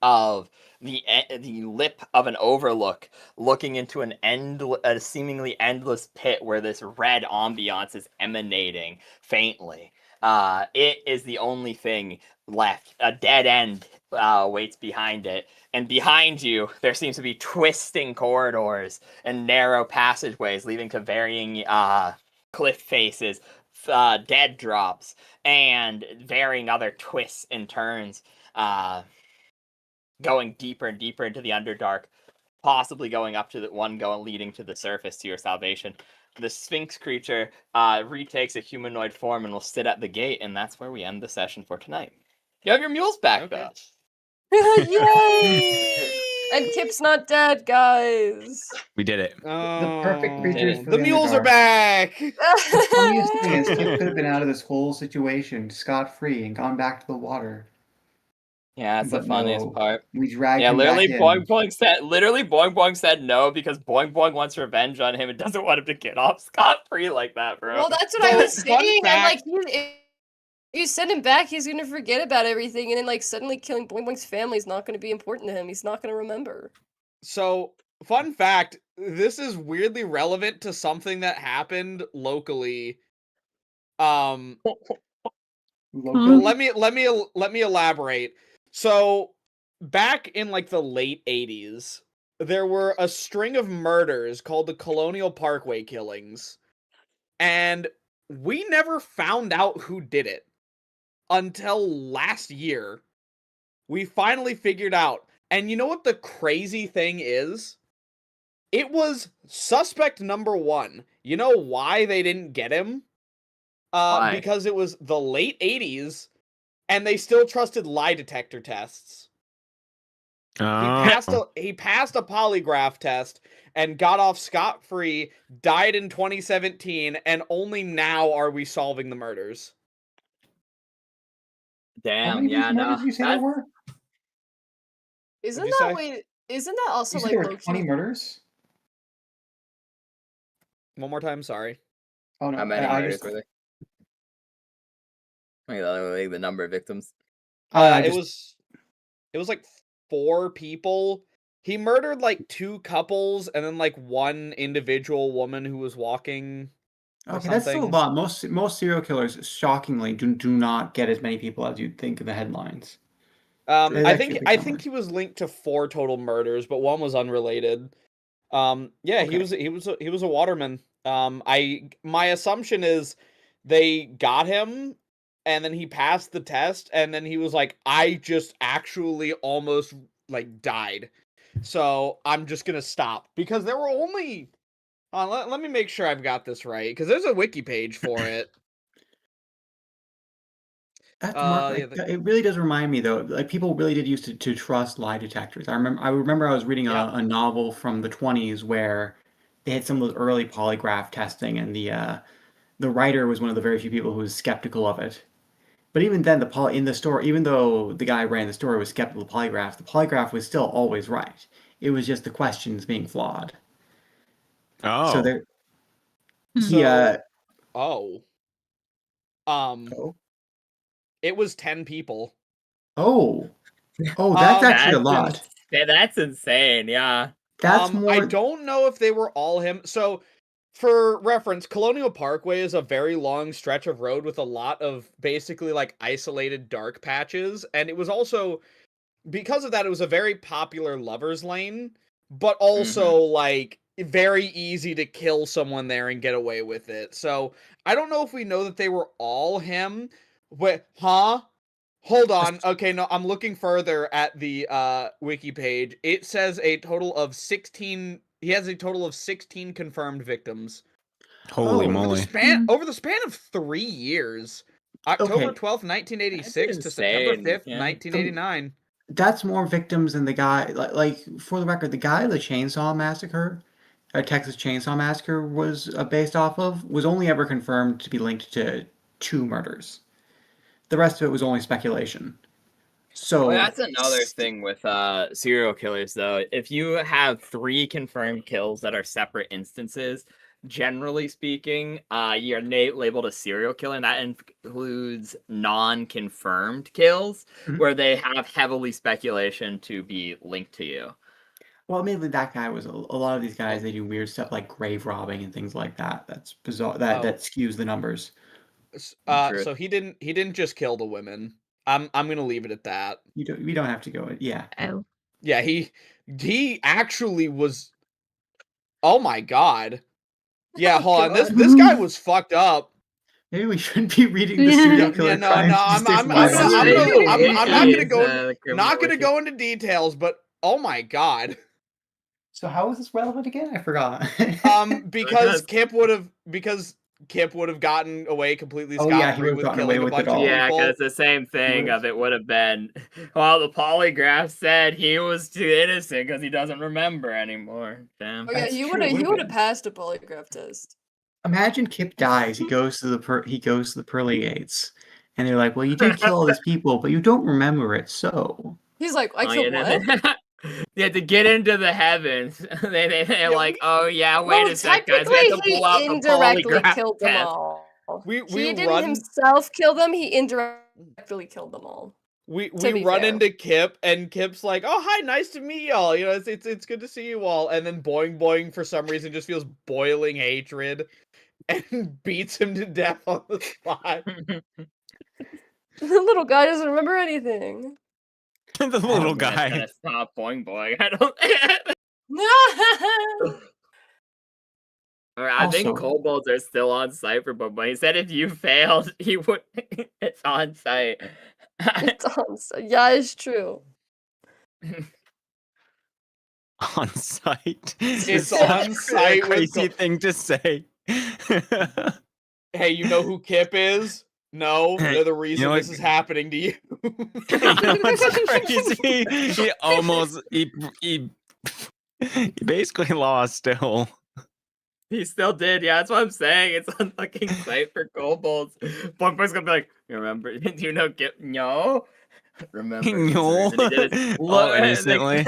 of the lip of an overlook, looking into a seemingly endless pit where this red ambiance is emanating faintly. It is the only thing left. A dead end waits behind it, and behind you there seems to be twisting corridors and narrow passageways leading to varying cliff faces, dead drops, and varying other twists and turns, going deeper and deeper into the Underdark, possibly going up to the one leading to the surface to your salvation. The Sphinx creature retakes a humanoid form and will sit at the gate, and that's where we end the session for tonight. You have your mules back, though. Yay! And Kipp's not dead, guys. We did it. The perfect creatures for The mules are Underdark. back. The funniest thing is, Kipp could have been out of this whole situation scot-free and gone back to the water. Yeah, that's the But funniest no, part. we dragged Yeah, him literally, back Boing in. Boing said no because Boing Boing wants revenge on him and doesn't want him to get off scot-free like that, bro. Well, that's what I was Fun saying. I'm like, fact- if you send him back, he's gonna forget about everything, and then like suddenly killing Boing Boing's family is not gonna be important to him. He's not gonna remember. So, fun fact, this is weirdly relevant to something that happened locally. Locally? Let me elaborate. So, back in like the late 80s, there were a string of murders called the Colonial Parkway killings. And we never found out who did it until last year. We finally figured out. And you know what the crazy thing is? It was suspect number 1. You know why they didn't get him? Why? Because it was the late 80s, and they still trusted lie detector tests. He passed a polygraph test and got off scot-free, died in 2017, and only now are we solving the murders. How Damn, many yeah, murders no. did you say there were? Isn't you that say? wait? Isn't that also You said like there were 20 low-key? murders? One more time, sorry. Oh no, How many I murders just... were there? Like the number of victims. It was like 4 people. He murdered like 2 couples and then like 1 individual woman who was walking. Okay, that's still a something. lot. Most serial killers, shockingly, do not get as many people as you'd think in the headlines. There's I actually a big think number. he was linked to 4 total murders, but 1 was unrelated. Yeah, Okay. he was a waterman. My assumption is they got him and then he passed the test and then he was like, I just actually almost like died. So I'm just gonna stop because there were only let me make sure I've got this right because there's a wiki page for it. That's Yeah, it really does remind me though, like people really did used to trust lie detectors. I remember I was reading Yep. a novel from the 20s where they had some of those early polygraph testing, and the writer was one of the very few people who was skeptical of it. But even then, in the story, even though the guy who ran the story was skeptical of polygraphs, the polygraph was still always right. It was just the questions being flawed. So Oh. there, So, oh, it was 10 people. oh, that's actually a That's lot. That's insane, yeah. That's more. I don't know if they were all him. So, for reference, Colonial Parkway is a very long stretch of road with a lot of basically like isolated dark patches, and it was also because of that it was a very popular lovers lane, but also like very easy to kill someone there and get away with it. So, I don't know if we know that they were all him. Wait, huh? Hold on. Okay, no, I'm looking further at the wiki page. It says a total of 16. He has a total of 16 confirmed victims. Holy moly. Over the span of 3 years. October Okay. 12th, 1986 to September insane, 5th, yeah. 1989. That's more victims than the guy. Like for the record, the guy the Chainsaw Massacre, Texas Chainsaw Massacre was based off of, was only ever confirmed to be linked to 2 murders. The rest of it was only speculation. So Well, that's another thing with serial killers, though. If you have 3 confirmed kills that are separate instances, generally speaking, you're labeled a serial killer, and that includes non-confirmed kills, where they have heavily speculation to be linked to you. Well, maybe that guy was a lot of these guys. They do weird stuff like grave robbing and things like that. That's bizarre. That skews the numbers. So he didn't just kill the women. I'm gonna leave it at that. We don't have to go. Yeah. Oh. Yeah, he actually was. Oh my god. Yeah, Oh, hold on. God. This guy was fucked up. Maybe we shouldn't be reading the serial killer Yeah, no, crime I'm not gonna go into details, but oh my god. So how is this relevant again? I forgot. Because Kipp would have gotten away completely Oh, yeah, he scot-free would've with gotten killing away a with bunch it of all. Yeah, people. because the same thing would've- of it would have been, well, the polygraph said he was too innocent because he doesn't remember anymore. Damn. Oh yeah, That's he true, would would've have been. passed a polygraph test. Imagine Kipp dies. He goes to the pearly gates, and they're like, "Well, you did kill all these people, but you don't remember it, so." He's like, I Oh, killed yeah, what? yeah, to get into the heavens, they're Yeah, like, oh yeah, wait Well, a sec, guys, we have to technically, pull out he the indirectly polygraph killed them test. all. we He didn't run himself kill them. He indirectly killed them all. we be run fair. into Kipp, and Kipp's like, "Oh, hi, nice to meet y'all. You know, it's good to see you all." And then Boing for some reason just feels boiling hatred and beats him to death on the spot. The little guy doesn't remember anything. The little That's guy. gonna stop Boing. I don't. I think Also- kobolds are still on site for Boing. He said if you failed, he would. It's on site. It's on. Yeah, it's true. On site. It's such on a site with crazy thing to say. Hey, you know who Kipp is? No, they're the reason know this what- is happening to you. You know what's crazy? He basically lost still. He still did, yeah. That's what I'm saying. It's on fucking site for kobolds. Boing's gonna be like, you remember? Do you know? No. Remember? No. And he did it. Oh, innocently.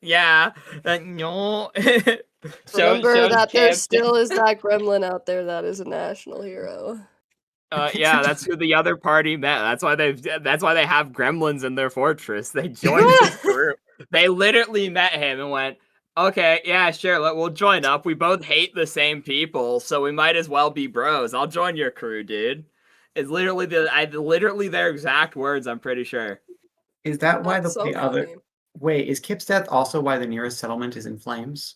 Yeah. No. Remember that there Kipp. still is that gremlin out there that is a national hero. Yeah, that's who the other party met. That's why they have gremlins in their fortress. They joined his group. They literally met him and went, okay, yeah, sure, we'll join up. We both hate the same people, so we might as well be bros. I'll join your crew, dude. It's literally literally their exact words, I'm pretty sure. Is that why That's so the other? funny. Wait, is Kipp's death also why the nearest settlement is in flames?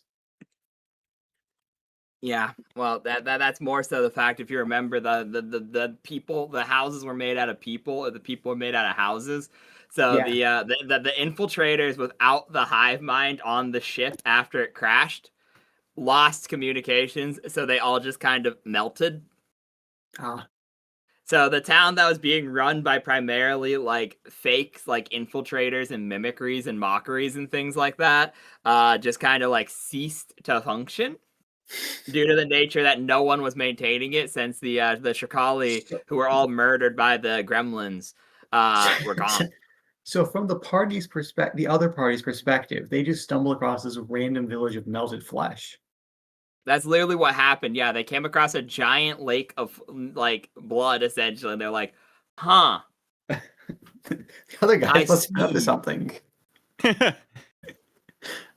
Yeah, well, that's more so the fact if you remember the people, the houses were made out of people, or the people were made out of houses. So Yeah. the infiltrators without the hive mind on the ship after it crashed lost communications, so they all just kind of melted. Ah, So the town that was being run by primarily like fakes, like infiltrators and mimicries and mockeries and things like that, just kind of like ceased to function due to the nature that no one was maintaining it since the Shakali, who were all murdered by the gremlins, were gone. So from the party's perspective, the other party's perspective, they just stumble across this random village of melted flesh. That's literally what happened. Yeah, they came across a giant lake of like blood, essentially, and they're like, "Huh." The other guys must be up to see. something.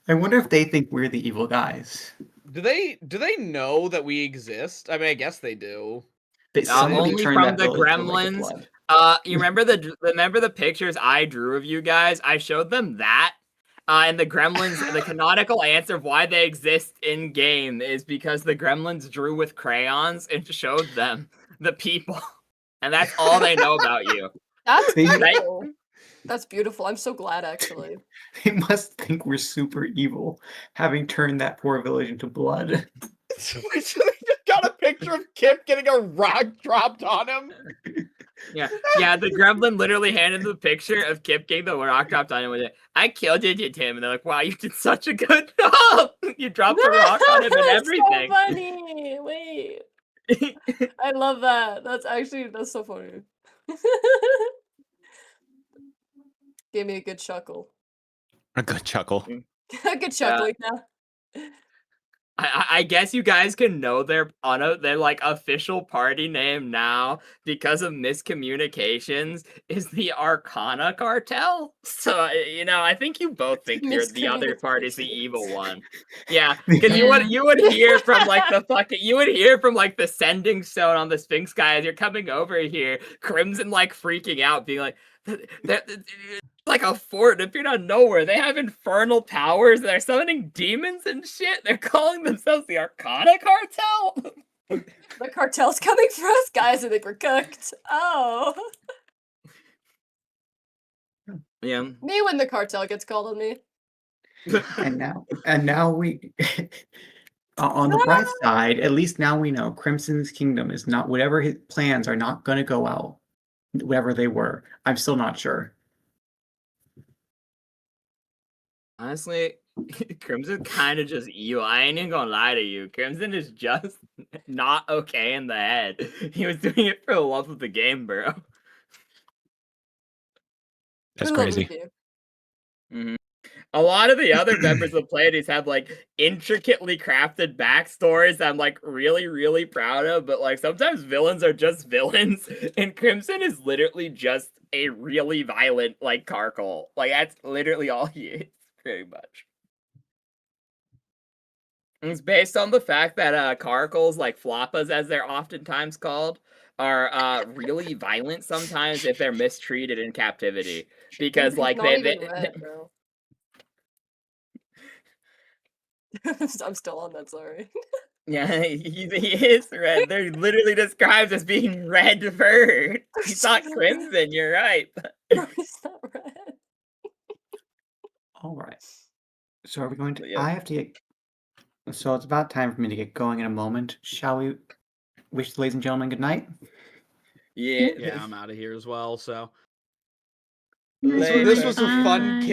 I wonder if they think we're the evil guys. Do they know that we exist? I mean, I guess they do. Somebody only turned from that the village to a lake of gremlins. blood. You remember the pictures I drew of you guys? I showed them that. And the gremlins, the canonical answer of why they exist in game is because the gremlins drew with crayons and showed them the people, and that's all they know about you. That's They- beautiful. That's beautiful. I'm so glad, actually. They must think we're super evil, having turned that poor village into blood. So they just got a picture of Kipp getting a rock dropped on him. Yeah. The gremlin literally handed the picture of Kipp getting the rock dropped on him with it. I killed it, Tim, and they're like, "Wow, you did such a good job! You dropped the rock on him and That's everything." so funny. Wait. I love that. That's so funny. Gave me a good chuckle. A good chuckle. A good chuckle, yeah. I guess you guys can know their like official party name now because of miscommunications is the Arcana Cartel. So I think you both think the other party's the evil one. Yeah, because you would hear from like the sending stone on the Sphinx guy as you're coming over here, Crimson like freaking out, being like, It's like a fort appeared out of nowhere. They have infernal powers. They're summoning demons and shit. They're calling themselves the Arcana Cartel. The cartel's coming for us, guys. I think we're cooked. Oh. Yeah. Me when the cartel gets called on me. And now we on the bright side, at least now we know Crimson's kingdom is not whatever his plans are not going to go out. Whatever they were, I'm still not sure. Honestly, Crimson kind of just evil. I ain't even gonna lie to you. Crimson is just not okay in the head. He was doing it for the love of the game, bro. That's We love crazy. you. Mm-hmm. A lot of the other members of Pleiades have like intricately crafted backstories I'm like really, really proud of, but like sometimes villains are just villains, and Crimson is literally just a really violent like Carkle. Like that's literally all he is, pretty much. And it's based on the fact that Carkles, like Floppas as they're oftentimes called, are really violent sometimes if they're mistreated in captivity. Because He's like not even red, bro. I'm still on that, sorry. Yeah, he is red. They're literally described as being red bird. He's not crimson, you're right. Bro, he's not red. All right. So are we going to? But yeah. I have to get. So it's about time for me to get going in a moment. Shall we wish the ladies and gentlemen good night? Yeah. Yeah, I'm out of here as well. So Night, this was a night, fun bye.